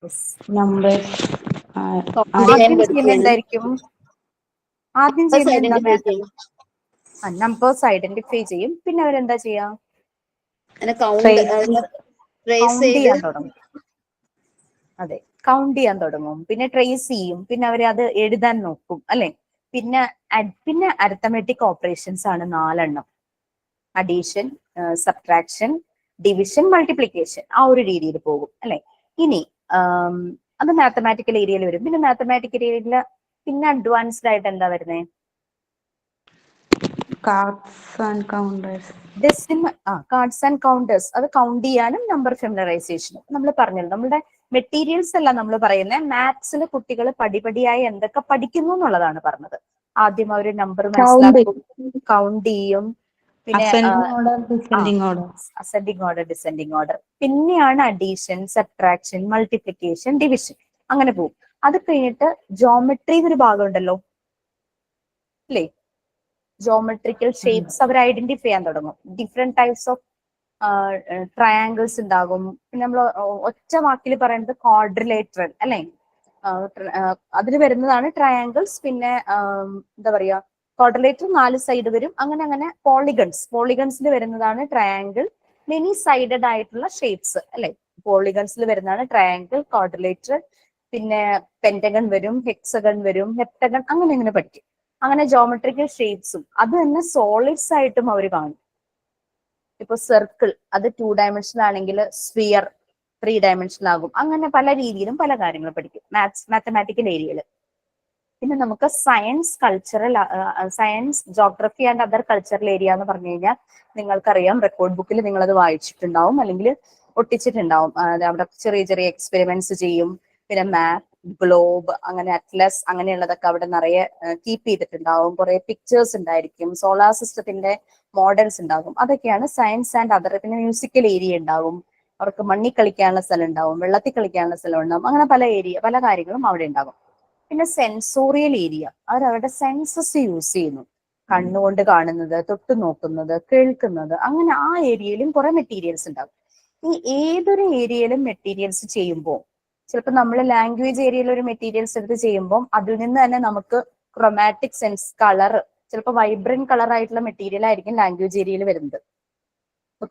Yes. Numbers count ചെയ്യാൻ ആദ്യം ചെയ്യുന്ന പഠിക്കുകയാണ്. എന്തായിരിക്കും? ആദ്യം Numbers ചെയ്യുന്ന എന്താ? identify ചെയ്യും. നമ്പേഴ്സ് ഐഡന്റിഫൈ ചെയ്യും. പിന്നെ അവരെന്താ ചെയ്യാ? അങ്ങനെ കൗണ്ട് ട്രേസ് ട്രേസ് കൗണ്ട് ചെയ്ത് ചെയ്യാൻ തുടങ്ങും. അതെ, കൗണ്ട് ചെയ്യാൻ തുടങ്ങും. പിന്നെ ട്രേസ് ചെയ്യും. പിന്നെ അവരെ അത് എഴുതാൻ നോക്കും, അല്ലെ? പിന്നെ അരിത്തമെറ്റിക് ഓപ്പറേഷൻസ് ആണ് 4 അഡീഷൻ, സബ്ട്രാക്ഷൻ, ഡിവിഷൻ, മൾട്ടിപ്ലിക്കേഷൻ. ആ ഒരു രീതിയിൽ പോകും, അല്ലെ? ഇനി അത് മാത്തമാറ്റിക്കൽ ഏരിയയിൽ വരും. പിന്നെ മാത്തമാറ്റിക്കൽ ഏരിയയിൽ പിന്നെ അഡ്വാൻസ്ഡ് ആയിട്ട് എന്താ വരുന്നത്? Cards and counters. Cards and counters. അത് കൗണ്ട് ചെയ്യാനും നമ്പർ ഫെമിലറൈസേഷനും നമ്മൾ പറഞ്ഞല്ലോ. നമ്മുടെ മെറ്റീരിയൽസ് അല്ല നമ്മൾ പറയുന്നത്. മാത്സിൽ കുട്ടികൾ പടിപടിയായി എന്തൊക്കെ പഠിക്കുന്നു എന്നുള്ളതാണ് പറഞ്ഞത്. ആദ്യം അവർ നമ്പർ മനസ്സിലാക്കും, കൗണ്ട് ചെയ്യും, പിന്നെ ascending order, descending order. Ascending order, descending order. പിന്നെയാണ് അഡീഷൻ, സബ്ട്രാക്ഷൻ, മൾട്ടിപ്ലിക്കേഷൻ, ഡിവിഷൻ, അങ്ങനെ പോകും. അത് കഴിഞ്ഞിട്ട് ജോമെട്രി ഒരു ഭാഗം ഉണ്ടല്ലോ, അല്ലേ? ജോമെട്രിക്കൽ ഷേപ്സ് അവർ ഐഡന്റിഫൈ ചെയ്യാൻ തുടങ്ങും. ഡിഫറെന്റ് ടൈപ്സ് ഓഫ് ട്രയാങ്കിൾസ് ഉണ്ടാകും. പിന്നെ നമ്മൾ ഒറ്റ വാക്കിൽ പറയുന്നത് ക്വാഡ്രിലേറ്ററൽ, അല്ലെ? അതിൽ വരുന്നതാണ് ട്രയാങ്കിൾസ്. പിന്നെ എന്താ പറയാ, ക്വാഡ്രിലേറ്റർ 4 സൈഡ് വരും. അങ്ങനെ അങ്ങനെ പോളിഗൺസിൽ വരുന്നതാണ് ട്രയാങ്കിൾ. മെനി സൈഡഡ് ആയിട്ടുള്ള ഷേപ്സ്, അല്ലെ? പോളിഗൺസിൽ വരുന്നതാണ് ട്രയാങ്കിൾ, ക്വാഡ്രിലേറ്റർ. പിന്നെ പെന്റഗൺ വരും, ഹെക്സഗൺ വരും, ഹെപ്റ്റഗൺ, അങ്ങനെ ഇങ്ങനെ പഠിക്കും. അങ്ങനെ ജോമെട്രിക്കൽ ഷേപ്സും അത് തന്നെ സോളിഡ്സ് ആയിട്ടും അവർ കാണും. ഇപ്പൊ സർക്കിൾ അത് 2 ഡയമെൻഷനൽ ആണെങ്കിൽ സ്ഫിയർ 3 ഡയമെൻഷനൽ ആകും. അങ്ങനെ പല രീതിയിലും പല കാര്യങ്ങൾ പഠിക്കും മാത്തമാറ്റിക്കൽ ഏരിയയിൽ. പിന്നെ നമുക്ക് science, cultural, science, geography and other cultural area എന്ന് പറഞ്ഞു കഴിഞ്ഞാൽ നിങ്ങൾക്കറിയാം, റെക്കോർഡ് ബുക്കിൽ നിങ്ങൾ അത് വായിച്ചിട്ടുണ്ടാവും, അല്ലെങ്കിൽ ഒട്ടിച്ചിട്ടുണ്ടാവും. അവിടെ ചെറിയ ചെറിയ എക്സ്പെരിമെന്റ്സ് ചെയ്യും. പിന്നെ മാപ്പ്, ഗ്ലോബ്, അങ്ങനെ അറ്റ്ലസ്, അങ്ങനെയുള്ളതൊക്കെ അവിടെ നിറയെ കീപ്പ് ചെയ്തിട്ടുണ്ടാവും. കുറെ പിക്ചേഴ്സ് ഉണ്ടായിരിക്കും. സോളാർ സിസ്റ്റത്തിന്റെ മോഡൽസ് ഉണ്ടാകും. അതൊക്കെയാണ് സയൻസ് ആൻഡ് അതർ. പിന്നെ മ്യൂസിക്കൽ ഏരിയ ഉണ്ടാവും. അവർക്ക് മണ്ണിൽ കളിക്കാനുള്ള സ്ഥലം ഉണ്ടാവും, വെള്ളത്തിൽ കളിക്കാനുള്ള സ്ഥലം ഉണ്ടാവും. അങ്ങനെ പല കാര്യങ്ങളും അവിടെ ഉണ്ടാകും. പിന്നെ സെൻസോറിയൽ ഏരിയ, അവരവരുടെ സെൻസസ് യൂസ് ചെയ്യുന്നു. കണ്ണുകൊണ്ട് കാണുന്നത്, തൊട്ട് നോക്കുന്നത്, കേൾക്കുന്നത്, അങ്ങനെ ആ ഏരിയയിലും കുറെ മെറ്റീരിയൽസ് ഉണ്ടാകും. ഈ ഏതൊരു ഏരിയയിലും മെറ്റീരിയൽസ് ചെയ്യുമ്പോൾ, ചിലപ്പോൾ നമ്മൾ ലാംഗ്വേജ് ഏരിയയിൽ ഒരു മെറ്റീരിയൽസ് എടുത്ത് ചെയ്യുമ്പോൾ അതിൽ നിന്ന് തന്നെ നമുക്ക് ക്രൊമാറ്റിക് സെൻസ്, കളർ, ചിലപ്പോൾ വൈബ്രന്റ് കളർ ആയിട്ടുള്ള മെറ്റീരിയൽ ആയിരിക്കും ലാംഗ്വേജ് ഏരിയയിൽ വരുന്നത്.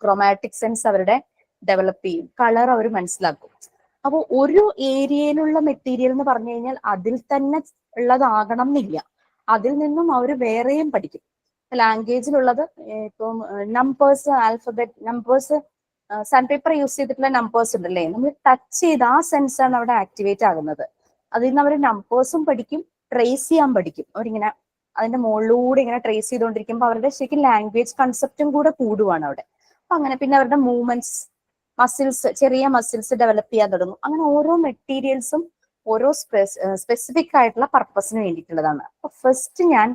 ക്രൊമാറ്റിക് സെൻസ് അവരുടെ ഡെവലപ്പ് ചെയ്യും, കളർ അവർ മനസ്സിലാക്കും. അപ്പോൾ ഒരു ഏരിയയിലുള്ള മെറ്റീരിയൽ എന്ന് പറഞ്ഞു കഴിഞ്ഞാൽ അതിൽ തന്നെ ഉള്ളതാകണം എന്നില്ല. അതിൽ നിന്നും അവർ വേറെയും പഠിക്കും. ലാംഗ്വേജിലുള്ളത് ഇപ്പം numbers, alphabet numbers, sand paper use ചെയ്തിട്ടുള്ള നമ്പേഴ്സ് ഉണ്ടല്ലേ, നമ്മൾ ടച്ച് ചെയ്ത് ആ സെൻസ് ആണ് അവിടെ ആക്ടിവേറ്റ് ആകുന്നത്. അതിൽ നിന്ന് അവർ നമ്പേഴ്സും പഠിക്കും, ട്രേസ് ചെയ്യാൻ പഠിക്കും. അവരിങ്ങനെ അതിന്റെ മുകളിലൂടെ ഇങ്ങനെ ട്രേസ് ചെയ്തുകൊണ്ടിരിക്കുമ്പോൾ അവരുടെ ശരിക്കും ലാംഗ്വേജ് കൺസെപ്റ്റും കൂടെ കൂടുവാണ് അവിടെ. അപ്പൊ അങ്ങനെ പിന്നെ അവരുടെ മൂവ്മെന്റ്സ്, മസിൽസ്, ചെറിയ മസിൽസ് ഡെവലപ്പ് ചെയ്യാൻ തുടങ്ങും. അങ്ങനെ ഓരോ മെറ്റീരിയൽസും ഓരോ സ്പെസിഫിക് ആയിട്ടുള്ള പർപ്പസിന് വേണ്ടിയിട്ടുള്ളതാണ്. അപ്പൊ ഫസ്റ്റ് ഞാൻ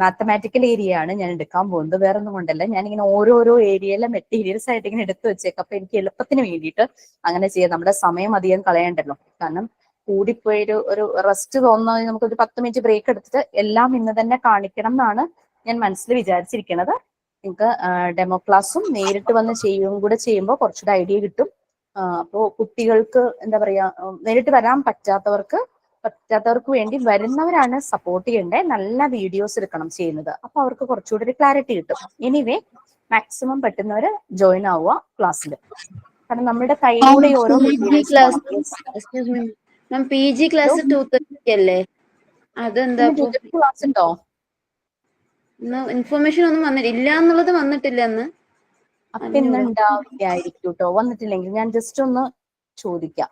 മാത്തമാറ്റിക്കൽ ഏരിയ ആണ് ഞാൻ എടുക്കാൻ പോകുന്നത്. വേറെ ഒന്നും കൊണ്ടല്ല, ഞാനിങ്ങനെ ഓരോരോ ഏരിയയിലെ മെറ്റീരിയൽസ് ആയിട്ട് ഇങ്ങനെ എടുത്തു വെച്ചേക്കാം. അപ്പൊ എനിക്ക് എളുപ്പത്തിന് വേണ്ടിയിട്ട് അങ്ങനെ ചെയ്യാം. നമ്മുടെ സമയം അധികം കളയണ്ടല്ലോ. കാരണം കൂടിപ്പോയി ഒരു റെസ്റ്റ് തോന്നുന്നത്, നമുക്കൊരു 10 മിനിറ്റ് ബ്രേക്ക് എടുത്തിട്ട് എല്ലാം ഇന്ന് തന്നെ കാണിക്കണം എന്നാണ് ഞാൻ മനസ്സിൽ വിചാരിച്ചിരിക്കുന്നത്. നിങ്ങൾക്ക് ഡെമോ ക്ലാസ്സും നേരിട്ട് വന്ന് ചെയ്യുകയും കൂടെ ചെയ്യുമ്പോൾ കുറച്ചുകൂടെ ഐഡിയ കിട്ടും. അപ്പോൾ കുട്ടികൾക്ക് എന്താ പറയാ, നേരിട്ട് വരാൻ പറ്റാത്തവർക്ക് വേണ്ടി വരുന്നവരാണ് സപ്പോർട്ട് ചെയ്യേണ്ടത്. നല്ല വീഡിയോസ് എടുക്കണം ചെയ്യുന്നത്. അപ്പൊ അവർക്ക് കുറച്ചുകൂടി ഒരു ക്ലാരിറ്റി കിട്ടും. എനിവേ, മാക്സിമം പറ്റുന്നവര് ജോയിൻ ആവുക ക്ലാസ്സിൽ. കാരണം നമ്മുടെ കയ്യിലൂടെ ഓരോ മെറ്റീരിയൽസ് പോകണം. PG ക്ലാസ് 2:30 അല്ലേ? അതെന്താ ക്ലാസ് ഉണ്ടോ? ഇൻഫർമേഷൻ ഒന്നും വന്നിട്ടില്ല. ഇല്ല എന്നുള്ളത് വന്നിട്ടില്ല അന്ന്. അപ്പൊ ഇന്ന് ഉണ്ടാവില്ലായിരിക്കും കേട്ടോ. വന്നിട്ടില്ലെങ്കിൽ ഞാൻ ജസ്റ്റ് ഒന്ന് ചോദിക്കാം.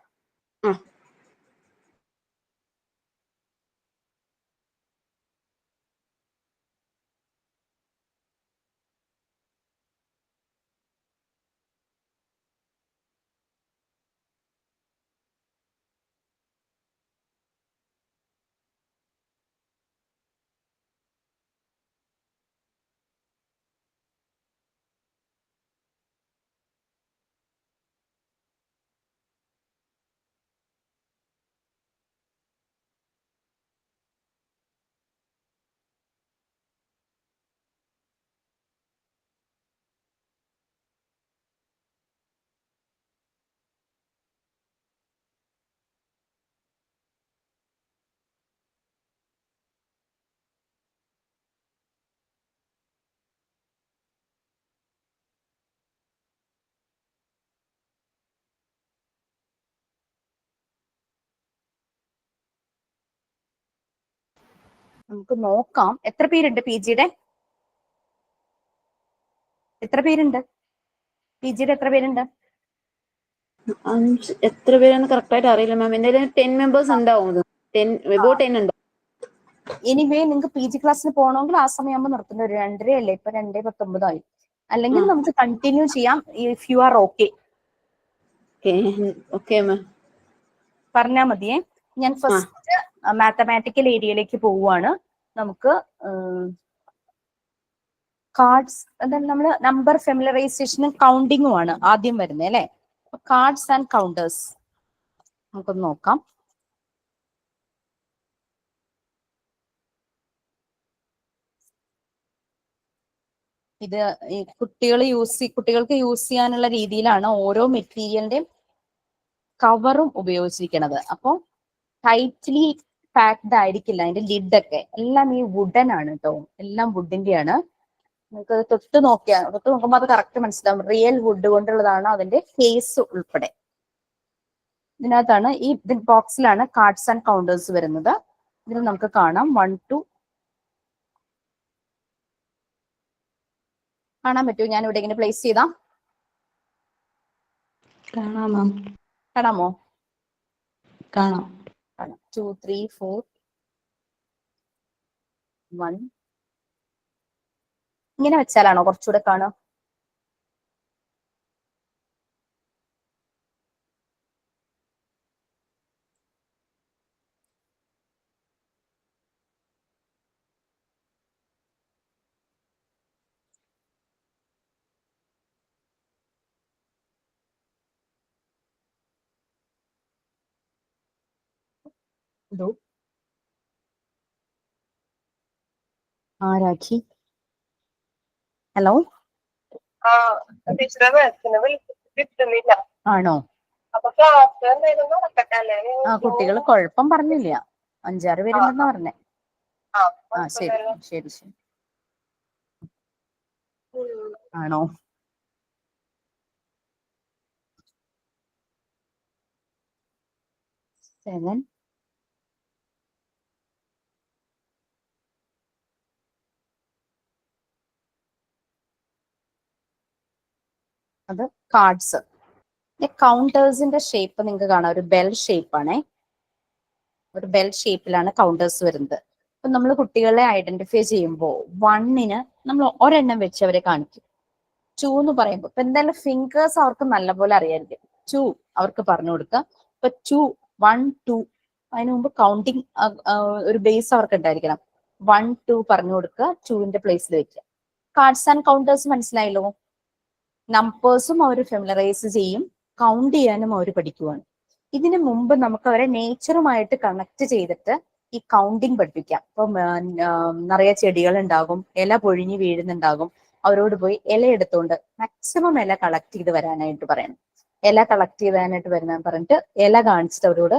നമുക്ക് നോക്കാം. എത്ര പേരുണ്ട് പിജിയുടെ? എത്ര പേരുണ്ട് പിജിയുടെ? എത്ര പേരുണ്ട്? 5 എത്ര പേരാന്ന് കറക്റ്റ് ആയിട്ട് അറിയില്ല മാം. എന്തായാലും 10 members ഉണ്ടാവും. 10 ഉണ്ടോ? എനിവേ നിങ്ങൾക്ക് പി ജി ക്ലാസ്സിന് പോകണമെങ്കിൽ ആ സമയമാകുമ്പോൾ നിർത്തുന്ന ഒരു 2:30 അല്ലേ, ഇപ്പൊ 2:19 അല്ലെങ്കിൽ നമുക്ക് കണ്ടിന്യൂ ചെയ്യാം if you are okay. Okay ma'am. പറഞ്ഞാ മതിയേ. ഞാൻ ഫസ്റ്റ് മാത്തമാറ്റിക്കൽ ഏരിയയിലേക്ക് പോവുകയാണ്. നമുക്ക് കാർഡ്സ്, അതായത് നമ്മള് നമ്പർ ഫെമിലറൈസേഷനും കൗണ്ടിങ്ങും ആണ് ആദ്യം വരുന്നത് അല്ലെ. കാർഡ്സ് ആൻഡ് കൗണ്ടേഴ്സ് നമുക്കൊന്ന് നോക്കാം. ഇത് ഈ കുട്ടികൾക്ക് യൂസ് ചെയ്യാനുള്ള രീതിയിലാണ് ഓരോ മെറ്റീരിയലിന്റെയും കവറും ഉപയോഗിച്ചിരിക്കുന്നത്. അപ്പോൾ ടൈറ്റ്ലി പാക്ഡ് ആയിരിക്കില്ല അതിന്റെ ലിഡൊക്കെ. എല്ലാം ഈ വുഡൻ ആണ് കേട്ടോ, എല്ലാം വുഡിന്റെയാണ്. നിങ്ങൾക്ക് തൊട്ട് നോക്കുമ്പോൾ അത് കറക്റ്റ് മനസ്സിലാവും. റിയൽ വുഡ് കൊണ്ടുള്ളതാണ് അതിന്റെ കേസ് ഉൾപ്പെടെ. ഇതിനകത്താണ് ഈ ബോക്സിലാണ് കാർഡ്സ് ആൻഡ് കൗണ്ടേഴ്സ് വരുന്നത്. ഇതിൽ നമുക്ക് കാണാം 1 2 കാണാൻ പറ്റുമോ? ഞാൻ ഇവിടെ ഇങ്ങനെ പ്ലേസ് ചെയ്താം കാണാമോ? കാണാം. 2 3 4 1 ഇങ്ങനെ വെച്ചാലാണോ കുറച്ചുകൂടെ കാണുക? രാഖി, ഹലോ. ആണോ? കുട്ടികൾ കുഴപ്പം പറഞ്ഞില്ല, 5-6 പേരുണ്ടെന്നാ പറഞ്ഞേ. ശരി ശരി ശരി. ആണോ? സെവൻ അത് കാർഡ്സ്. കൗണ്ടേഴ്സിന്റെ ഷേപ്പ് നിങ്ങൾക്ക് കാണാം, ഒരു ബെൽ ഷേപ്പ് ആണേ. ഒരു ബെൽ ഷേപ്പിലാണ് കൗണ്ടേഴ്സ് വരുന്നത്. അപ്പൊ നമ്മൾ കുട്ടികളെ ഐഡന്റിഫൈ ചെയ്യുമ്പോൾ 1 നമ്മൾ ഒരെണ്ണം വെച്ച് അവരെ കാണിക്കും. 2 എന്ന് പറയുമ്പോൾ ഇപ്പൊ എന്തായാലും ഫിംഗേഴ്സ് അവർക്ക് നല്ലപോലെ അറിയായിരിക്കും. 2 അവർക്ക് പറഞ്ഞു കൊടുക്കുക. ഇപ്പൊ 2 1 2 അതിനു മുമ്പ് കൗണ്ടിങ് ഒരു ബേസ് അവർക്ക് ഉണ്ടായിരിക്കണം. 1 2 പറഞ്ഞു കൊടുക്കുക, 2ന്റെ പ്ലേസിൽ വെക്കുക. കാർഡ്സ് ആൻഡ് കൗണ്ടേഴ്സ് മനസ്സിലായല്ലോ. നമ്പേഴ്സും അവർ ഫെമിലറൈസ് ചെയ്യും, കൗണ്ട് ചെയ്യാനും അവർ പഠിക്കുവാണ്. ഇതിനു മുമ്പ് നമുക്ക് അവരെ നേച്ചറുമായിട്ട് കണക്ട് ചെയ്തിട്ട് ഈ കൗണ്ടിങ് പഠിപ്പിക്കാം. ഇപ്പം നിറയെ ചെടികൾ ഉണ്ടാകും, ഇല പൊഴിഞ്ഞു വീഴുന്നുണ്ടാകും. അവരോട് പോയി ഇല എടുത്തോണ്ട് മാക്സിമം ഇല കളക്ട് ചെയ്ത് വരാനായിട്ട് പറയണം. ഇല കളക്ട് ചെയ്താനായിട്ട് പറഞ്ഞിട്ട് ഇല കാണിച്ചിട്ട് അവരോട്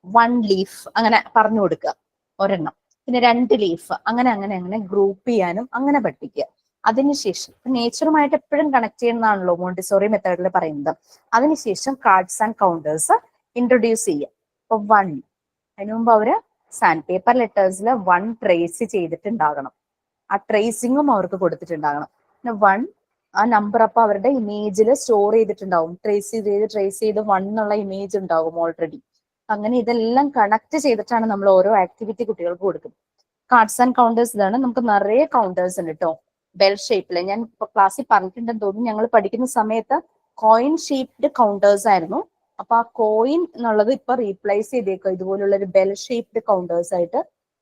1 ലീഫ് അങ്ങനെ പറഞ്ഞു കൊടുക്കുക, ഒരെണ്ണം. പിന്നെ 2 ലീഫ്, അങ്ങനെ അങ്ങനെ അങ്ങനെ ഗ്രൂപ്പ് ചെയ്യാനും അങ്ങനെ പഠിപ്പിക്കുക. അതിനുശേഷം നേച്ചറുമായിട്ട് എപ്പോഴും കണക്ട് ചെയ്യുന്നതാണല്ലോ മോണ്ടിസോറി മെത്തേഡിൽ പറയുന്നത്. അതിനുശേഷം കാർഡ്സ് ആൻഡ് കൗണ്ടേഴ്സ് ഇൻട്രൊഡ്യൂസ് ചെയ്യുക. ഇപ്പൊ 1 അതിനു മുമ്പ് അവര് സാൻഡ് പേപ്പർ ലെറ്റേഴ്സിൽ 1 ട്രേസ് ചെയ്തിട്ടുണ്ടാകണം. ആ ട്രേസിങ്ങും അവർക്ക് കൊടുത്തിട്ടുണ്ടാകണം. പിന്നെ 1 ആ നമ്പർ അപ്പൊ അവരുടെ ഇമേജിൽ സ്റ്റോർ ചെയ്തിട്ടുണ്ടാവും. ട്രേസ് ചെയ്ത് 1 എന്നുള്ള ഇമേജ് ഉണ്ടാകും ഓൾറെഡി. അങ്ങനെ ഇതെല്ലാം കണക്ട് ചെയ്തിട്ടാണ് നമ്മൾ ഓരോ ആക്ടിവിറ്റി കുട്ടികൾക്ക് കൊടുക്കുന്നത്. കാർഡ്സ് ആൻഡ് കൗണ്ടേഴ്സ് ഇതാണ്. നമുക്ക് നിറയെ കൗണ്ടേഴ്സ് ഉണ്ട് കേട്ടോ, ബെൽ ഷേപ്പില്. ഞാൻ ഇപ്പൊ ക്ലാസ്സിൽ പറഞ്ഞിട്ടുണ്ടെന്ന് തോന്നുന്നു. ഞങ്ങൾ പഠിക്കുന്ന സമയത്ത് കോയിൻ ഷേപ്ഡ് കൗണ്ടേഴ്സ് ആയിരുന്നു. അപ്പൊ ആ കോയിൻ എന്നുള്ളത് ഇപ്പൊ റീപ്ലേസ് ചെയ്തേക്കുക, ഇതുപോലുള്ള ഒരു ബെൽ ഷേപ്ഡ് കൗണ്ടേഴ്സ് ആയിട്ട്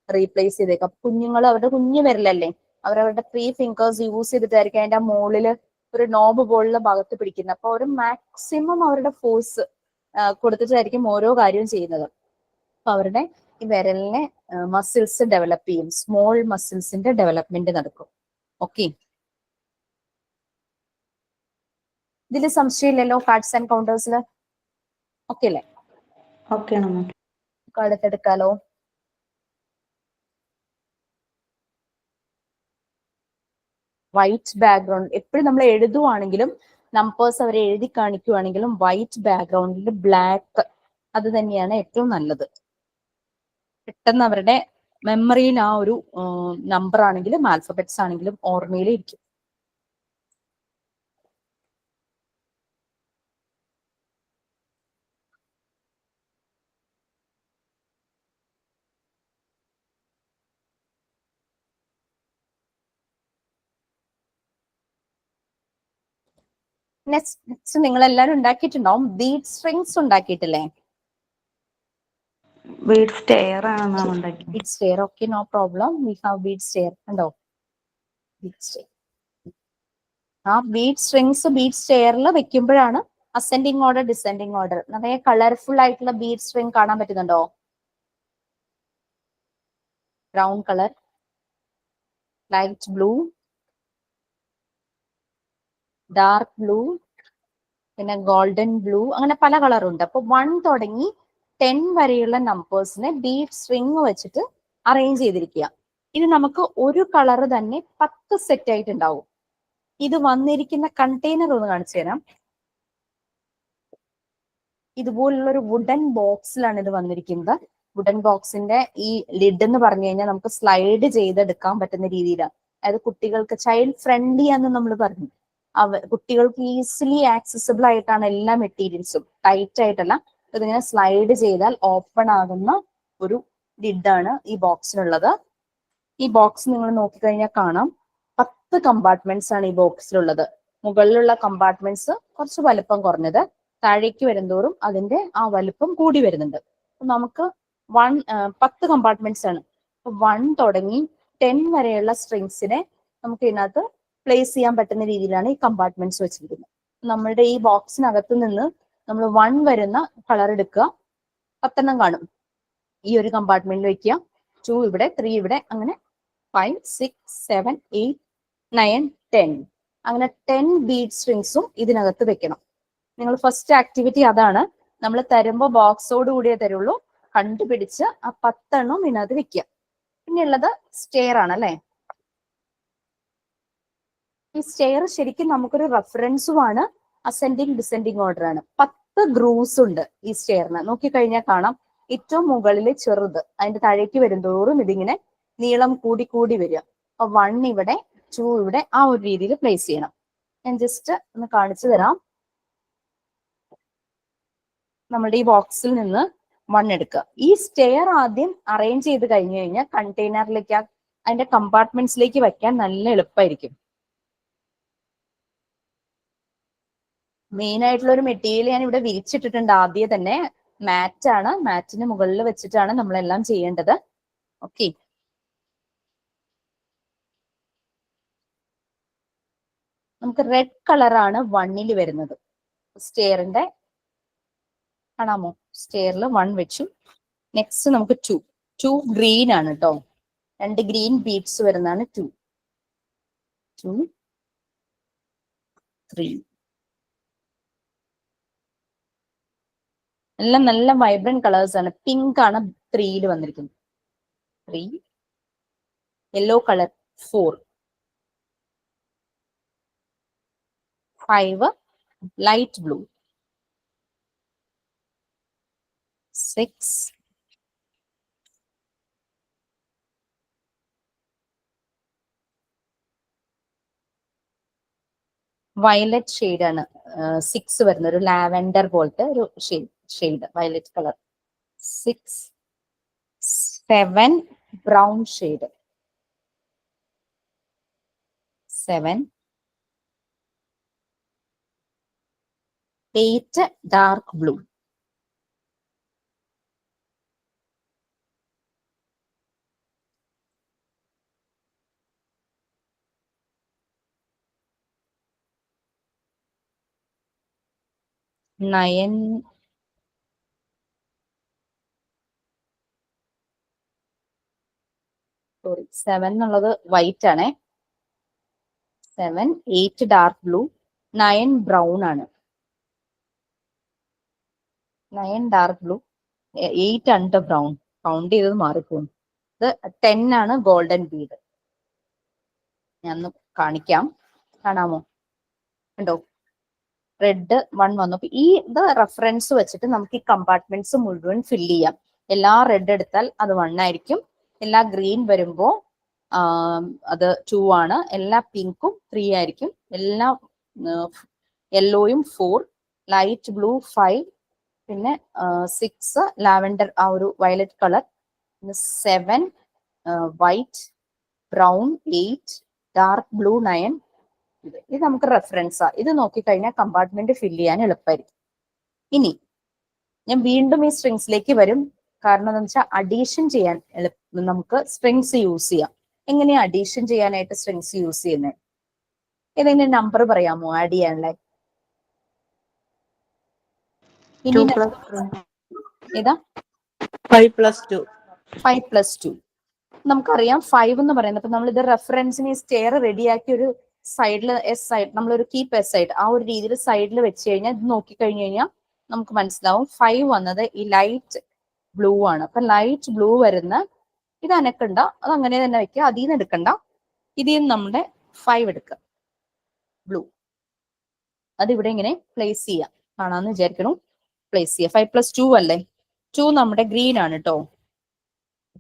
റീപ്ലേസ് ചെയ്തേക്കുക. അപ്പൊ കുഞ്ഞുങ്ങൾ അവരുടെ കുഞ്ഞു വിരലല്ലേ, അവരവരുടെ 3 ഫിംഗേഴ്സ് യൂസ് ചെയ്തിട്ടായിരിക്കും അതിന്റെ ആ മുകളില് ഒരു നോബ് പോലുള്ള ഭാഗത്ത് പിടിക്കുന്നത്. അപ്പൊ അവർ മാക്സിമം അവരുടെ ഫോഴ്സ് കൊടുത്തിട്ടായിരിക്കും ഓരോ കാര്യവും ചെയ്യുന്നത്. അപ്പൊ അവരുടെ ഈ വിരലിനെ മസിൽസ് ഡെവലപ്പ് ചെയ്യും, സ്മോൾ മസിൽസിന്റെ ഡെവലപ്മെന്റ് നടക്കും. ഓക്കെ, ഇതിൽ സംശയമില്ലല്ലോ കാർഡ്സ് ആൻഡ് കൗണ്ടേഴ്സിൽ? ഓക്കെ അല്ലേ? ഓക്കെ ആണ് മാം. അടുത്തെടുക്കാലോ. വൈറ്റ് ബാക്ക്ഗ്രൗണ്ട് എപ്പോഴും നമ്മൾ എഴുതുവാണെങ്കിലും നമ്പേഴ്സ് അവരെ എഴുതി കാണിക്കുവാണെങ്കിലും വൈറ്റ് ബാക്ക്ഗ്രൗണ്ടിൽ ബ്ലാക്ക്, അത് തന്നെയാണ് ഏറ്റവും നല്ലത്. പെട്ടെന്ന് അവരുടെ മെമ്മറിയിൽ ആ ഒരു നമ്പർ ആണെങ്കിലും ആൽഫബറ്റ്സ് ആണെങ്കിലും ഓർമ്മയിൽ ഇരിക്കും. നെക്സ്റ്റ് നിങ്ങൾ എല്ലാവരും ഉണ്ടാക്കിയിട്ടുണ്ടാവും. ബീഡ് സ്ട്രിങ്സ് ഉണ്ടാക്കിയിട്ടില്ലേ? ബീഡ് സ്റ്റെയർ ആണ് മാം ഉണ്ടാക്കിയത്. Bead stair, okay, no problem. We have bead stair. ഉണ്ടോ? Bead stair. ആ ബീഡ് സ്ട്രിങ്സ് ബീഡ് സ്റ്റെയറിൽ വെക്കുമ്പോഴാണ് അസെൻഡിങ് ഓർഡർ ഡിസെൻഡിങ് ഓർഡർ. നിറയെ കളർഫുൾ ആയിട്ടുള്ള ബീഡ് സ്ട്രിങ് കാണാൻ പറ്റുന്നുണ്ടോ? Brown colour, light blue, dark blue, പിന്നെ ഗോൾഡൻ ബ്ലൂ, അങ്ങനെ പല കളറുണ്ട്. അപ്പൊ 1 തുടങ്ങി 10 വരെയുള്ള നമ്പേഴ്സിനെ ബീഡ് സ്ട്രിങ് വെച്ചിട്ട് അറേഞ്ച് ചെയ്തിരിക്കുക. ഇത് നമുക്ക് ഒരു കളർ തന്നെ 10 സെറ്റ് ആയിട്ടുണ്ടാവും. ഇത് വന്നിരിക്കുന്ന കണ്ടെയ്നർ ഒന്ന് കാണിച്ചു തരാം. ഇതുപോലുള്ള ഒരു വുഡൻ ബോക്സിലാണ് ഇത് വന്നിരിക്കുന്നത്. വുഡൻ ബോക്സിന്റെ ഈ ലിഡ് എന്ന് പറഞ്ഞു കഴിഞ്ഞാൽ നമുക്ക് സ്ലൈഡ് ചെയ്തെടുക്കാൻ പറ്റുന്ന രീതിയിലാണ്. അതായത് കുട്ടികൾക്ക് ചൈൽഡ് ഫ്രണ്ട്ലി എന്ന് നമ്മൾ പറഞ്ഞു. കുട്ടികൾക്ക് ഈസിലി ആക്സസിബിൾ ആയിട്ടാണ് എല്ലാ മെറ്റീരിയൽസും, ടൈറ്റ് ആയിട്ടല്ല. ഇതിങ്ങനെ സ്ലൈഡ് ചെയ്താൽ ഓപ്പൺ ആകുന്ന ഒരു ലിഡാണ് ഈ ബോക്സിനുള്ളത്. ഈ ബോക്സ് നിങ്ങൾ നോക്കിക്കഴിഞ്ഞാൽ കാണാം 10 കമ്പാർട്ട്മെന്റ്സ് ആണ് ഈ ബോക്സിലുള്ളത്. മുകളിലുള്ള കമ്പാർട്ട്മെന്റ്സ് കുറച്ച് വലുപ്പം കുറഞ്ഞത്, താഴേക്ക് വരുന്തോറും അതിന്റെ ആ വലുപ്പം കൂടി വരുന്നുണ്ട്. നമുക്ക് 10 കമ്പാർട്ട്മെന്റ്സ് ആണ്. 1 തുടങ്ങി 10 വരെയുള്ള സ്ട്രിങ്സിനെ നമുക്ക് ഇതിനകത്ത് പ്ലേസ് ചെയ്യാൻ പറ്റുന്ന രീതിയിലാണ് ഈ കമ്പാർട്ട്മെന്റ്സ് വെച്ചിരിക്കുന്നത്. നമ്മളുടെ ഈ ബോക്സിനകത്ത് നിന്ന് നമ്മൾ 1 വരുന്ന കളർ എടുക്കുക, 10 കാണും. ഈ ഒരു കമ്പാർട്ട്മെന്റിൽ വെക്കുക. 2 ഇവിടെ, 3 ഇവിടെ, അങ്ങനെ 5, 6, 7, 8, 9, 10. അങ്ങനെ 10 ബീഡ് സ്ട്രിങ്സും ഇതിനകത്ത് വെക്കണം. നിങ്ങൾ ഫസ്റ്റ് ആക്ടിവിറ്റി അതാണ്. നമ്മൾ തരുമ്പോൾ ബോക്സോട് കൂടിയേ തരുള്ളൂ. കണ്ടുപിടിച്ച് ആ 10 എണ്ണം ഇതിനകത്ത് വെക്കുക. പിന്നെ ഉള്ളത് സ്റ്റെയർ ആണ് അല്ലെ. ഈ സ്റ്റെയർ ശരിക്കും നമുക്കൊരു റെഫറൻസുമാണ്. അസെൻഡിങ് ഡിസെൻഡിങ് ഓർഡർ ആണ്. 10 ഗ്രൂവ്സ് ഉണ്ട് ഈ സ്റ്റെയറിന്. നോക്കിക്കഴിഞ്ഞാൽ കാണാം ഏറ്റവും മുകളിൽ ചെറുത്, അതിന്റെ താഴേക്ക് വരുന്തോറും ഇതിങ്ങനെ നീളം കൂടി കൂടി വരിക. അപ്പൊ 1 ഇവിടെ, 2 ഇവിടെ, ആ ഒരു രീതിയിൽ പ്ലേസ് ചെയ്യണം. ഞാൻ ജസ്റ്റ് ഒന്ന് കാണിച്ചു തരാം. നമ്മുടെ ഈ ബോക്സിൽ നിന്ന് 1 എടുക്കുക. ഈ സ്റ്റെയർ ആദ്യം അറേഞ്ച് ചെയ്ത് കഴിഞ്ഞു കഴിഞ്ഞാൽ കണ്ടെയ്നറിലേക്ക്, അതിന്റെ കമ്പാർട്ട്മെന്റ്സിലേക്ക് വെക്കാൻ നല്ല എളുപ്പമായിരിക്കും. മെയിൻ ആയിട്ടുള്ള ഒരു മെറ്റീരിയൽ ഞാൻ ഇവിടെ വിരിച്ചിട്ടിട്ടുണ്ട്. ആദ്യം തന്നെ മാറ്റ് ആണ്. മാറ്റിന് മുകളിൽ വെച്ചിട്ടാണ് നമ്മളെല്ലാം ചെയ്യേണ്ടത്. ഓക്കെ, നമുക്ക് റെഡ് കളറാണ് 1ൽ വരുന്നത്. സ്റ്റെയറിന്റെ കാണാമോ? സ്റ്റെയറിൽ 1 വെച്ചു. നെക്സ്റ്റ് നമുക്ക് 2 ഗ്രീൻ ആണ് കേട്ടോ. 2 ഗ്രീൻ ബീഡ്സ് വരുന്നതാണ് 2, 3. എല്ലാം നല്ല വൈബ്രന്റ് കളേഴ്സ് ആണ്. പിങ്ക് ആണ് 3ൽ വന്നിരിക്കുന്നത്. 3, yellow colour 4, 5 light blue, 6, violet shade ആണ് 6 വരുന്നത്. ഒരു ലാവൻഡർ പോലത്തെ ഒരു shade violet colour. 6, 7 brown shade, 7, 8 dark blue, 9, 7 എന്നുള്ളത് വൈറ്റ് ആണേ. 7, 8 ഡാർക്ക് ബ്ലൂ, 9 ബ്രൗൺ ആണ്. 9 ഡാർക്ക് ബ്ലൂ, 8 ആണ് ബ്രൗൺ. കൗണ്ട് ചെയ്തത് മാറിപ്പോകും. ഇത് 10 ആണ് ഗോൾഡൻ ബീഡ്. ഞാൻ ഒന്ന് കാണിക്കാം. കാണാമോ? ഉണ്ടോ? റെഡ് 1 വന്നു. അപ്പൊ ഈ ഇത് റെഫറൻസ് വെച്ചിട്ട് നമുക്ക് ഈ കമ്പാർട്ട്മെന്റ്സ് മുഴുവൻ ഫില്ല് ചെയ്യാം. എല്ലാ റെഡ് എടുത്താൽ അത് 1 ആയിരിക്കും. എല്ലാ ഗ്രീൻ വരുമ്പോ അത് 2 ആണ്, എല്ലാ പിങ്കും 3 ആയിരിക്കും, എല്ലാ യെല്ലോയും 4, ലൈറ്റ് ബ്ലൂ 5, പിന്നെ 6 ലാവൻഡർ ആ ഒരു violet colour, 7 white, brown 8, dark blue 9. ഇത് നമുക്ക് റെഫറൻസാ. ഇത് നോക്കിക്കഴിഞ്ഞാൽ കമ്പാർട്ട്മെന്റ് ഫില്ല് ചെയ്യാൻ എളുപ്പമായിരിക്കും. ഇനി ഞാൻ വീണ്ടും ഈ സ്ട്രിങ്സിലേക്ക് വരും. കാരണം എന്താ വെച്ചാൽ അഡീഷൻ ചെയ്യാൻ നമുക്ക് സ്ട്രിങ്സ് യൂസ് ചെയ്യാം. എങ്ങനെയാ അഡീഷൻ ചെയ്യാനായിട്ട് സ്ട്രിങ്സ് യൂസ് ചെയ്യുന്നത്? ഏതെങ്കിലും നമ്പർ പറയാമോ ആഡ് ചെയ്യാനുള്ള? ഇനി 2 + 3. ഏതാ? 5 + 2. 5 + 2. നമുക്കറിയാം 5 എന്ന് പറയുന്നത്. അപ്പൊ നമ്മൾ ഇത് റെഫറൻസിന് സ്റ്റെയർ റെഡിയാക്കി ഒരു സൈഡിൽ എസ് സൈഡ്, നമ്മളൊരു കീപ്പ് എസ് സൈഡ് ആ ഒരു രീതിയിൽ സൈഡിൽ വെച്ച് കഴിഞ്ഞാൽ ഇത് നോക്കിക്കഴിഞ്ഞു കഴിഞ്ഞാൽ നമുക്ക് മനസ്സിലാവും 5 വന്നത് ഈ ലൈറ്റ് ബ്ലൂ ആണ്. അപ്പൊ ലൈറ്റ് ബ്ലൂ വരുന്ന ഇത് അനക്കണ്ട, അത് അങ്ങനെ തന്നെ വെക്കുക, അതിൽ നിന്ന് എടുക്കണ്ട. ഇതിൽ നിന്ന് നമ്മുടെ 5 എടുക്കുക, ബ്ലൂ. അതിവിടെ ഇങ്ങനെ പ്ലേസ് ചെയ്യാം, കാണാന്ന് വിചാരിക്കണു. പ്ലേസ് ചെയ്യുക. 5 + 2 അല്ലേ? 2 നമ്മുടെ ഗ്രീൻ ആണ് കേട്ടോ,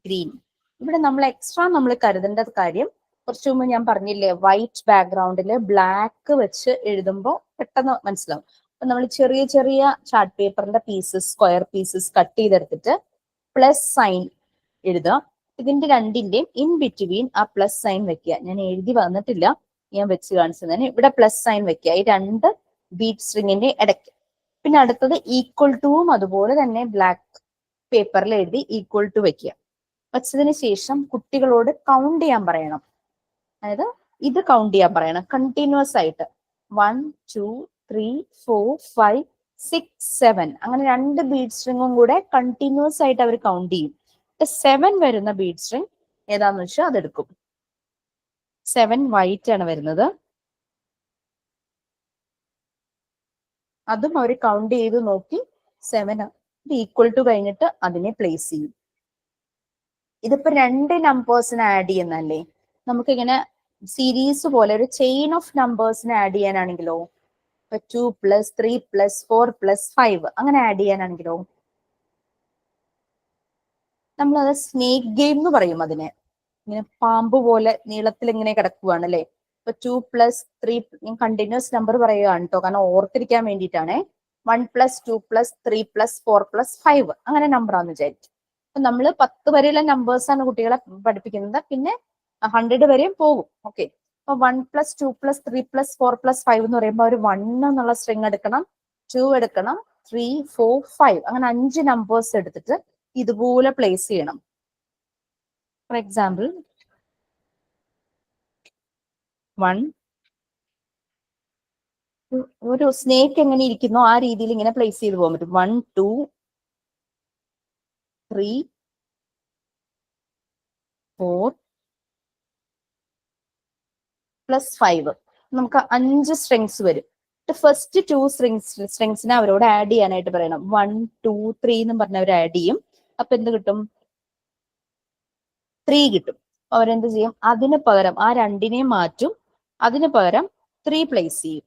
ഗ്രീൻ. ഇവിടെ നമ്മൾ എക്സ്ട്രാ നമ്മൾ കരുതേണ്ട കാര്യം, കുറച്ചു മുമ്പ് ഞാൻ പറഞ്ഞില്ലേ വൈറ്റ് ബാക്ക്ഗ്രൗണ്ടില് ബ്ലാക്ക് വെച്ച് എഴുതുമ്പോൾ പെട്ടെന്ന് മനസ്സിലാവും. അപ്പൊ നമ്മൾ ചെറിയ ചെറിയ ചാർട്ട് പേപ്പറിന്റെ പീസസ്, സ്ക്വയർ പീസസ് കട്ട് ചെയ്തെടുത്തിട്ട് പ്ലസ് സൈൻ എഴുതുക. ഇതിന്റെ രണ്ടിന്റെയും ഇൻ ബിറ്റ്വീൻ ആ പ്ലസ് സൈൻ വെക്കുക. ഞാൻ എഴുതി വന്നിട്ടില്ല, ഞാൻ വെച്ച് കാണിച്ചതിന് ഇവിടെ പ്ലസ് സൈൻ വെക്കുക ഈ 2 ബീറ്റ് സ്ട്രിങ്ങിന്റെ ഇടയ്ക്ക്. പിന്നെ അടുത്തത് ഈക്വൽ ടുവും അതുപോലെ തന്നെ ബ്ലാക്ക് പേപ്പറിൽ എഴുതി ഈക്വൽ ടു വെക്കുക. വച്ചതിന് ശേഷം കുട്ടികളോട് കൗണ്ട് ചെയ്യാൻ പറയണം. അതായത് ഇത് കൗണ്ട് ചെയ്യാൻ പറയണം കണ്ടിന്യൂസ് ആയിട്ട്. 1 2 3 4 5 6 7 അങ്ങനെ 2 ബീറ്റ് സ്ട്രിങ്ങും കൂടെ കണ്ടിന്യൂസ് ആയിട്ട് അവർ കൗണ്ട് ചെയ്യും. 7 വരുന്ന ബീറ്റ് സ്ട്രിങ് ഏതാന്ന് വെച്ചാൽ അതെടുക്കും. 7 വൈറ്റ് ആണ് വരുന്നത്, അതും അവർ കൗണ്ട് ചെയ്ത് നോക്കി 7 ഈക്വൽ ടു കഴിഞ്ഞിട്ട് അതിനെ പ്ലേസ് ചെയ്യും. ഇതിപ്പോ 2 നമ്പേഴ്സിന് ആഡ് ചെയ്യുന്നല്ലേ, നമുക്കിങ്ങനെ സീരീസ് പോലെ ഒരു ചെയിൻ ഓഫ് നമ്പേഴ്സിന് ആഡ് ചെയ്യാനാണെങ്കിലോ, 2 + 3 + 4 + 5 അങ്ങനെ ആഡ് ചെയ്യാനാണെങ്കിലോ, നമ്മളത് സ്നേക്ക് ഗെയിം എന്ന് പറയും. അതിനെ ഇങ്ങനെ പാമ്പ് പോലെ നീളത്തിൽ ഇങ്ങനെ കിടക്കുവാണ് അല്ലെ. ഇപ്പൊ 2 + 3 ഞാൻ കണ്ടിന്യൂസ് നമ്പർ പറയുകയാണ് കേട്ടോ, കാരണം ഓർത്തിരിക്കാൻ വേണ്ടിയിട്ടാണ്. 1 + 2 + 3 + 4 + 5 അങ്ങനെ നമ്പർ ആണെന്ന് വിചാരിച്ചു. അപ്പൊ നമ്മൾ 10 വരെയുള്ള നമ്പേഴ്സ് ആണ് കുട്ടികളെ പഠിപ്പിക്കുന്നത്, പിന്നെ 100 വരെയും പോകും. ഓക്കെ, അപ്പൊ 1 + 2 + 3 + 4 + 5 എന്ന് പറയുമ്പോൾ ഒരു 1 എന്നുള്ള സ്ട്രിങ് എടുക്കണം, 2 എടുക്കണം, 3 4 5 അങ്ങനെ 5 നമ്പേഴ്സ് എടുത്തിട്ട് ഇതുപോലെ പ്ലേസ് ചെയ്യണം. ഫോർ എക്സാമ്പിൾ 1 ഒരു സ്നേക്ക് എങ്ങനെ ഇരിക്കുന്നോ ആ രീതിയിൽ ഇങ്ങനെ പ്ലേസ് ചെയ്ത് പോകാൻ പറ്റും. 1 2 3 4 + 5 നമുക്ക് 5 സ്ട്രിങ്സ് വരും. ഫസ്റ്റ് 2 സ്ട്രിങ്സിനെ അവരോട് ആഡ് ചെയ്യാനായിട്ട് പറയണം. 1 2 3 എന്നും പറഞ്ഞ് അവർ ആഡ് ചെയ്യും. അപ്പൊ എന്ത് കിട്ടും? 3 കിട്ടും. അവരെന്ത് ചെയ്യും? അതിന് പകരം ആ 2നെ മാറ്റും, അതിന് പകരം 3 പ്ലേസ് ചെയ്യും.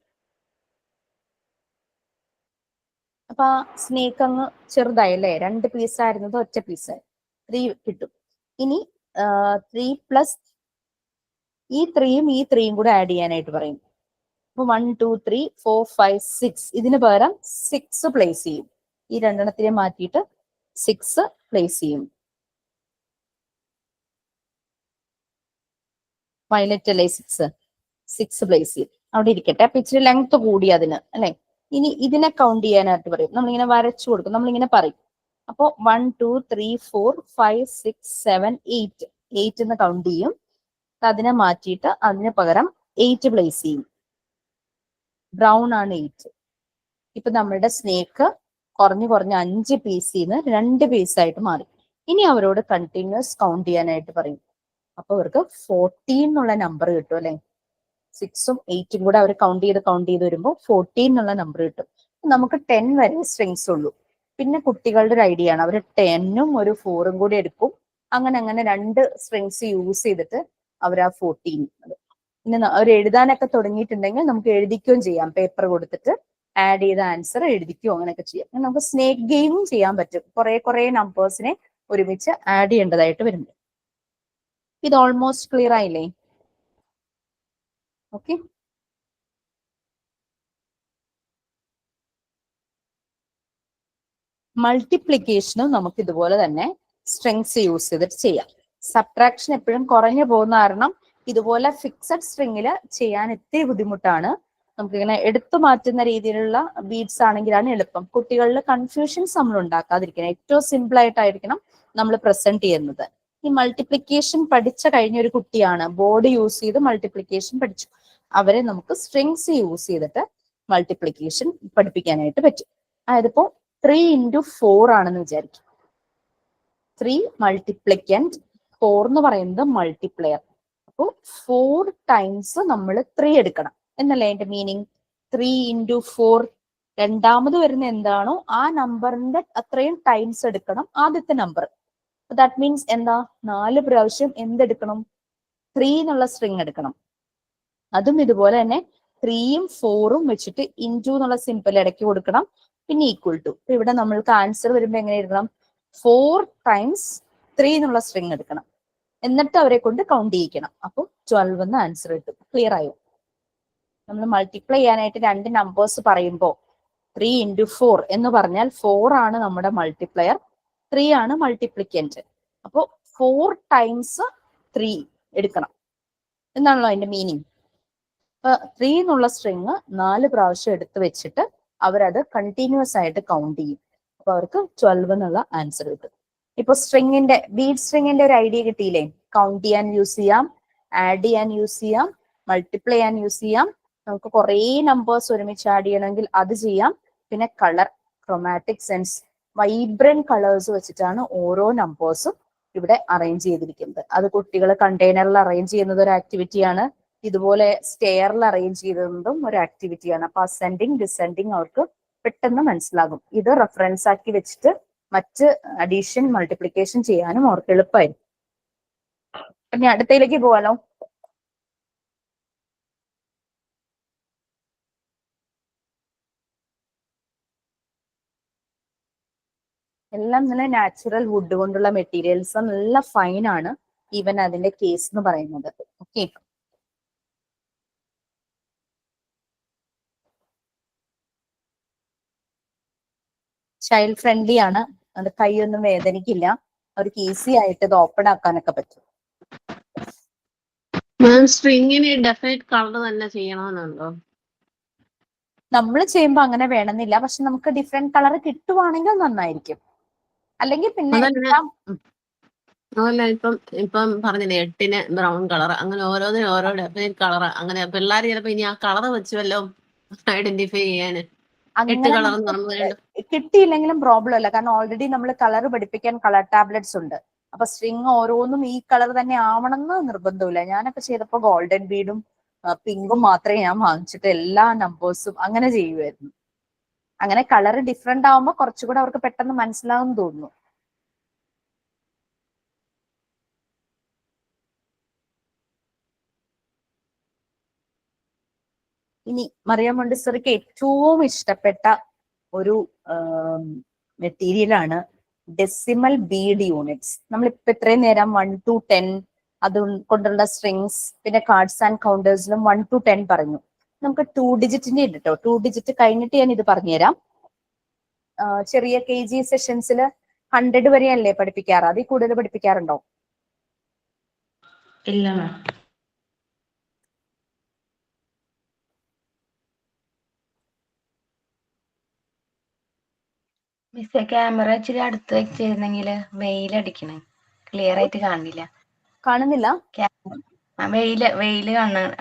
അപ്പൊ ആ സ്നേക്ക് അങ്ങ് ചെറുതായല്ലേ, 2 പീസായിരുന്നത് ഒറ്റ പീസായി, 3 കിട്ടും. ഇനി 3 പ്ലസ് ഈ 3യും ഈ 3യും കൂടെ ആഡ് ചെയ്യാനായിട്ട് പറയും. അപ്പൊ 1 2 3 4 5 6 ഇതിന് പകരം 6 പ്ലേസ് ചെയ്യും. ഈ 2 മാറ്റിയിട്ട് 6 പ്ലേസ് ചെയ്യും. വയലറ്റ് അല്ലേ 6 പ്ലേസ് ചെയ്യും. അവിടെ ഇരിക്കട്ടെ. അപ്പൊ ഇച്ചിരി ലെങ്ത് കൂടി അതിന് അല്ലെ. ഇനി ഇതിനെ കൗണ്ട് ചെയ്യാനായിട്ട് പറയും. നമ്മളിങ്ങനെ വരച്ചു കൊടുക്കും, നമ്മളിങ്ങനെ പറയും. അപ്പൊ 1 2 3 4 5 6 7 8 എന്ന് കൗണ്ട് ചെയ്യും. അതിനെ മാറ്റിയിട്ട് അതിന് പകരം 8 പ്ലേസ് ചെയ്യും. ബ്രൗൺ ആണ് 8. ഇപ്പൊ നമ്മളുടെ സ്നേക്ക് കുറഞ്ഞ് 5 പീസിൽ നിന്ന് 2 പീസായിട്ട് മാറി. ഇനി അവരോട് കണ്ടിന്യൂസ് കൗണ്ട് ചെയ്യാനായിട്ട് പറയും. അപ്പൊ അവർക്ക് 14 എന്നുള്ള നമ്പർ കിട്ടും അല്ലെ. 6ഉം 8ഉം കൂടെ അവർ കൗണ്ട് ചെയ്ത് വരുമ്പോൾ 14 എന്നുള്ള നമ്പർ കിട്ടും. നമുക്ക് 10 വരെ സ്ട്രിങ്സ് ഉള്ളൂ. പിന്നെ കുട്ടികളുടെ ഒരു ഐഡിയ ആണ്, അവർ 10ഉം ഒരു 4ഉം കൂടി എടുക്കും. അങ്ങനെ 2 സ്ട്രിങ്സ് യൂസ് ചെയ്തിട്ട് അവർ ആ 14 പിന്നെ അവർ എഴുതാനൊക്കെ തുടങ്ങിയിട്ടുണ്ടെങ്കിൽ നമുക്ക് എഴുതിക്കുകയും ചെയ്യാം. പേപ്പർ കൊടുത്തിട്ട് ആഡ് ചെയ്ത ആൻസർ എഴുതിക്കുകയോ അങ്ങനെയൊക്കെ ചെയ്യാം. നമുക്ക് സ്നേക്ക് ഗെയിമും ചെയ്യാൻ പറ്റും. കുറെ നമ്പേഴ്സിനെ ഒരുമിച്ച് ആഡ് ചെയ്യേണ്ടതായിട്ട് വരുന്നുണ്ട്. ഇത് ഓൾമോസ്റ്റ് ക്ലിയർ ആയില്ലേ? ഓക്കെ. മൾട്ടിപ്ലിക്കേഷനും നമുക്ക് ഇതുപോലെ തന്നെ സ്ട്രിങ്സ് യൂസ് ചെയ്തിട്ട് ചെയ്യാം. സബ്ട്രാക്ഷൻ എപ്പോഴും കുറഞ്ഞു പോകുന്ന കാരണം ഇതുപോലെ ഫിക്സഡ് സ്ട്രിങ്ങിൽ ചെയ്യാൻ ഇത്തിരി ബുദ്ധിമുട്ടാണ്. നമുക്കിങ്ങനെ എടുത്തു മാറ്റുന്ന രീതിയിലുള്ള ബീഡ്സ് ആണെങ്കിലാണ് എളുപ്പം. കുട്ടികളിൽ കൺഫ്യൂഷൻസ് നമ്മൾ ഉണ്ടാക്കാതിരിക്കണം. ഏറ്റവും സിമ്പിൾ ആയിട്ടായിരിക്കണം നമ്മൾ പ്രസന്റ് ചെയ്യുന്നത്. ഈ മൾട്ടിപ്ലിക്കേഷൻ പഠിച്ച കഴിഞ്ഞ ഒരു കുട്ടിയാണ്, ബോർഡ് യൂസ് ചെയ്ത് മൾട്ടിപ്ലിക്കേഷൻ പഠിച്ചു. അവരെ നമുക്ക് സ്ട്രിങ്സ് യൂസ് ചെയ്തിട്ട് മൾട്ടിപ്ലിക്കേഷൻ പഠിപ്പിക്കാനായിട്ട് പറ്റും. അതായത് ഇപ്പോ 3 into 4 ആണെന്ന് വിചാരിക്കും. 3 മൾട്ടിപ്ലിക്കൻറ്റ്, 4 എന്ന് പറയുന്നത് മൾട്ടിപ്ലയർ. അപ്പോൾ 4 ടൈംസ് നമ്മൾ 3 എടുക്കണം എന്നല്ലേ അതിന്റെ മീനിങ്. 3 into 4 രണ്ടാമത് വരുന്ന എന്താണോ ആ നമ്പറിന്റെ അത്രയും ടൈംസ് എടുക്കണം ആദ്യത്തെ നമ്പർ. ദാറ്റ് മീൻസ് എന്താ, 4 പ്രാവശ്യം എന്തെടുക്കണം, 3 എന്നുള്ള സ്ട്രിങ് എടുക്കണം. അതും ഇതുപോലെ തന്നെ 3യും 4ഉം വെച്ചിട്ട് ഇൻറ്റു എന്നുള്ള സിമ്പിൾ ഇടയ്ക്ക് കൊടുക്കണം, പിന്നെ ഈക്വൽ ടു. ഇവിടെ നമ്മൾക്ക് ആൻസർ വരുമ്പോൾ എങ്ങനെ എഴുതണം, 4 times 3 എന്നുള്ള സ്ട്രിങ് എടുക്കണം, എന്നിട്ട് അവരെ കൊണ്ട് കൗണ്ട് ചെയ്യിക്കണം. അപ്പോൾ 12 എന്ന് ആൻസർ കിട്ടും. ക്ലിയർ ആയോ? നമ്മൾ മൾട്ടിപ്ലൈ ചെയ്യാനായിട്ട് രണ്ട് നമ്പേഴ്സ് പറയുമ്പോൾ 3 into 4 എന്ന് പറഞ്ഞാൽ 4 ആണ് നമ്മുടെ മൾട്ടിപ്ലയർ, 3 ആണ് മൾട്ടിപ്ലിക്കൻറ്റ്. അപ്പോൾ 4 times 3 എടുക്കണം എന്നാണല്ലോ അതിന്റെ മീനിങ്. 3 എന്നുള്ള സ്ട്രിങ് 4 പ്രാവശ്യം എടുത്ത് വെച്ചിട്ട് അവരത് കണ്ടിന്യൂസ് ആയിട്ട് കൗണ്ട് ചെയ്യും. അപ്പൊ അവർക്ക് 12 എന്നുള്ള ആൻസർ കിട്ടും. ഇപ്പൊ സ്ട്രിങ്ങിന്റെ, ബീഡ് സ്ട്രിങ്ങിന്റെ ഒരു ഐഡിയ കിട്ടിയില്ലേ? കൗണ്ട് ചെയ്യാൻ യൂസ് ചെയ്യാം, ആഡ് ചെയ്യാൻ യൂസ് ചെയ്യാം, മൾട്ടിപ്ലൈ ചെയ്യാൻ യൂസ് ചെയ്യാം. നമുക്ക് കുറേ നമ്പേഴ്സ് ഒരുമിച്ച് ആഡ് ചെയ്യണമെങ്കിൽ അത് ചെയ്യാം. പിന്നെ colour, chromatic sense, vibrant colours വെച്ചിട്ടാണ് ഓരോ നമ്പേഴ്സും ഇവിടെ അറേഞ്ച് ചെയ്തിരിക്കുന്നത്. അത് കുട്ടികൾ കണ്ടെയ്നറിൽ അറേഞ്ച് ചെയ്യുന്നത് ഒരു ആക്ടിവിറ്റിയാണ്. ഇതുപോലെ സ്റ്റെയറിൽ അറേഞ്ച് ചെയ്തതും ഒരു ആക്ടിവിറ്റിയാണ്. അപ്പൊ അസെൻഡിങ് ഡിസെൻഡിങ് അവർക്ക് പെട്ടെന്ന് മനസ്സിലാകും. ഇത് റെഫറൻസ് ആക്കി വെച്ചിട്ട് മറ്റ് അഡീഷൻ മൾട്ടിപ്ലിക്കേഷൻ ചെയ്യാനും അവർക്ക് എളുപ്പമായിരിക്കും. ഇനി അടുത്തയിലേക്ക് പോവാലോ. എല്ലാം നല്ല നാച്ചുറൽ വുഡ് കൊണ്ടുള്ള മെറ്റീരിയൽസ്, നല്ല ഫൈൻ ആണ് ഈവൻ അതിന്റെ കേസ് എന്ന് പറയുന്നത്. ഓക്കെ, ചൈൽഡ് ഫ്രണ്ട്ലി ആണ്, അത് കൈയൊന്നും വേദനിക്കില്ല, അവർക്ക് ഈസി ആയിട്ട് ഇത് ഓപ്പൺ ആക്കാനൊക്കെ പറ്റും. മാം സ്ട്രിങ്ങിന് ഡെഫിനറ്റ് കളർ തന്നെ ചെയ്യണമെന്നുണ്ടോ? നമ്മൾ ചെയ്യുമ്പോൾ അങ്ങനെ വേണമെന്നില്ല, പക്ഷെ നമുക്ക് ഡിഫറെന്റ് കളർ കിട്ടുവാണെങ്കിൽ നന്നായിരിക്കും. അല്ലെങ്കിൽ പിന്നെ അതല്ല, ഇപ്പം പറഞ്ഞില്ലേ 8-ന് ബ്രൗൺ കളർ, അങ്ങനെ ഓരോന്നിനും ഓരോ ഡെഫിനറ്റ് കളർ. അങ്ങനെ പിള്ളേർ ചിലപ്പോ ഇനി ആ കളർ വെച്ച് വല്ലോ ഐഡന്റിഫൈ ചെയ്യാന് 8 കളർ എന്ന് പറഞ്ഞു കിട്ടിയില്ലെങ്കിലും പ്രോബ്ലം അല്ല, കാരണം ഓൾറെഡി നമ്മൾ കളർ പഠിപ്പിക്കാൻ കളർ ടാബ്ലറ്റ്സ് ഉണ്ട്. അപ്പൊ സ്ട്രിങ് ഓരോന്നും ഈ കളർ തന്നെ ആവണമെന്ന് നിർബന്ധമില്ല. ഞാനൊക്കെ ചെയ്തപ്പോ ഗോൾഡൻ ബീഡും പിങ്കും മാത്രമേ ഞാൻ വാങ്ങിച്ചിട്ട് എല്ലാ നമ്പേഴ്സും അങ്ങനെ ചെയ്യുമായിരുന്നു. അങ്ങനെ കളർ ഡിഫറെന്റ് ആവുമ്പോൾ കുറച്ചുകൂടെ അവർക്ക് പെട്ടെന്ന് മനസ്സിലാവും തോന്നുന്നു. ഇനി മറിയം മോണ്ടിസറിക്ക് ഏറ്റവും ഇഷ്ടപ്പെട്ട ഒരു മെറ്റീരിയലാണ് ഡെസിമൽ ബീഡ് യൂണിറ്റ്സ്. നമ്മളിപ്പോ ഇത്രയും നേരം 1 to 10 അത് കൊണ്ടുള്ള സ്ട്രിങ്സ്, പിന്നെ കാർഡ്സ് ആൻഡ് കൗണ്ടേഴ്സിലും 1 to 10 പറഞ്ഞു. നമുക്ക് 2 ഡിജിറ്റിന്റെ ഉണ്ട് കേട്ടോ. 2 ഡിജിറ്റ് കഴിഞ്ഞിട്ട് ഞാൻ ഇത് പറഞ്ഞുതരാം. ചെറിയ KG സെഷൻസിൽ 100 വരെയല്ലേ പഠിപ്പിക്കാറ്, അതിൽ കൂടുതൽ പഠിപ്പിക്കാറുണ്ടോ? ഇല്ല മാം. മിസ്സേ, ക്യാമറ ഇച്ചിരി അടുത്ത് വെച്ചിരുന്നെങ്കിൽ വെയിലടിക്കണേ, ക്ലിയർ ആയിട്ട് കാണില്ല. കാണുന്നില്ല? വെയില്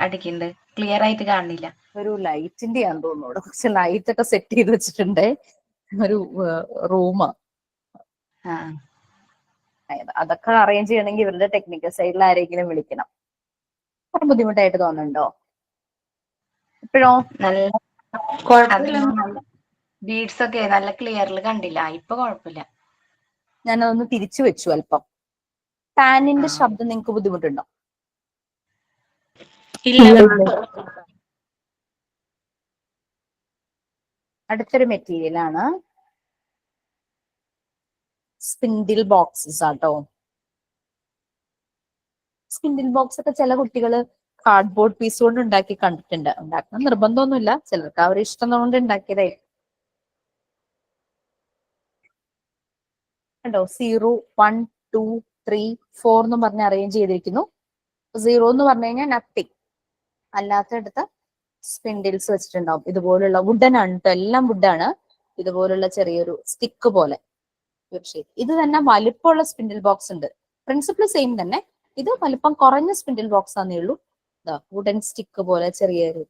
അടിക്കുന്നുണ്ട്, ക്ലിയർ ആയിട്ട് കാണില്ല. ഒരു ലൈറ്റിന്റെ ആണെന്ന് തോന്നുന്നു. കുറച്ച് ലൈറ്റ് ഒക്കെ സെറ്റ് ചെയ്ത് വെച്ചിട്ടുണ്ട്. ഒരു റൂമാ. അതൊക്കെ അറേഞ്ച് ചെയ്യണമെങ്കിൽ ഇവരുടെ ടെക്നിക്കൽ സൈഡിൽ ആരെങ്കിലും വിളിക്കണം. അത്ര ബുദ്ധിമുട്ടായിട്ട് തോന്നുന്നുണ്ടോ ഇപ്പോഴോ? ബീഡ്സ് ഒക്കെ നല്ല ക്ലിയറിൽ കണ്ടില്ല, ഇപ്പൊ കുഴപ്പമില്ല. ഞാനതൊന്ന് തിരിച്ചു വെച്ചു അല്പം. ഫാനിന്റെ ശബ്ദം നിങ്ങൾക്ക് ബുദ്ധിമുട്ടുണ്ടോ? അടുത്തൊരു മെറ്റീരിയൽ ആണ് സ്പിൻഡിൽ ബോക്സസ് ആട്ടോ. സ്പിൻഡിൽ ബോക്സ് ഒക്കെ ചില കുട്ടികൾ കാർഡ്ബോർഡ് പീസ് കൊണ്ട് ഉണ്ടാക്കി കണ്ടിട്ടുണ്ട്. ഉണ്ടാക്കുന്ന നിർബന്ധമൊന്നുമില്ല, ചിലർക്ക് അവർ ഇഷ്ടം കൊണ്ട് ഉണ്ടാക്കിയതായി. കണ്ടോ 0, 1, 2, 3, 4 എന്ന് പറഞ്ഞ് അറേഞ്ച് ചെയ്തിരിക്കുന്നു. 0 എന്ന് പറഞ്ഞു കഴിഞ്ഞാൽ നത്തിങ്. അല്ലാത്തടുത്ത് സ്പിൻഡിൽസ് വെച്ചിട്ടുണ്ടാവും. ഇതുപോലുള്ള വുഡൻ ആണ് കേട്ടോ, എല്ലാം വുഡാണ്. ഇതുപോലുള്ള ചെറിയൊരു സ്റ്റിക്ക് പോലെ ഇത് തന്നെ വലിപ്പമുള്ള സ്പിൻഡിൽ ബോക്സ് ഉണ്ട്. പ്രിൻസിപ്പിൾ സെയിം തന്നെ. ഇത് വലിപ്പം കുറഞ്ഞ സ്പിൻഡിൽ ബോക്സ് ആണെന്നേ ഉള്ളൂ. വുഡൻ സ്റ്റിക്ക് പോലെ ചെറിയൊരു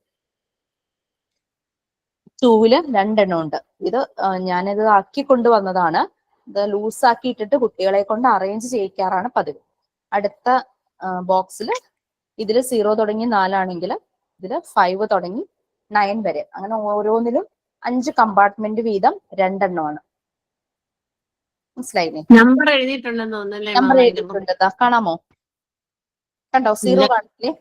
2-ല് 2 എണ്ണം ഉണ്ട്. ഇത് ഞാനിത് ആക്കി കൊണ്ടുവന്നതാണ്. ഇത് ലൂസ് ആക്കി ഇട്ടിട്ട് കുട്ടികളെ കൊണ്ട് അറേഞ്ച് ചെയ്യിക്കാറാണ് പതിവ്. അടുത്ത ബോക്സിൽ ഇതിൽ 0 തുടങ്ങി 4 ആണെങ്കിൽ ഇതിൽ 5 തുടങ്ങി 9 വരെ, അങ്ങനെ ഓരോന്നിലും 5 കമ്പാർട്ട്മെന്റ് വീതം 2 എണ്ണമാണ്. മനസ്സിലായില്ലേ? നമ്പർ എഴുതിയിട്ടുണ്ടെന്ന് തോന്നുന്നല്ലേ നമ്പർ മാം? എഴുതിയിട്ടുണ്ട്. കാണാമോ? കണ്ടോ 0 കാണില്ലേ?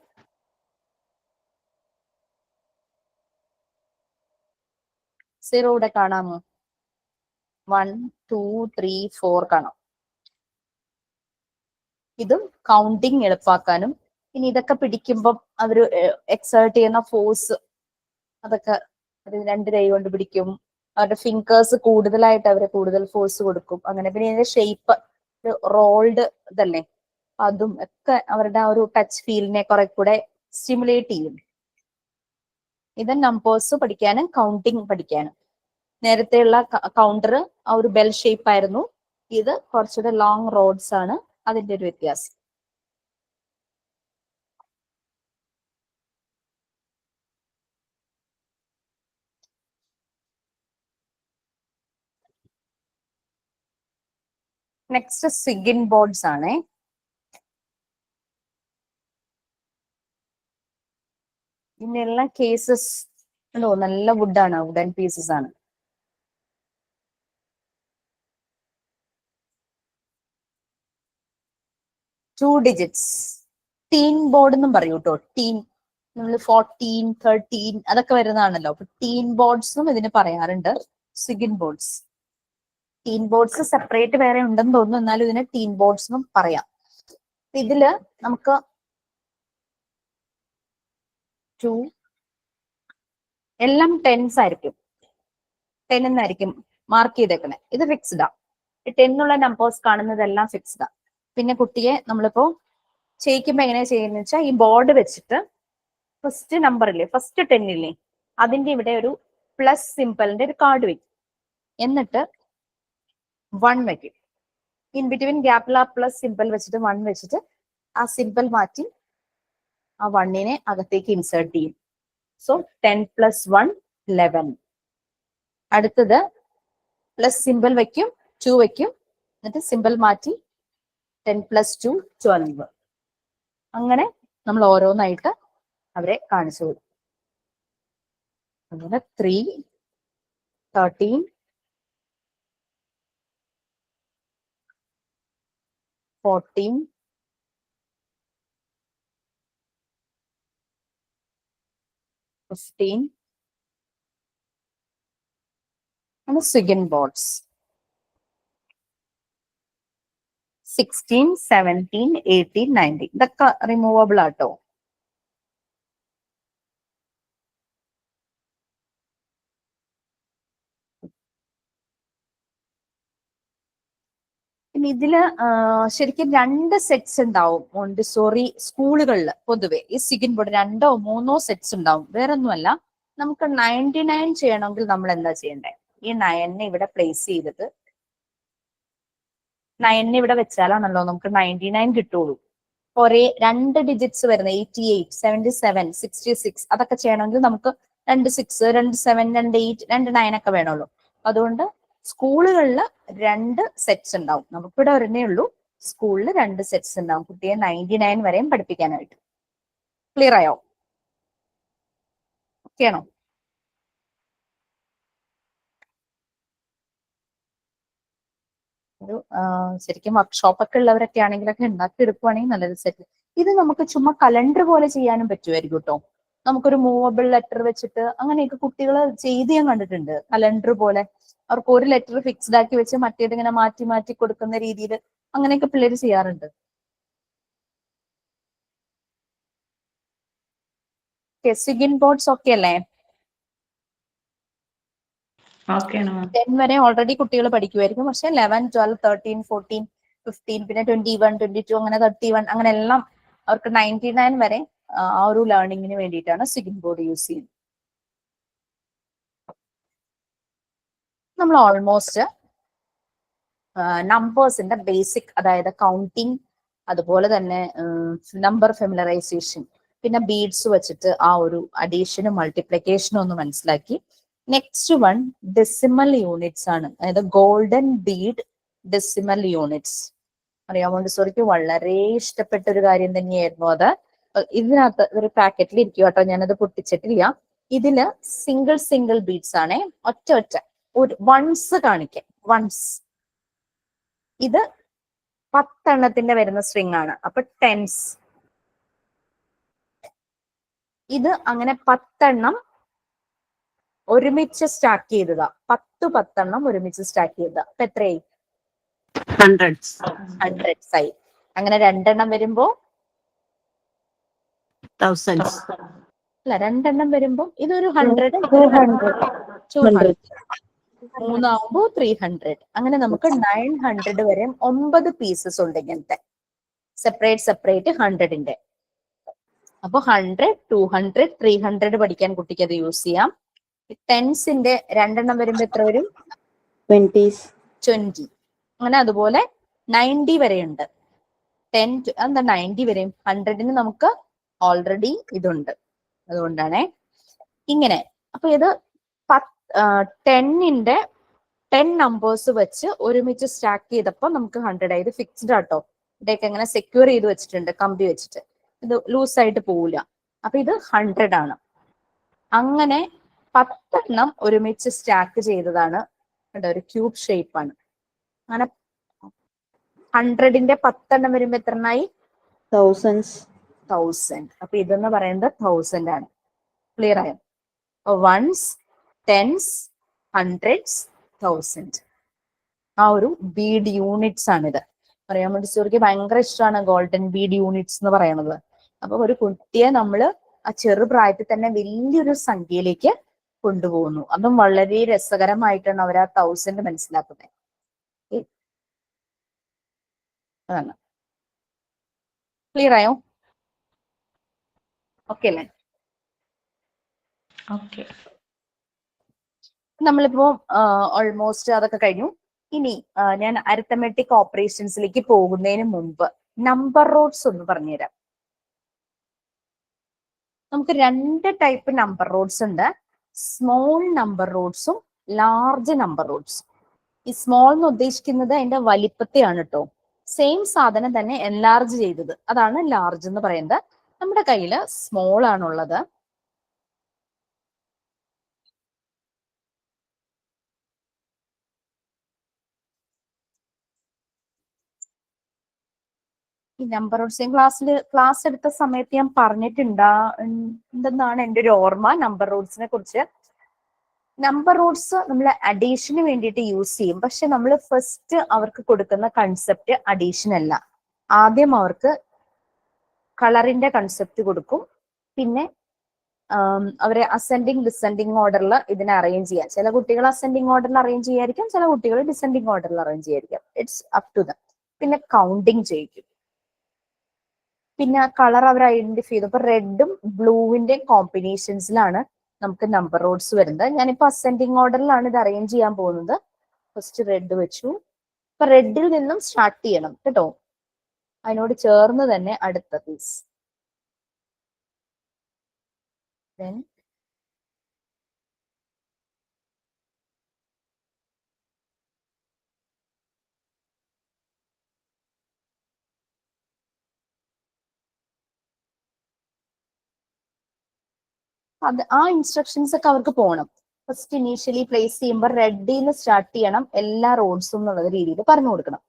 0 ഇവിടെ കാണാമോ? 1, 2, 3, 4 കാണാം. ഇതും കൗണ്ടിങ് എളുപ്പാക്കാനും ഇനി ഇതൊക്കെ പിടിക്കുമ്പം അവര് എക്സേർട്ട് ചെയ്യുന്ന ഫോഴ്സ് അതൊക്കെ 2 കൈ കൊണ്ട് പിടിക്കും. അവരുടെ ഫിംഗേഴ്സ് കൂടുതലായിട്ട് അവര് കൂടുതൽ ഫോഴ്സ് കൊടുക്കും. അങ്ങനെ പിന്നെ ഇതിന്റെ ഷേപ്പ് റോൾഡ് ഇതല്ലേ, അതും ഒക്കെ അവരുടെ ആ ഒരു ടച്ച് ഫീലിനെ കുറെ കൂടെ സ്റ്റിമുലേറ്റ് ചെയ്യും. ഇത് നമ്പേഴ്സ് പഠിക്കാനും കൗണ്ടിങ് പഠിക്കാനും. നേരത്തെയുള്ള കൗണ്ടർ ആ ഒരു ബെൽ ഷേപ്പ് ആയിരുന്നു. ഇത് കുറച്ചുകൂടെ ലോങ് റോഡ്സ് ആണ്. അതിന്റെ ഒരു വ്യത്യാസം. നെക്സ്റ്റ് സിഗിൻ ബോർഡ്സ് ആണ്. ഇതിനുള്ള കേസസ് ഉണ്ടോ? നല്ല വുഡാണ്, വുഡൻ പീസസ് ആണ്. ടു ഡിജിറ്റ്സ് ടീൻ ബോർഡ് എന്നും പറയൂ കേട്ടോ. ടീൻ നമ്മൾ 14, 13 അതൊക്കെ വരുന്നതാണല്ലോ. അപ്പൊ ടീൻ ബോർഡ്സും ഇതിന് പറയാറുണ്ട്. സിഗിൻ ബോർഡ്സ്, ടീൻ ബോർഡ്സ് സെപ്പറേറ്റ് വേറെ ഉണ്ടെന്ന് തോന്നുന്നു, എന്നാലും ഇതിന് ടീൻ ബോർഡ്സ് എന്നും പറയാം. ഇതില് നമുക്ക് 2 എല്ലാം 10s ആയിരിക്കും. 10 എന്നായിരിക്കും മാർക്ക് ചെയ്തേക്കണേ. ഇത് ഫിക്സ്ഡാ. 10 ഉള്ള നമ്പേഴ്സ് കാണുന്നതെല്ലാം ഫിക്സ്ഡാ. പിന്നെ കുട്ടിയെ നമ്മളിപ്പോ ചെയ്യിക്കുമ്പോ എങ്ങനെയാ ചെയ്യുന്നത് വെച്ചാൽ ഈ ബോർഡ് വെച്ചിട്ട് ഫസ്റ്റ് നമ്പർ ഇല്ലേ, ഫസ്റ്റ് 10 ഇല്ലേ, അതിന്റെ ഇവിടെ ഒരു പ്ലസ് സിമ്പിളിന്റെ ഒരു കാർഡ് വെക്കും. എന്നിട്ട് 1 വെക്കും. ഇൻ ബിറ്റ്വീൻ ഗ്യാപ്പിൽ ആ പ്ലസ് സിമ്പിൾ വെച്ചിട്ട് 1 വെച്ചിട്ട് ആ സിമ്പിൾ മാറ്റി ആ 1-നെ അകത്തേക്ക് ഇൻസേർട്ട് ചെയ്യും. സോ 10 + 1 11. അടുത്തത് പ്ലസ് സിമ്പിൾ വെക്കും, 2 വെക്കും, എന്നിട്ട് സിമ്പിൾ മാറ്റി 10 + 2 12. അങ്ങനെ നമ്മൾ ഓരോന്നായിട്ട് അവരെ കാണിച്ചു കൊടുക്കും. അങ്ങനെ 3, 13, 14, 15 and Sigen boards. 16, 17, 18, 19 ഇതൊക്കെ റിമൂവബിൾ ആട്ടോ. പിന്നെ ഇതില് ശരിക്കും 2 സെറ്റ്സ് ഉണ്ടാവും മോണ്ടിസോറി സ്കൂളുകളിൽ. പൊതുവെ ഈ സിഗിൻ ബോർഡ് 2 or 3 സെറ്റ്സ് ഉണ്ടാവും. വേറൊന്നുമല്ല, നമുക്ക് 99 ചെയ്യണമെങ്കിൽ നമ്മൾ എന്താ ചെയ്യണ്ടേ? ഈ 9-നെ ഇവിടെ പ്ലേസ് ചെയ്തിട്ട് 9-നെ ഇവിടെ വെച്ചാലാണല്ലോ നമുക്ക് 99 കിട്ടുള്ളൂ. ഒരേ 2 ഡിജിറ്റ്സ് വരുന്ന 88, 77, 66 അതൊക്കെ ചെയ്യണമെങ്കിൽ നമുക്ക് 2 6, 2 7, 2 8, 2 9 ഒക്കെ വേണമല്ലോ. അതുകൊണ്ട് സ്കൂളുകളിൽ 2 സെറ്റ്സ് ഉണ്ടാവും. നമുക്കിവിടെ ഒരെണ്ണേ ഉള്ളൂ. സ്കൂളിൽ 2 സെറ്റ്സ് ഉണ്ടാവും കുട്ടിയെ 99 വരെയും പഠിപ്പിക്കാനായിട്ട്. ക്ലിയർ ആയോ? ഓക്കെ ആണോ? ഒരു ശരിക്കും വർക്ക്ഷോപ്പ് ഒക്കെ ഉള്ളവരൊക്കെ ആണെങ്കിലൊക്കെ ഉണ്ടാക്കി എടുക്കുവാണെങ്കിൽ നല്ലൊരു സെറ്റ്. ഇത് നമുക്ക് ചുമ്മാ കലണ്ടർ പോലെ ചെയ്യാനും പറ്റുമായിരിക്കും കേട്ടോ. നമുക്കൊരു മൂവബിൾ ലെറ്റർ വെച്ചിട്ട് അങ്ങനെയൊക്കെ കുട്ടികൾ ചെയ്ത് ഞാൻ കണ്ടിട്ടുണ്ട്. കലണ്ടർ പോലെ അവർക്ക് ഒരു ലെറ്റർ ഫിക്സ്ഡ് ആക്കി വെച്ച് മറ്റേത് ഇങ്ങനെ മാറ്റി മാറ്റി കൊടുക്കുന്ന രീതിയിൽ അങ്ങനെയൊക്കെ പിള്ളേർ ചെയ്യാറുണ്ട്. ഓക്കെ, സ്വിഗിൻ ബോർഡ്സ് ഓക്കെ അല്ലേ? ഓക്കെയാണ് മാം. 10 വരെ ഓൾറെഡി കുട്ടികൾ പഠിക്കുമായിരിക്കും. പക്ഷെ 11, 12, 13, 14, 15, പിന്നെ 21, 22, അങ്ങനെ 31, അങ്ങനെ എല്ലാം അവർക്ക് 99 വരെ ആ ഒരു ലേണിംഗിന് വേണ്ടിയിട്ടാണ് സ്വിഗിൻ ബോർഡ് യൂസ് ചെയ്യുന്നത്. നമ്മൾ ഓൾമോസ്റ്റ് നമ്പേഴ്സിന്റെ ബേസിക്, അതായത് കൗണ്ടിങ്, അതുപോലെ തന്നെ നമ്പർ ഫെമിലറൈസേഷൻ, പിന്നെ ബീഡ്സ് വെച്ചിട്ട് ആ ഒരു അഡീഷനും മൾട്ടിപ്ലിക്കേഷനും ഒന്ന് മനസ്സിലാക്കി. നെക്സ്റ്റ് വൺ ഡെസിമൽ യൂണിറ്റ്സ് ആണ്. അതായത് ഗോൾഡൻ ബീഡ് ഡെസിമൽ യൂണിറ്റ്സ്. അറിയാം, മോണ്ടിസോറിക്ക് വളരെ ഇഷ്ടപ്പെട്ട ഒരു കാര്യം തന്നെയായിരുന്നു അത്. ഇതിനകത്ത് ഒരു പാക്കറ്റിൽ ഇരിക്കും കേട്ടോ, ഞാനത് പൊട്ടിച്ചിട്ടില്ല. ഇതില് സിംഗിൾ ബീഡ്സ് ആണേ, ഒറ്റ ഒരു വൺസ് കാണിക്കാം, വൺസ്. ഇത് 10 എണ്ണത്തിന്റെ വരുന്ന സ്ട്രിങ് ആണ്, അപ്പൊ ടെൻസ്. ഇത് അങ്ങനെ 10 എണ്ണം ഒരുമിച്ച് സ്റ്റാക്ക് ചെയ്തതാ, 10 എണ്ണം ഒരുമിച്ച് സ്റ്റാക്ക് ചെയ്തതാ. അപ്പൊ എത്രയായി? ഹൺഡ്രഡ്സ്. ഹൺഡ്രഡ്സ് ആയി. അങ്ങനെ 2 എണ്ണം വരുമ്പോ തൗസൻഡ്സ്. അല്ല, 2 എണ്ണം വരുമ്പോ ഇതൊരു 100, 200, 3 300. അങ്ങനെ നമുക്ക് 900 വരെ 9 പീസസ് ഉണ്ട് ഇങ്ങനത്തെ, സെപ്പറേറ്റ് 100ന്റെ. അപ്പൊ 100, 200, 300 പഠിക്കാൻ കുട്ടിക്ക് അത് യൂസ് ചെയ്യാം. ടെൻസിന്റെ 2 എണ്ണം വരുമ്പോ എത്ര വരും? 20. അങ്ങനെ അതുപോലെ 90 വരെയുണ്ട്. 10 എന്താ 90 വരെയും? 100ന് നമുക്ക് ഓൾറെഡി ഇതുണ്ട്, അതുകൊണ്ടാണേ ഇങ്ങനെ. അപ്പൊ ഇത് 10ന്റെ 10 നമ്പേഴ്സ് വെച്ച് ഒരുമിച്ച് സ്റ്റാക്ക് ചെയ്തപ്പോ നമുക്ക് 100 ആയത്. ഫിക്സ്ഡ് ആട്ടോ, ഇവിടെയൊക്കെ എങ്ങനെ സെക്യൂർ ചെയ്ത് വെച്ചിട്ടുണ്ട് കമ്പി വെച്ചിട്ട്, ഇത് ലൂസ് ആയിട്ട് പോവില്ല. അപ്പൊ ഇത് 100 ആണ്. അങ്ങനെ 10 എണ്ണം ഒരുമിച്ച് സ്റ്റാക്ക് ചെയ്തതാണ്. ഒരു ക്യൂബ് ഷേപ്പ് ആണ്. അങ്ങനെ 100ന്റെ 10 എണ്ണം വരുമ്പോ എത്ര എണ്ണായി? 1000. അപ്പൊ ഇതെന്ന് പറയുന്നത് 1000 ആണ്. ക്ലിയർ ആയോ? Ones, tens, hundreds, 1000. ആ ഒരു ബീഡ് യൂണിറ്റ്സ് ആണിത്. പറയാൻ വേണ്ടി സ്റ്റോറിക്ക് ഭയങ്കര ഇഷ്ടമാണ് ഗോൾഡൻ ബീഡ് യൂണിറ്റ്സ് എന്ന് പറയുന്നത്. അപ്പൊ ഒരു കുട്ടിയെ നമ്മള് ആ ചെറുപ്രായത്തിൽ തന്നെ വലിയൊരു സംഖ്യയിലേക്ക് കൊണ്ടുപോകുന്നു. അതും വളരെ രസകരമായിട്ടാണ് അവർ ആ 1000 മനസ്സിലാക്കുന്നത്. അതാണ്. ക്ലിയർ ആയോ? ഓക്കെ അല്ലേ? ഓക്കെ. നമ്മളിപ്പോ ഓൾമോസ്റ്റ് അതൊക്കെ കഴിഞ്ഞു. ഇനി ഞാൻ അരിത്തമെറ്റിക് ഓപ്പറേഷൻസിലേക്ക് പോകുന്നതിന് മുമ്പ് നമ്പർ റൂട്ട്സ് ഒന്ന് പറഞ്ഞുതരാം. നമുക്ക് 2 ടൈപ്പ് നമ്പർ റൂട്ട്സ് ഉണ്ട്. സ്മോൾ നമ്പർ റൂട്ട്സും ലാർജ് നമ്പർ റൂട്ട്സും. ഈ സ്മോൾ എന്ന് ഉദ്ദേശിക്കുന്നത് അതിന്റെ വലിപ്പത്തെയാണ് കേട്ടോ. സെയിം സാധനം തന്നെ എൻലാർജ് ചെയ്തത്, അതാണ് ലാർജ് എന്ന് പറയുന്നത്. നമ്മുടെ കയ്യില് സ്മോൾ ആണുള്ളത്. ഈ നമ്പർ റൂട്ട്സ് ക്ലാസ് എടുത്ത സമയത്ത് ഞാൻ പറഞ്ഞിട്ടുണ്ടെന്നാണ് എൻ്റെ ഒരു ഓർമ്മ നമ്പർ റൂട്ട്സിനെ കുറിച്ച്. നമ്പർ റൂട്ട്സ് നമ്മൾ അഡീഷന് വേണ്ടിയിട്ട് യൂസ് ചെയ്യും. പക്ഷെ നമ്മൾ ഫസ്റ്റ് അവർക്ക് കൊടുക്കുന്ന കൺസെപ്റ്റ് അഡീഷൻ അല്ല. ആദ്യം അവർക്ക് കളറിന്റെ കൺസെപ്റ്റ് കൊടുക്കും. പിന്നെ അവരെ അസെൻഡിങ് ഡിസെൻഡിങ് ഓർഡറിൽ ഇതിനെ അറേഞ്ച് ചെയ്യാം. ചില കുട്ടികൾ അസെൻഡിങ് ഓർഡറിൽ അറേഞ്ച് ചെയ്യായിരിക്കും, ചില കുട്ടികൾ ഡിസെൻഡിങ് ഓർഡറിൽ അറേഞ്ച് ചെയ്യായിരിക്കും. It's up to them. പിന്നെ കൗണ്ടിങ് ചെയ്യിക്കും. പിന്നെ കളർ അവർ ഐഡന്റിഫൈ ചെയ്തു. അപ്പൊ റെഡും ബ്ലൂവിന്റെ കോമ്പിനേഷൻസിലാണ് നമുക്ക് നമ്പർ റോഡ്സ് വരുന്നത്. ഞാനിപ്പോ അസെൻഡിങ് ഓർഡറിലാണ് ഇത് അറേഞ്ച് ചെയ്യാൻ പോകുന്നത്. ഫസ്റ്റ് റെഡ് വെച്ചു. അപ്പൊ റെഡിൽ നിന്നും സ്റ്റാർട്ട് ചെയ്യണം കേട്ടോ. അതിനോട് ചേർന്ന് തന്നെ അടുത്ത പീസ്. ആ ഇൻസ്ട്രക്ഷൻസ് ഒക്കെ അവർക്ക് പോകണം. ഫസ്റ്റ് ഇനീഷ്യലി പ്ലേസ് ചെയ്യുമ്പോൾ റെഡിൽ നിന്ന് സ്റ്റാർട്ട് ചെയ്യണം എല്ലാ റോഡ്സും എന്നുള്ള രീതിയിൽ പറഞ്ഞു കൊടുക്കണം.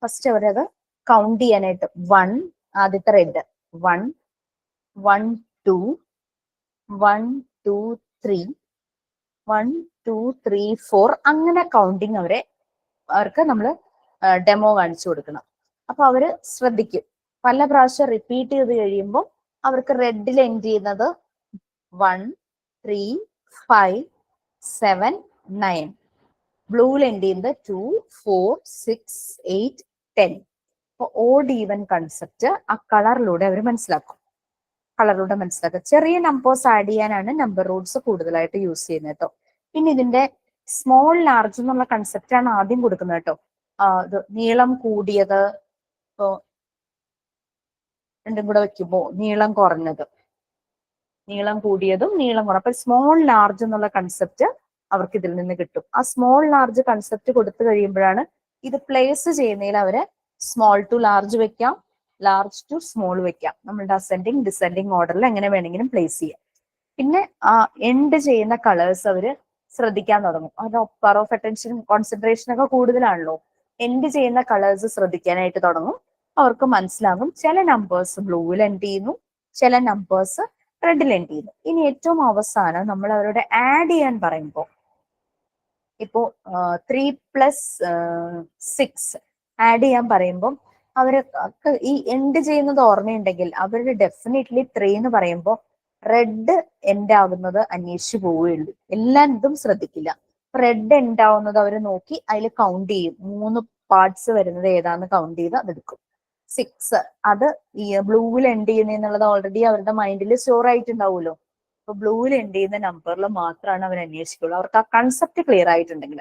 ഫസ്റ്റ് അവരത് കൗണ്ട് ചെയ്യാനായിട്ട് 1 ആദ്യത്തെ റെഡ് 1 1 2 1 2 3 1 2 3 4 അങ്ങനെ കൗണ്ടിങ് അവർക്ക് നമ്മൾ ഡെമോ കാണിച്ചു കൊടുക്കണം. അപ്പൊ അവര് ശ്രദ്ധിക്കും. പല പ്രാവശ്യം റിപ്പീറ്റ് ചെയ്ത് കഴിയുമ്പോൾ അവർക്ക് റെഡിൽ എൻഡ് ചെയ്യുന്നത് 1 3 5 7 9, ബ്ലൂവിൽ എൻഡ് ചെയ്യുന്നത് 2 4 6 8 10. അപ്പൊ ഓഡ് ഈവൻ കൺസെപ്റ്റ് ആ കളറിലൂടെ അവർ മനസ്സിലാക്കും. ചെറിയ നമ്പേഴ്സ് ആഡ് ചെയ്യാനാണ് നമ്പർ റൂട്ട്സ് കൂടുതലായിട്ട് യൂസ് ചെയ്യുന്നത് കേട്ടോ. പിന്നെ ഇതിന്റെ സ്മോൾ ലാർജ് എന്നുള്ള കൺസെപ്റ്റ് ആണ് ആദ്യം കൊടുക്കുന്നത് കേട്ടോ. ഇത് നീളം കൂടിയത്, ഇപ്പോ രണ്ടും കൂടെ വെക്കുമ്പോ നീളം കുറഞ്ഞത്, നീളം കൂടിയതും നീളം കുറഞ്ഞ, അപ്പൊ സ്മോൾ ലാർജ് എന്നുള്ള കൺസെപ്റ്റ് അവർക്ക് ഇതിൽ നിന്ന് കിട്ടും. ആ സ്മോൾ ലാർജ് കൺസെപ്റ്റ് കൊടുത്തു കഴിയുമ്പോഴാണ് ഇത് പ്ലേസ് ചെയ്യുന്നതിൽ അവര് സ്മോൾ ടു ലാർജ് വെക്കാം, ലാർജ് ടു സ്മോൾ വെക്കാം. നമ്മളുടെ അസെൻഡിങ് ഡിസെൻഡിങ് ഓർഡറിൽ എങ്ങനെ വേണമെങ്കിലും പ്ലേസ് ചെയ്യാം. പിന്നെ ആ എൻഡ് ചെയ്യുന്ന കളേഴ്സ് അവര് ശ്രദ്ധിക്കാൻ തുടങ്ങും. അവരുടെ പവർ ഓഫ് അറ്റൻഷൻ കോൺസെൻട്രേഷൻ ഒക്കെ കൂടുതലാണല്ലോ. എൻഡ് ചെയ്യുന്ന കളേഴ്സ് ശ്രദ്ധിക്കാനായിട്ട് തുടങ്ങും. അവർക്ക് മനസ്സിലാകും ചില നമ്പേഴ്സ് ബ്ലൂവിൽ എൻഡ് ചെയ്യുന്നു, ചില നമ്പേഴ്സ് റെഡിൽ എൻഡ് ചെയ്യുന്നു. ഇനി ഏറ്റവും അവസാനം നമ്മൾ അവരോട് ആഡ് ചെയ്യാൻ പറയുമ്പോൾ, ഇപ്പോ 3 + 6 ആഡ് ചെയ്യാൻ പറയുമ്പോൾ അവര് ഈ എൻഡ് ചെയ്യുന്നത് ഓർമ്മയുണ്ടെങ്കിൽ അവര് ഡെഫിനറ്റ്ലി 3 എന്ന് പറയുമ്പോൾ റെഡ് എൻഡ് ആകുന്നത് അന്വേഷിച്ചു പോവുകയുള്ളൂ. എല്ലാം ഇതും ശ്രദ്ധിക്കില്ല. റെഡ് എൻഡ് ആവുന്നത് അവർ നോക്കി അതിൽ കൗണ്ട് ചെയ്യും. 3 പാർട്സ് വരുന്നത് ഏതാന്ന് കൗണ്ട് ചെയ്ത് അതെടുക്കും. 6 അത് ഈ ബ്ലൂവിൽ എൻഡ് ചെയ്യുന്നത് ഓൾറെഡി അവരുടെ മൈൻഡിൽ സ്റ്റോർ ആയിട്ടുണ്ടാവുമല്ലോ. അപ്പൊ ബ്ലൂവിൽ എൻഡ് ചെയ്യുന്ന നമ്പറിൽ മാത്രമാണ് അവർ അന്വേഷിക്കുള്ളൂ, അവർക്ക് ആ കൺസെപ്റ്റ് ക്ലിയർ ആയിട്ടുണ്ടെങ്കിൽ.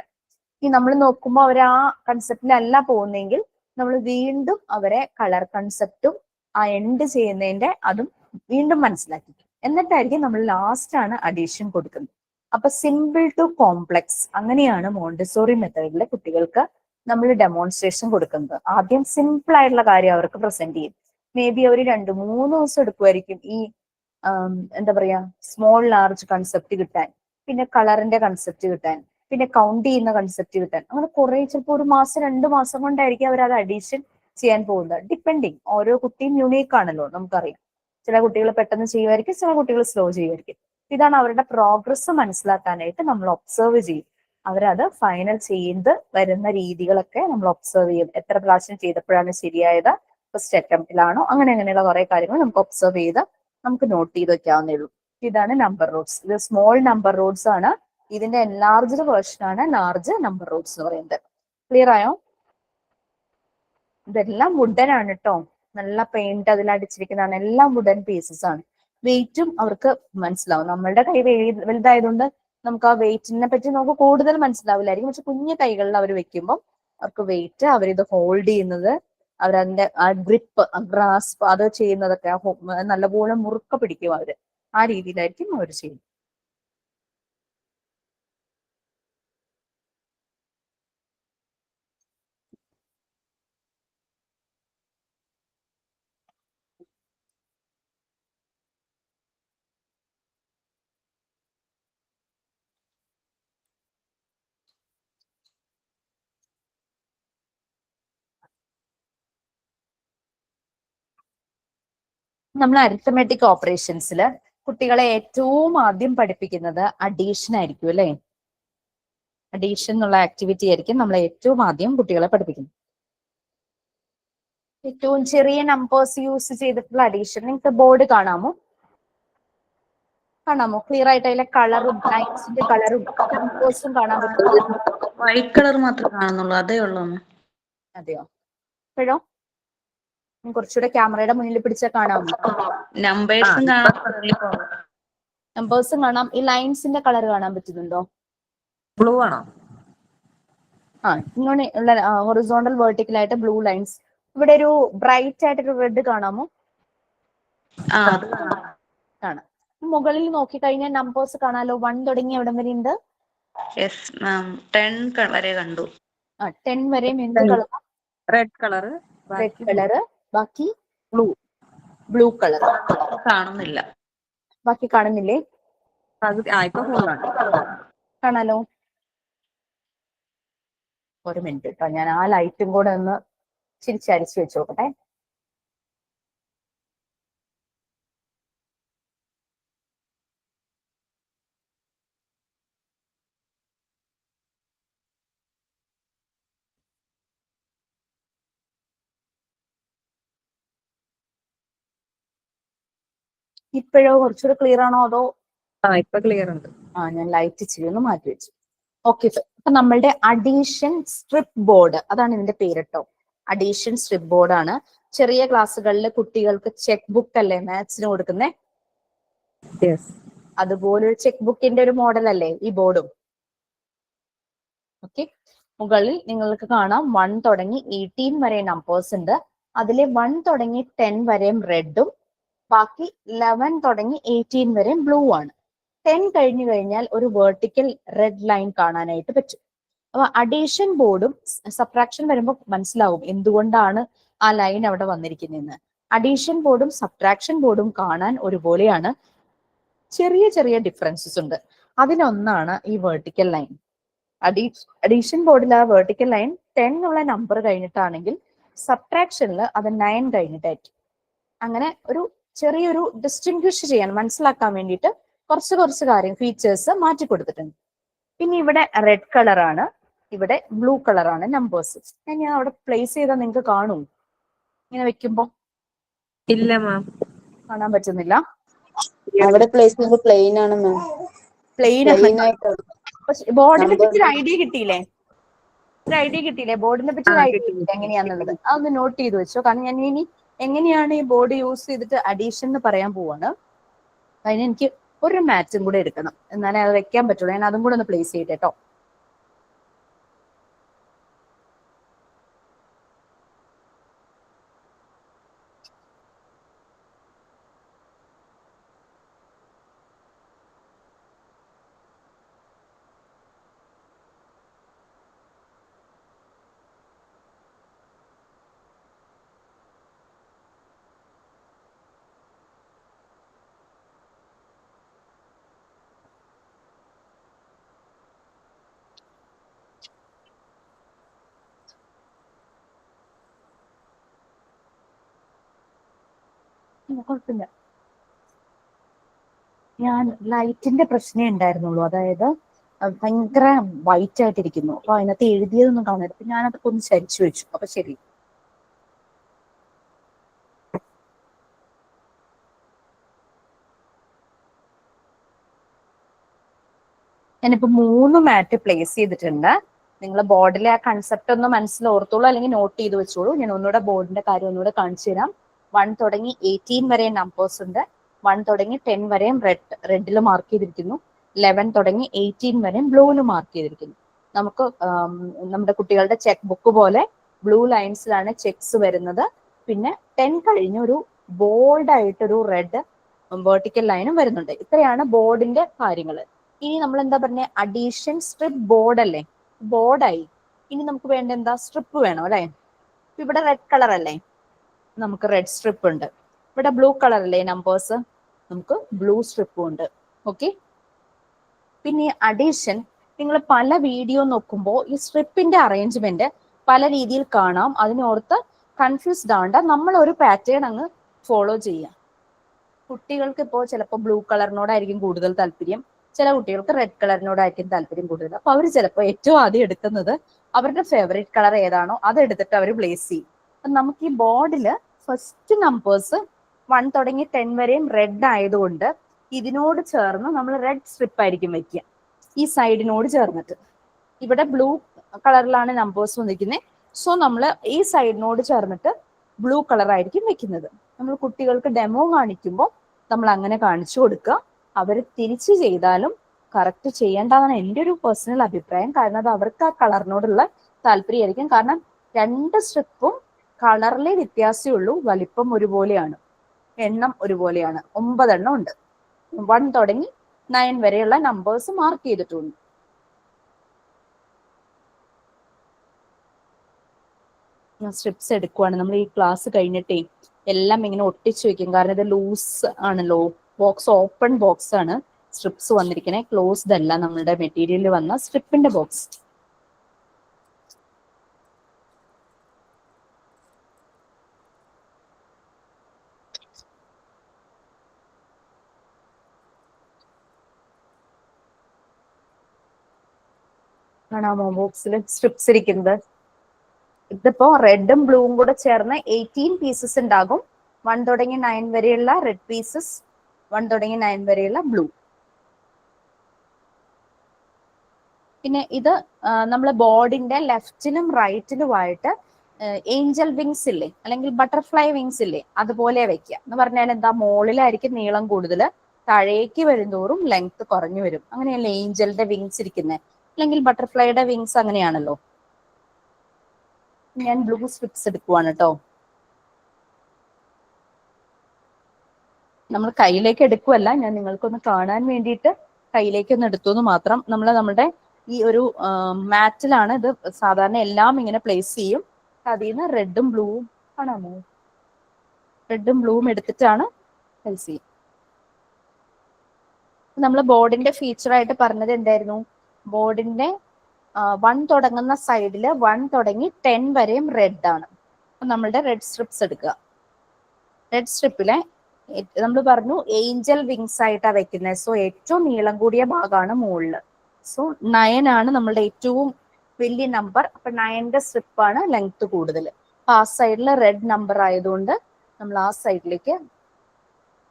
ഈ നമ്മൾ നോക്കുമ്പോൾ അവർ ആ കൺസെപ്റ്റിലല്ല പോകുന്നെങ്കിൽ നമ്മൾ വീണ്ടും അവരെ കളർ കൺസെപ്റ്റും ആ എൻഡ് ചെയ്യുന്നതിന്റെ അതും വീണ്ടും മനസ്സിലാക്കി, എന്നിട്ടായിരിക്കും നമ്മൾ ലാസ്റ്റ് ആണ് അഡീഷൻ കൊടുക്കുന്നത്. അപ്പൊ സിമ്പിൾ ടു കോംപ്ലക്സ് അങ്ങനെയാണ് മോണ്ടിസോറി മെത്തേഡിലെ കുട്ടികൾക്ക് നമ്മൾ ഡെമോൺസ്ട്രേഷൻ കൊടുക്കുന്നത്. ആദ്യം സിമ്പിൾ ആയിട്ടുള്ള കാര്യം അവർക്ക് പ്രസന്റ് ചെയ്യും. മേ ബി അവർ 2-3 ദിവസം എടുക്കുമായിരിക്കും ഈ എന്താ പറയാ സ്മോൾ ലാർജ് കൺസെപ്റ്റ് കിട്ടാൻ, പിന്നെ കളറിന്റെ കൺസെപ്റ്റ് കിട്ടാൻ, പിന്നെ കൗണ്ട് ചെയ്യുന്ന കൺസെപ്റ്റ് കിട്ടാൻ. അങ്ങനെ കുറെ ചിലപ്പോൾ 1 മാസം 2 മാസം കൊണ്ടായിരിക്കും അവർ അത് അഡീഷൻ ചെയ്യാൻ പോകുന്നത്. ഡിപ്പെൻഡിങ്, ഓരോ കുട്ടിയും യുണീക്ക് ആണല്ലോ, നമുക്കറിയാം. ചില കുട്ടികൾ പെട്ടെന്ന് ചെയ്യുമായിരിക്കും, ചില കുട്ടികൾ സ്ലോ ചെയ്യുമായിരിക്കും. ഇതാണ് അവരുടെ പ്രോഗ്രസ് മനസ്സിലാക്കാനായിട്ട് നമ്മൾ ഒബ്സർവ് ചെയ്യും. അവരത് ഫൈനൽ ചെയ്ത് വരുന്ന രീതികളൊക്കെ നമ്മൾ ഒബ്സർവ് ചെയ്യും. എത്ര പ്രാവശ്യം ചെയ്തപ്പോഴാണ് ശരിയായത്, ഫസ്റ്റ് അറ്റംപ്റ്റിലാണോ, അങ്ങനെയുള്ള കുറെ കാര്യങ്ങൾ നമുക്ക് ഒബ്സർവ് ചെയ്ത് നമുക്ക് നോട്ട് ചെയ്ത് വെക്കാവുന്നേ ഉള്ളൂ. ഇതാണ് നമ്പർ റൂട്ട്സ്. ഇത് സ്മോൾ നമ്പർ റൂട്ട്സ് ആണ്. ഇതിന്റെ എൻലാർജ്ഡ് വേർഷൻ ആണ് ലാർജ് നമ്പർ റൂട്ട്സ് എന്ന് പറയുന്നത്. ക്ലിയർ ആയോ? ഇതെല്ലാം വുഡൻ ആണ് കേട്ടോ. നല്ല പെയിന്റ് അതിൽ അടിച്ചിരിക്കുന്നതാണ്. എല്ലാം വുഡൻ പീസസ് ആണ്. വെയിറ്റും അവർക്ക് മനസ്സിലാവും. നമ്മളുടെ കൈ വലുതായതുകൊണ്ട് നമുക്ക് ആ വെയിറ്റിനെ പറ്റി നമുക്ക് കൂടുതൽ മനസ്സിലാവില്ലായിരിക്കും. പക്ഷെ കുഞ്ഞു കൈകളിൽ അവർ വെക്കുമ്പോൾ അവർക്ക് വെയിറ്റ്, അവരിത് ഹോൾഡ് ചെയ്യുന്നത്, അവരതിന്റെ ആ ഗ്രിപ്പ്, ഗ്രാസ്പ് അത് ചെയ്യുന്നതൊക്കെ നല്ലപോലെ മുറുക്ക പിടിക്കും അവര്. ആ രീതിയിലായിരിക്കും അവർ ചെയ്യുന്നത്. നമ്മൾ അരിത്തമെറ്റിക് ഓപ്പറേഷൻസിൽ കുട്ടികളെ ഏറ്റവും ആദ്യം പഠിപ്പിക്കുന്നത് അഡീഷൻ ആയിരിക്കും അല്ലെ. അഡീഷൻ എന്നുള്ള ആക്ടിവിറ്റി ആയിരിക്കും നമ്മൾ ഏറ്റവും ആദ്യം കുട്ടികളെ പഠിപ്പിക്കുന്നത്. ഏറ്റവും ചെറിയ നമ്പേഴ്സ് യൂസ് ചെയ്തിട്ടുള്ള അഡീഷൻ നിങ്ങൾക്ക് ബോർഡ് കാണാമോ? ക്ലിയർ ആയിട്ട് അതിലെ കളറും ലൈൻസിന്റെ കളറും നമ്പേഴ്സും കാണാൻ പറ്റുമോ? വൈറ്റ് കളർ മാത്രമേ കാണുന്നുള്ളൂ, അതേ ഉള്ളൂ. അതെയോ? ഇപ്പോഴോ? കുറച്ചുകൂടെ ക്യാമറയുടെ മുന്നിൽ പിടിച്ചാൽ കാണാമോ? നമ്പേഴ്സും നമ്പേഴ്സും കാണാം. ഈ ലൈൻസിന്റെ കളർ കാണാൻ പറ്റുന്നുണ്ടോ? ബ്ലൂ ആണോ? ഇങ്ങനെ ഉള്ള ഹൊറിസോണ്ടൽ വെർട്ടിക്കൽ ആയിട്ട് ബ്ലൂ ലൈൻസ്. ഇവിടെ ഒരു ബ്രൈറ്റ് ആയിട്ടൊരു റെഡ് കാണാമോ? കാണാം. മുകളിൽ നോക്കിക്കഴിഞ്ഞാൽ നമ്പേഴ്സ് കാണാലോ. 1 തുടങ്ങി എവിടം വരെ ഉണ്ട്? 10 വരെ കണ്ടു. 10 വരെ എന്ത് colour? Red colour. Red colour. ബാക്കി ബ്ലൂ കളർ. കാണുന്നില്ല. ബാക്കി കാണുന്നില്ലേ? കാണാലോ. ഒരു മിനിറ്റ് കേട്ടോ, ഞാൻ ആ ലൈറ്റും കൂടെ ഒന്ന് ചിരിച്ചടിച്ചു വെച്ച് നോക്കട്ടെ. ഇപ്പോഴോ കുറച്ചുകൂടെ ക്ലിയർ ആണോ അതോ? ഇപ്പൊ ക്ലിയർ ഉണ്ട്. ഞാൻ ലൈറ്റ് ഇച്ചിരി ഒന്ന് മാറ്റി വെച്ചു. ഓക്കെ, അപ്പൊ നമ്മളുടെ അഡീഷൻ സ്ട്രിപ്പ് ബോർഡ്, അതാണ് ഇതിന്റെ പേര് കേട്ടോ. അഡീഷൻ സ്ട്രിപ്പ് ബോർഡ് ആണ്. ചെറിയ ക്ലാസ്സുകളിൽ കുട്ടികൾക്ക് ചെക്ക് ബുക്ക് അല്ലേ മാത്സിന് കൊടുക്കുന്നേ? അതുപോലെ ഒരു ചെക്ക് ബുക്കിന്റെ ഒരു മോഡൽ അല്ലേ ഈ ബോർഡും? ഓക്കെ, മുകളിൽ നിങ്ങൾക്ക് കാണാം 1 തുടങ്ങി 18 വരെ നമ്പേഴ്സ് ഉണ്ട്. അതിലെ 1 തുടങ്ങി 10 വരെയും റെഡും ബാക്കി 11 തുടങ്ങി 18 വരെയും ബ്ലൂ ആണ്. 10 കഴിഞ്ഞു കഴിഞ്ഞാൽ ഒരു വെർട്ടിക്കൽ റെഡ് ലൈൻ കാണാനായിട്ട് പറ്റും. അപ്പൊ അഡീഷൻ ബോർഡും സബ്ട്രാക്ഷൻ വരുമ്പോൾ മനസ്സിലാവും എന്തുകൊണ്ടാണ് ആ ലൈൻ അവിടെ വന്നിരിക്കുന്നതെന്ന്. അഡീഷൻ ബോർഡും സബ്ട്രാക്ഷൻ ബോർഡും കാണാൻ ഒരുപോലെയാണ്, ചെറിയ ചെറിയ ഡിഫറൻസസ് ഉണ്ട്. അതിനൊന്നാണ് ഈ വെർട്ടിക്കൽ ലൈൻ. അഡീഷൻ ബോർഡിൽ ആ വെർട്ടിക്കൽ ലൈൻ 10 ഉള്ള നമ്പർ കഴിഞ്ഞിട്ടാണെങ്കിൽ സബ്ട്രാക്ഷനിൽ അത് 9 കഴിഞ്ഞിട്ടായിരിക്കും. അങ്ങനെ ഒരു ചെറിയൊരു ഡിസ്റ്റിങ്വിഷ് ചെയ്യാൻ മനസ്സിലാക്കാൻ വേണ്ടിയിട്ട് കുറച്ച് കാര്യം ഫീച്ചേഴ്സ് മാറ്റി കൊടുത്തിട്ടുണ്ട്. പിന്നെ ഇവിടെ റെഡ് കളറാണ്, ഇവിടെ ബ്ലൂ കളറാണ് നമ്പേഴ്സ്. ഞാൻ അവിടെ പ്ലേസ് ചെയ്താൽ നിങ്ങൾക്ക് കാണും ഇങ്ങനെ വെക്കുമ്പോ? ഇല്ല മാം, കാണാൻ പറ്റുന്നില്ല. അവിടെ പ്ലേസ് ചെയ്യുമ്പോൾ പ്ലെയിൻ ആണ് മാം. പ്ലെയിൻ ആയിട്ട് ബോർഡിനെ പറ്റി ഒരു ഐഡിയ കിട്ടിയില്ലേ? ഒരു ഐഡിയ കിട്ടിയില്ലേ? ബോർഡിനെ പറ്റി ഒരു ഐഡിയ കിട്ടിയില്ലേ എങ്ങനെയാന്നുള്ളത്? അതൊന്ന് നോട്ട് ചെയ്ത് വെച്ചോ. കാരണം ഞാൻ ഇനി എങ്ങനെയാണ് ഈ ബോർഡ് യൂസ് ചെയ്തിട്ട് അഡീഷൻ എന്ന് പറയാൻ പോവാണ്. അതിന് എനിക്ക് ഒരു മാറ്റും കൂടെ എടുക്കണം, എന്നാലേ അത് വെക്കാൻ പറ്റുള്ളൂ. ഞാൻ അതും കൂടെ ഒന്ന് പ്ലേസ് ചെയ്യട്ടെ കേട്ടോ. കുഴപ്പമില്ല. ഞാൻ ലൈറ്റിന്റെ പ്രശ്നമേ ഉണ്ടായിരുന്നുള്ളൂ. അതായത് ഭയങ്കര വൈറ്റ് ആയിട്ടിരിക്കുന്നു. അപ്പൊ അതിനകത്ത് എഴുതിയതൊന്നും കാണരുത്. അപ്പൊ ഞാനതൊക്കെ ഒന്ന് ചരിച്ചു വെച്ചു. അപ്പൊ ശരി. ഞാനിപ്പോ 3 മാറ്റ് പ്ലേസ് ചെയ്തിട്ടുണ്ട്. നിങ്ങൾ ബോർഡിലെ ആ കൺസെപ്റ്റ് ഒന്ന് മനസ്സിൽ ഓർത്തോളൂ, അല്ലെങ്കിൽ നോട്ട് ചെയ്ത് വെച്ചോളൂ. ഞാൻ ഒന്നുകൂടെ ബോർഡിന്റെ കാര്യം ഒന്നുകൂടെ കാണിച്ചു തരാം. 1 തുടങ്ങി 18 വരെ നമ്പേഴ്സ് ഉണ്ട്. 1 തുടങ്ങി 10 വരെയും റെഡിൽ മാർക്ക് ചെയ്തിരിക്കുന്നു. 11 തുടങ്ങി 18 വരെയും ബ്ലൂവിൽ മാർക്ക് ചെയ്തിരിക്കുന്നു. നമുക്ക് നമ്മുടെ കുട്ടികളുടെ ചെക്ക് ബുക്ക് പോലെ ബ്ലൂ ലൈൻസിലാണ് ചെക്സ് വരുന്നത്. പിന്നെ 10 കഴിഞ്ഞ് ഒരു ബോൾഡ് ആയിട്ടൊരു റെഡ് വെർട്ടിക്കൽ ലൈനും വരുന്നുണ്ട്. ഇത്രയാണ് ബോർഡിന്റെ കാര്യങ്ങൾ. ഇനി നമ്മൾ എന്താ പറഞ്ഞ അഡീഷൻ സ്ട്രിപ്പ് ബോർഡ് അല്ലേ? ബോർഡായി. ഇനി നമുക്ക് വേണ്ട എന്താ? സ്ട്രിപ്പ് വേണം അല്ലെ? ഇവിടെ റെഡ് കളർ അല്ലേ? നമുക്ക് റെഡ് സ്ട്രിപ്പ് ഉണ്ട്. ഇവിടെ ബ്ലൂ കളർ അല്ലേ നമ്പേഴ്സ്? നമുക്ക് ബ്ലൂ സ്ട്രിപ്പും ഉണ്ട്. ഓക്കെ. പിന്നെ അഡീഷൻ നിങ്ങൾ പല വീഡിയോ നോക്കുമ്പോൾ ഈ സ്ട്രിപ്പിന്റെ അറേഞ്ച്മെന്റ് പല രീതിയിൽ കാണാം. അതിനോർത്ത് കൺഫ്യൂസ്ഡ് ആവണ്ട. നമ്മൾ ഒരു പാറ്റേൺ അങ്ങ് ഫോളോ ചെയ്യാം. കുട്ടികൾക്ക് ഇപ്പോൾ ചിലപ്പോൾ ബ്ലൂ കളറിനോടായിരിക്കും കൂടുതൽ താല്പര്യം, ചില കുട്ടികൾക്ക് റെഡ് കളറിനോടായിരിക്കും താല്പര്യം കൂടുതൽ. അപ്പൊ അവർ ചിലപ്പോൾ ഏറ്റവും ആദ്യം എടുക്കുന്നത് അവരുടെ ഫേവറേറ്റ് കളർ ഏതാണോ അത് എടുത്തിട്ട് അവർ പ്ലേസ് ചെയ്യും. അപ്പൊ നമുക്ക് ഈ ബോർഡില് ഫസ്റ്റ് നമ്പേഴ്സ് 1 തുടങ്ങി 10 വരെയും റെഡ് ആയതുകൊണ്ട് ഇതിനോട് ചേർന്ന് നമ്മൾ റെഡ് സ്ട്രിപ്പ് ആയിരിക്കും വെക്കുക, ഈ സൈഡിനോട് ചേർന്നിട്ട്. ഇവിടെ ബ്ലൂ കളറിലാണ് നമ്പേഴ്സ് വന്നിരിക്കുന്നത്. സോ നമ്മൾ ഈ സൈഡിനോട് ചേർന്നിട്ട് ബ്ലൂ കളർ ആയിരിക്കും വെക്കുന്നത്. നമ്മൾ കുട്ടികൾക്ക് ഡെമോ കാണിക്കുമ്പോൾ നമ്മൾ അങ്ങനെ കാണിച്ചു കൊടുക്കുക. അവർ തിരിച്ചു ചെയ്താലും കറക്റ്റ് ചെയ്യേണ്ടതാണ് എൻ്റെ ഒരു പേഴ്സണൽ അഭിപ്രായം. കാരണം അത് അവർക്ക് ആ കളറിനോടുള്ള താല്പര്യമായിരിക്കും. കാരണം 2 സ്ട്രിപ്പും കളറിലെ വ്യത്യാസമേ ഉള്ളൂ, വലിപ്പം ഒരുപോലെയാണ്, എണ്ണം ഒരുപോലെയാണ്. 9 എണ്ണം ഉണ്ട്. 1 തുടങ്ങി 9 വരെയുള്ള നമ്പേഴ്സ് മാർക്ക് ചെയ്തിട്ടുണ്ട്. സ്ട്രിപ്സ് എടുക്കുവാണ്. നമ്മൾ ഈ ക്ലാസ് കഴിഞ്ഞിട്ടേ എല്ലാം ഇങ്ങനെ ഒട്ടിച്ചു വെക്കും. കാരണം ഇത് ലൂസ് ആണല്ലോ, ബോക്സ് ഓപ്പൺ ബോക്സ് ആണ് സ്ട്രിപ്സ് വന്നിരിക്കണേ, ക്ലോസ്ഡ് അല്ല നമ്മളുടെ മെറ്റീരിയലിൽ വന്ന സ്ട്രിപ്പിന്റെ ബോക്സ്. കാണാമോ ബോക്സിൽ സ്ട്രിപ്സ് ഇരിക്കുന്നത്? ഇതിപ്പോ റെഡും ബ്ലൂവും കൂടെ ചേർന്ന് 18 പീസസ് ഉണ്ടാകും. 1 തുടങ്ങി 9 വരെയുള്ള റെഡ് പീസസ്, 1 തുടങ്ങി 9 വരെയുള്ള ബ്ലൂ. പിന്നെ ഇത് നമ്മളെ ബോർഡിന്റെ ലെഫ്റ്റിനും റൈറ്റിനുമായിട്ട് ഏഞ്ചൽ വിങ്സ് ഇല്ലേ, അല്ലെങ്കിൽ ബട്ടർഫ്ലൈ വിങ്സ് ഇല്ലേ, അതുപോലെ വെക്കുക. എന്ന് പറഞ്ഞാൽ എന്താ, മുകളിലായിരിക്കും നീളം കൂടുതൽ, താഴേക്ക് വരുന്തോറും ലെങ്ത് കുറഞ്ഞു വരും. അങ്ങനെയല്ലേ ഏഞ്ചലിന്റെ വിങ്സ് ഇരിക്കുന്നത്, അല്ലെങ്കിൽ ബട്ടർഫ്ലൈയുടെ വിങ്സ് അങ്ങനെയാണല്ലോ. ഞാൻ ബ്ലൂ സ്ട്രിപ്സ് എടുക്കുവാണ് കേട്ടോ. നമ്മൾ കയ്യിലേക്ക് എടുക്കുവല്ല, ഞാൻ നിങ്ങൾക്കൊന്ന് കാണാൻ വേണ്ടിയിട്ട് കയ്യിലേക്ക് ഒന്ന് എടുത്തു എന്ന് മാത്രം. നമ്മുടെ ഈ ഒരു മാറ്റിലാണ് ഇത് സാധാരണ എല്ലാം ഇങ്ങനെ പ്ലേസ് ചെയ്യും. അതിൽ നിന്ന് റെഡും ബ്ലൂവും കാണാമോ, റെഡും ബ്ലൂവും എടുത്തിട്ടാണ് പ്ലേസ് ചെയ്യും. നമ്മൾ ബോർഡിന്റെ ഫീച്ചറായിട്ട് പറഞ്ഞത് എന്തായിരുന്നു, ബോർഡിന്റെ 1 തുടങ്ങുന്ന സൈഡില് 1 തുടങ്ങി 10 വരെയും റെഡ് ആണ്. അപ്പൊ നമ്മളുടെ റെഡ് സ്ട്രിപ്സ് എടുക്കുക. റെഡ് സ്ട്രിപ്പിലെ നമ്മൾ പറഞ്ഞു ഏഞ്ചൽ വിങ്സ് ആയിട്ടാണ് വെക്കുന്നത്. സോ ഏറ്റവും നീളം കൂടിയ ഭാഗമാണ് മുകളില്. സോ 9 ആണ് നമ്മളുടെ ഏറ്റവും വലിയ നമ്പർ. അപ്പൊ 9ന്റെ സ്ട്രിപ്പാണ് ലെങ്ത് കൂടുതൽ. അപ്പൊ ആ സൈഡിൽ റെഡ് നമ്പർ ആയതുകൊണ്ട് നമ്മൾ ആ സൈഡിലേക്ക്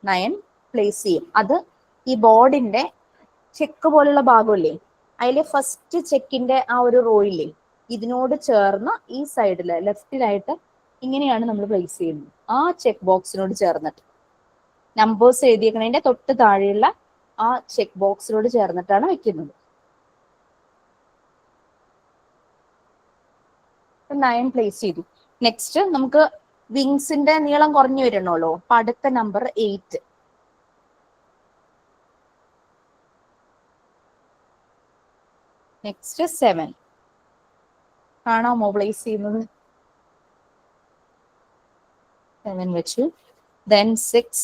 9 പ്ലേസ് ചെയ്യും. അത് ഈ ബോർഡിന്റെ ചെക്ക് പോലുള്ള ഭാഗമില്ലേ, അതിലെ ഫസ്റ്റ് ചെക്കിന്റെ ആ ഒരു റോ ഇല്ലേ, ഇതിനോട് ചേർന്ന് ഈ സൈഡില് ലെഫ്റ്റിലായിട്ട് ഇങ്ങനെയാണ് നമ്മൾ പ്ലേസ് ചെയ്യുന്നത്. ആ ചെക്ക് ബോക്സിനോട് ചേർന്നിട്ട് നമ്പേഴ്സ് എഴുതിയേക്കുന്നതിന്റെ തൊട്ട് താഴെയുള്ള ആ ചെക്ക് ബോക്സിനോട് ചേർന്നിട്ടാണ് വെക്കുന്നത്. 9 പ്ലേസ് ചെയ്തു. നെക്സ്റ്റ് നമുക്ക് വിങ്സിന്റെ നീളം കുറഞ്ഞു വരണല്ലോ. അപ്പൊ അടുത്ത നമ്പർ 8. നെക്സ്റ്റ് 7 കാണാമോ പ്ലേസ് ചെയ്യുന്നത്? 7 വെച്ചു. Then 6,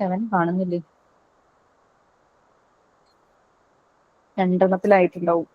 7 കാണുന്നില്ലേ? 2 എണ്ണത്തിലായിട്ടുണ്ടാവും.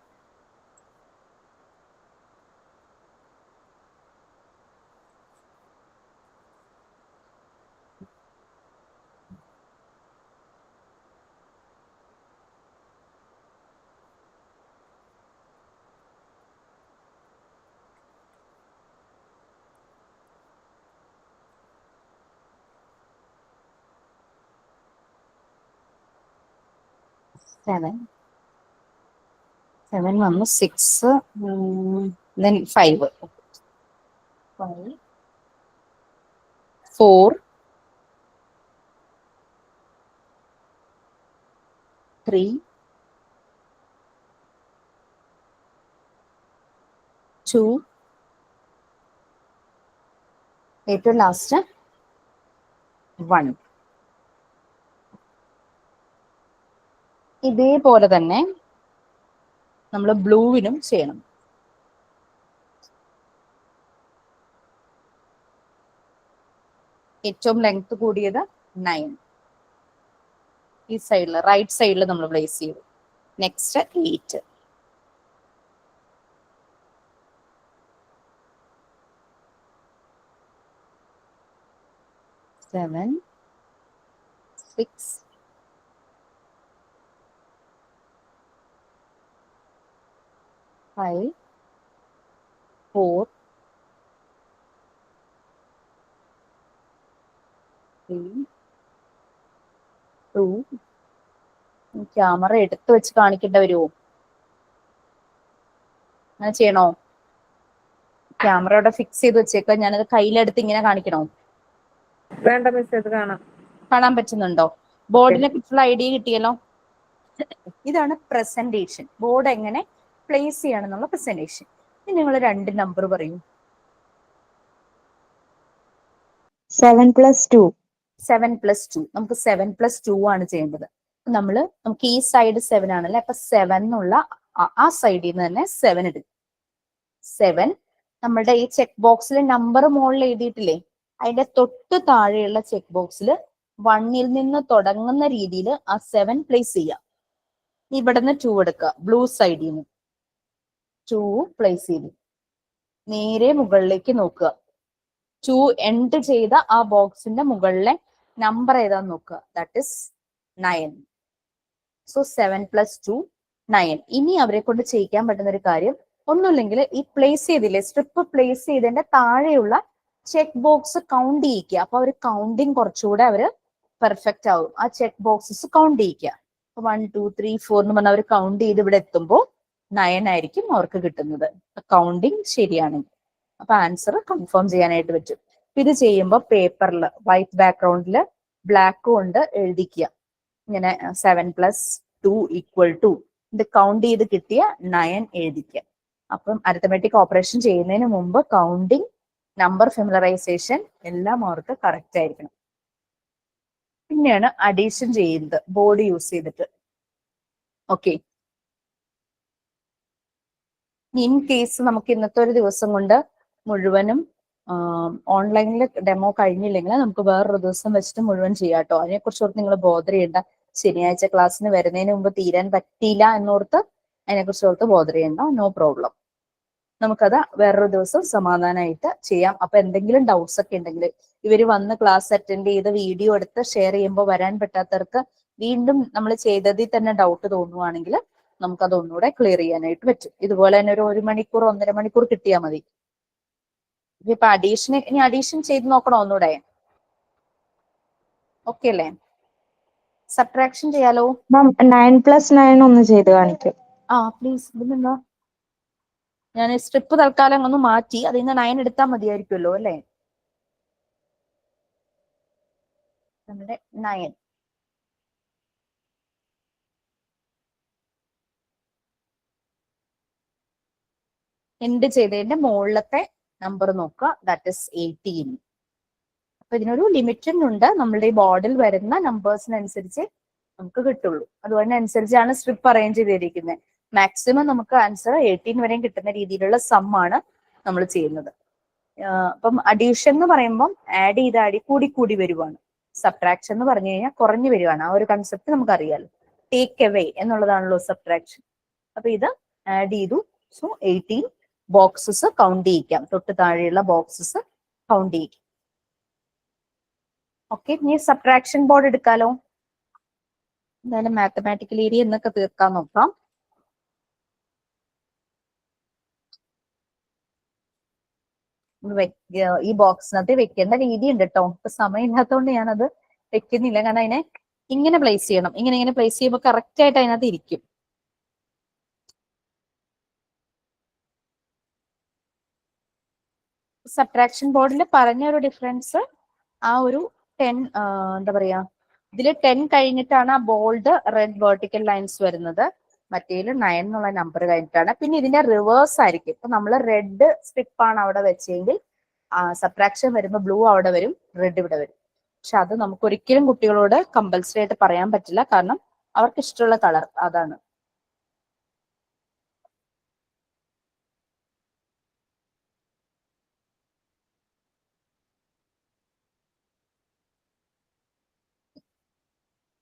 സെവൻ വന്നു. 6, then 5, 4, 3, 2, ഏറ്റവും ലാസ്റ്റ് 1. ഇതേപോലെ തന്നെ നമ്മൾ ബ്ലൂവിനും ചെയ്യണം. ഏറ്റവും ലെങ്ത് കൂടിയത് 9 ഈ സൈഡിൽ, റൈറ്റ് സൈഡിൽ നമ്മൾ പ്ലേസ് ചെയ്തു. നെക്സ്റ്റ് 8, 7, 6, 5, 4, 3, 2. ക്യാമറ എടുത്തു വെച്ച് കാണിക്കേണ്ട വരുമോ? അങ്ങനെ ചെയ്യണോ? ക്യാമറ അവിടെ ഫിക്സ് ചെയ്ത് വെച്ചേക്കാം. ഞാനത് കയ്യിലെടുത്ത് ഇങ്ങനെ കാണിക്കണോ? വേണ്ട മിസ്, ഇത് കാണാം. കാണാൻ പറ്റുന്നുണ്ടോ? ബോർഡിനെ കുറിച്ചുള്ള ഐഡിയ കിട്ടിയല്ലോ. ഇതാണ് പ്രസന്റേഷൻ. ബോർഡ് എങ്ങനെ പ്ലേസ് ചെയ്യണമെന്നുള്ള പ്രസന്റേഷൻ. ഇനി നിങ്ങൾ 2 നമ്പർ പറയൂ. 7 + 2. 7 + 2. നമുക്ക് 7 + 2 ആണ് ചെയ്യേണ്ടത്. നമുക്ക് ഈ സൈഡ് 7 ആണല്ലേ, അപ്പൊ 7 എന്നുള്ള ആ സൈഡിൽ നിന്ന് തന്നെ 7 എടുക്കും. 7 നമ്മളുടെ ഈ ചെക്ക് ബോക്സിൽ നമ്പർ മുകളിൽ എഴുതിയിട്ടില്ലേ, അതിന്റെ തൊട്ട് താഴെയുള്ള ചെക്ക് ബോക്സിൽ 1ൽ നിന്ന് തുടങ്ങുന്ന രീതിയിൽ ആ 7 പ്ലേസ് ചെയ്യാം. ഇവിടെ നിന്ന് 2 എടുക്കുക. ബ്ലൂ സൈഡിൽ നിന്ന് 2 പ്ലേസ് ചെയ്തു. നേരെ മുകളിലേക്ക് നോക്കുക. 2 എൻഡ് ചെയ്ത ആ ബോക്സിന്റെ മുകളിലെ നമ്പർ ഏതാന്ന് നോക്കുക. That is 9. സോ 7 + 2 9. ഇനി അവരെ കൊണ്ട് ചെയ്യിക്കാൻ പറ്റുന്ന ഒരു കാര്യം ഒന്നുമില്ലെങ്കിൽ ഈ പ്ലേസ് ചെയ്തില്ലേ, സ്ട്രിപ്പ് പ്ലേസ് ചെയ്തതിന്റെ താഴെയുള്ള ചെക്ക് ബോക്സ് കൗണ്ട് ചെയ്യിക്കുക. അപ്പൊ അവർ കൗണ്ടിങ് കുറച്ചുകൂടെ അവര് പെർഫെക്റ്റ് ആവും. ആ ചെക്ക് ബോക്സസ് കൗണ്ട് ചെയ്യിക്കുക. 1 2 3 4 എന്ന് പറഞ്ഞാൽ അവർ കൗണ്ട് ചെയ്ത് ഇവിടെ എത്തുമ്പോൾ 9 ആയിരിക്കും അവർക്ക് കിട്ടുന്നത്, കൗണ്ടിങ് ശരിയാണെങ്കിൽ. അപ്പൊ ആൻസർ കൺഫേം ചെയ്യാനായിട്ട് പറ്റും. ഇത് ചെയ്യുമ്പോൾ പേപ്പറിൽ വൈറ്റ് ബാക്ക്ഗ്രൗണ്ടിൽ ബ്ലാക്ക് കൊണ്ട് എഴുതിക്കുക. ഇങ്ങനെ 7 + 2 = 2. ഇത് കൗണ്ട് ചെയ്ത് കിട്ടിയ 9 എഴുതിക്കുക. അപ്പം അരിത്തമെറ്റിക് ഓപ്പറേഷൻ ചെയ്യുന്നതിന് മുമ്പ് കൗണ്ടിങ്, നമ്പർ ഫെമിലറൈസേഷൻ എല്ലാം അവർക്ക് കറക്റ്റ് ആയിരിക്കണം. പിന്നെയാണ് അഡീഷൻ ചെയ്യുന്നത് ബോർഡ് യൂസ് ചെയ്തിട്ട്. ഓക്കെ, ഇൻ കേസ് നമുക്ക് ഇന്നത്തെ ഒരു ദിവസം കൊണ്ട് മുഴുവനും ഓൺലൈനിൽ ഡെമോ കഴിഞ്ഞില്ലെങ്കിൽ നമുക്ക് വേറൊരു ദിവസം വെച്ചിട്ട് മുഴുവൻ ചെയ്യാം കേട്ടോ. അതിനെക്കുറിച്ച് ഓർത്ത് നിങ്ങൾ ബോധർ ചെയ്യണ്ട. ശനിയാഴ്ച ക്ലാസ്സിന് വരുന്നതിന് മുമ്പ് തീരാൻ പറ്റിയില്ല എന്നോർത്ത് അതിനെക്കുറിച്ച് ഓർത്ത് ബോധർ ചെയ്യണ്ട. No problem. നമുക്കത് വേറൊരു ദിവസം സമാധാനമായിട്ട് ചെയ്യാം. അപ്പൊ എന്തെങ്കിലും ഡൗട്ട്സ് ഒക്കെ ഉണ്ടെങ്കിൽ ഇവര് വന്ന് ക്ലാസ് അറ്റൻഡ് ചെയ്ത് വീഡിയോ എടുത്ത് ഷെയർ ചെയ്യുമ്പോൾ വരാൻ പറ്റാത്തവർക്ക് വീണ്ടും നമ്മൾ ചെയ്തതിൽ തന്നെ ഡൗട്ട് തോന്നുവാണെങ്കിൽ നമുക്കത് ഒന്നുകൂടെ ക്ലിയർ ചെയ്യാനായിട്ട് പറ്റും. ഇതുപോലെ തന്നെ ഒരു 1 മണിക്കൂർ 1.5 മണിക്കൂർ കിട്ടിയാൽ മതി. ഇപ്പൊ ഇനി അഡീഷൻ ചെയ്ത് നോക്കണോ ഒന്നുകൂടെ? ഓക്കെ അല്ലേ? സബ്ട്രാക്ഷൻ ചെയ്യാലോ? മാം 9 + 9 ഒന്ന് ചെയ്ത് കാണിക്കും. പ്ലീസ്. ഇതെന്താ, ഞാൻ സ്ട്രിപ്പ് തൽക്കാലം ഒന്ന് മാറ്റി, അതിൽ നിന്ന് 9 എടുത്താൽ മതിയായിരിക്കുമല്ലോ അല്ലേ? നമ്മുടെ 9 എൻഡ് ചെയ്തതിന്റെ മുകളിലത്തെ നമ്പർ നോക്കുക. That is 18. അപ്പൊ ഇതിനൊരു ലിമിറ്റ് ഉണ്ട്. നമ്മളുടെ ഈ ബോർഡിൽ വരുന്ന നമ്പേഴ്സിനനുസരിച്ച് നമുക്ക് കിട്ടുള്ളൂ. അതുകൊണ്ടനുസരിച്ചാണ് സ്ട്രിപ്പ് അറേഞ്ച് ചെയ്തിരിക്കുന്നത്. മാക്സിമം നമുക്ക് ആൻസർ 18 വരെയും കിട്ടുന്ന രീതിയിലുള്ള സം ആണ് നമ്മൾ ചെയ്യുന്നത്. അപ്പം അഡീഷൻ എന്ന് പറയുമ്പോൾ ആഡ് ചെയ്ത് കൂടി കൂടി വരുവാണ്. സബ്ട്രാക്ഷൻ എന്ന് പറഞ്ഞു കഴിഞ്ഞാൽ കുറഞ്ഞു വരുവാണ്. ആ ഒരു കൺസെപ്റ്റ് നമുക്ക് അറിയാലോ. ടേക്ക് അവേ എന്നുള്ളതാണല്ലോ സബ്ട്രാക്ഷൻ. അപ്പൊ ഇത് ആഡ് ചെയ്തു. സോ 18 ബോക്സസ് കൗണ്ട് ചെയ്യിക്കാം. തൊട്ട് താഴെയുള്ള ബോക്സസ് കൗണ്ട് ചെയ്യിക്കാം. ഓക്കെ, ഇനി സബ്ട്രാക്ഷൻ ബോർഡ് എടുക്കാലോ. എന്തായാലും മാത്തമാറ്റിക്കൽ ഏരിയ എന്നൊക്കെ തീർക്കാൻ നോക്കാം. ഈ ബോക്സിനകത്ത് വെക്കേണ്ട രീതി ഉണ്ട് കേട്ടോ. ഇപ്പൊ സമയമില്ലാത്തതുകൊണ്ട് ഞാനത് വെക്കുന്നില്ല. കാരണം അതിനെ ഇങ്ങനെ പ്ലേസ് ചെയ്യണം. ഇങ്ങനെ പ്ലേസ് ചെയ്യുമ്പോൾ കറക്റ്റ് ആയിട്ട് അതിനകത്ത് ഇരിക്കും. സബ്ട്രാക്ഷൻ ബോർഡിൽ പറഞ്ഞ ഒരു ഡിഫറൻസ്, ആ ഒരു 10 എന്താ പറയാ, ഇതിൽ 10 കഴിഞ്ഞിട്ടാണ് ആ ബോൾഡ് റെഡ് വെർട്ടിക്കൽ ലൈൻസ് വരുന്നത്. മറ്റേതിൽ 9 എന്നുള്ള നമ്പർ കഴിഞ്ഞിട്ടാണ്. പിന്നെ ഇതിന്റെ റിവേഴ്സ് ആയിരിക്കും. ഇപ്പൊ നമ്മൾ റെഡ് സ്ട്രിപ്പാണ് അവിടെ വെച്ചെങ്കിൽ സബ്ട്രാക്ഷൻ വരുമ്പോൾ ബ്ലൂ അവിടെ വരും, റെഡ് ഇവിടെ വരും. പക്ഷെ അത് നമുക്ക് ഒരിക്കലും കുട്ടികളോട് കമ്പൽസറി ആയിട്ട് പറയാൻ പറ്റില്ല. കാരണം അവർക്ക് ഇഷ്ടമുള്ള കളർ അതാണ്.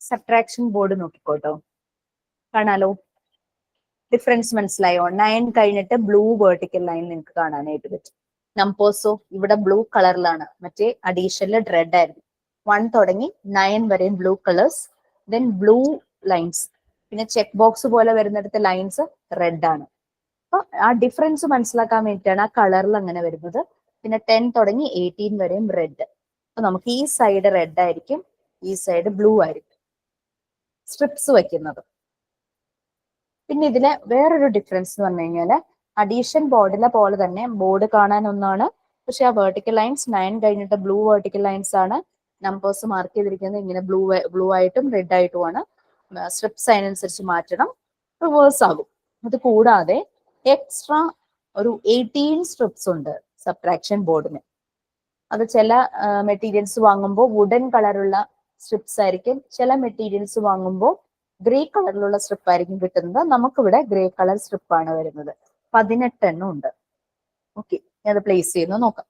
സബ്ട്രാക്ഷൻ ബോർഡ് നോക്കിക്കോട്ടോ, കാണാലോ. ഡിഫറൻസ് മനസ്സിലായോ? 9 കഴിഞ്ഞിട്ട് ബ്ലൂ വെർട്ടിക്കൽ ലൈൻ നിങ്ങൾക്ക് കാണാനായിട്ട് പറ്റും. നമ്പേഴ്സോ ഇവിടെ ബ്ലൂ കളറിലാണ്, മറ്റേ അഡീഷനിൽ റെഡ് ആയിരുന്നു. 1 തുടങ്ങി 9 വരെയും blue colours, then blue lines. പിന്നെ ചെക്ക് ബോക്സ് പോലെ വരുന്നിടത്ത് ലൈൻസ് റെഡ് ആണ്. അപ്പൊ ആ ഡിഫറൻസ് മനസ്സിലാക്കാൻ വേണ്ടിയിട്ടാണ് ആ കളറിൽ അങ്ങനെ വരുന്നത്. പിന്നെ 10 തുടങ്ങി 18 വരെയും റെഡ്. അപ്പൊ നമുക്ക് ഈ സൈഡ് റെഡ് ആയിരിക്കും, ഈ സൈഡ് ബ്ലൂ ആയിരിക്കും സ്ട്രിപ്സ് വെക്കുന്നത്. പിന്നെ ഇതിലെ വേറൊരു ഡിഫറൻസ് എന്ന് പറഞ്ഞു കഴിഞ്ഞാല് അഡീഷൻ ബോർഡിലെ പോലെ തന്നെ ബോർഡ് കാണാൻ ഒന്നാണ്, പക്ഷെ ആ വെർട്ടിക്കൽ ലൈൻസ് 9 കഴിഞ്ഞിട്ട് ബ്ലൂ വെർട്ടിക്കൽ ലൈൻസ് ആണ്. നമ്പേഴ്സ് മാർക്ക് ചെയ്തിരിക്കുന്നത് ഇങ്ങനെ ബ്ലൂ ആയിട്ടും റെഡ് ആയിട്ടുമാണ്. സ്ട്രിപ്സ് അതിനനുസരിച്ച് മാറ്റണം, റിവേഴ്സ് ആകും. അത് കൂടാതെ എക്സ്ട്രാ ഒരു 18 സ്ട്രിപ്സ് ഉണ്ട് സബ്ട്രാക്ഷൻ ബോർഡിന്. അത് ചില മെറ്റീരിയൽസ് വാങ്ങുമ്പോൾ വുഡൻ കളറുള്ള സ്ട്രിപ്സ് ആയിരിക്കും, ചില മെറ്റീരിയൽസ് വാങ്ങുമ്പോൾ ഗ്രേ കളറിലുള്ള സ്ട്രിപ്പ് ആയിരിക്കും കിട്ടുന്നത്. നമുക്കിവിടെ ഗ്രേ കളർ സ്ട്രിപ്പാണ് വരുന്നത്. 18 എണ്ണം ഉണ്ട്. ഓക്കെ, അത് പ്ലേസ് ചെയ്യുന്നു നോക്കാം.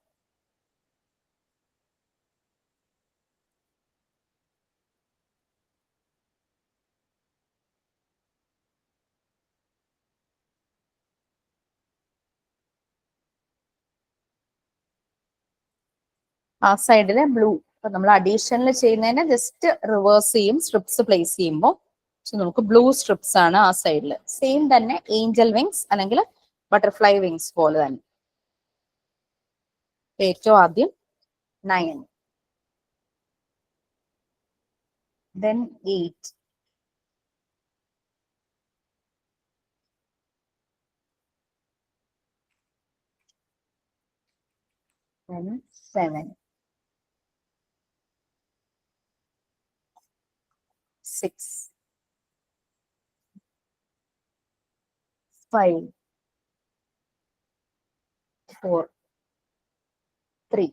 ആ സൈഡിലെ ബ്ലൂ. അപ്പൊ നമ്മൾ അഡീഷനിൽ ചെയ്യുന്നതിന് ജസ്റ്റ് റിവേഴ്സ് ചെയ്യും സ്ട്രിപ്സ് പ്ലേസ് ചെയ്യുമ്പോൾ. പക്ഷെ നമുക്ക് ബ്ലൂ സ്ട്രിപ്സ് ആണ് ആ സൈഡിൽ. സെയിം തന്നെ ഏഞ്ചൽ വിങ്സ് അല്ലെങ്കിൽ ബട്ടർഫ്ലൈ വിങ്സ് പോലെ തന്നെ. ഏറ്റവും ആദ്യം 9, then 8, then 7, 6, 5, 4, 3,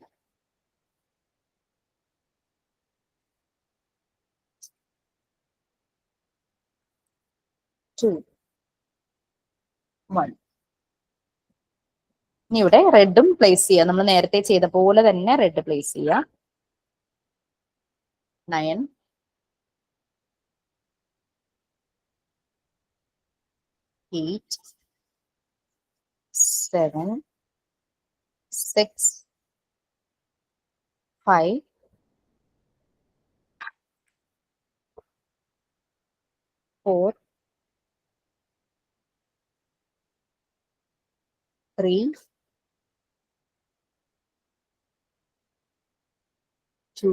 2, 1. ഇനി ഇവിടെ റെഡും പ്ലേസ് ചെയ്യാം. നമ്മൾ നേരത്തെ ചെയ്ത പോലെ തന്നെ റെഡ് പ്ലേസ് ചെയ്യാം. 9, 8, 7, 6, 5, 4, 3, 2,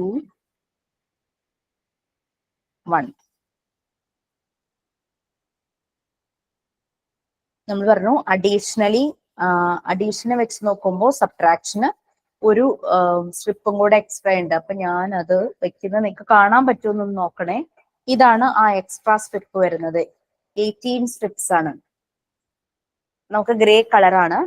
1. നമ്മൾ പറഞ്ഞു അഡീഷനെ വെച്ച് നോക്കുമ്പോൾ സബ്ട്രാക്ഷന് ഒരു സ്ട്രിപ്പും കൂടെ എക്സ്ട്രാ ഉണ്ട്. അപ്പൊ ഞാൻ അത് വെക്കുന്നത് നിങ്ങൾക്ക് കാണാൻ പറ്റുമെന്നൊന്ന് നോക്കണേ. ഇതാണ് ആ എക്സ്ട്രാ സ്ട്രിപ്പ് വരുന്നത്. 18 സ്ട്രിപ്സ് ആണ്. നമുക്ക് ഗ്രേ കളറാണ്.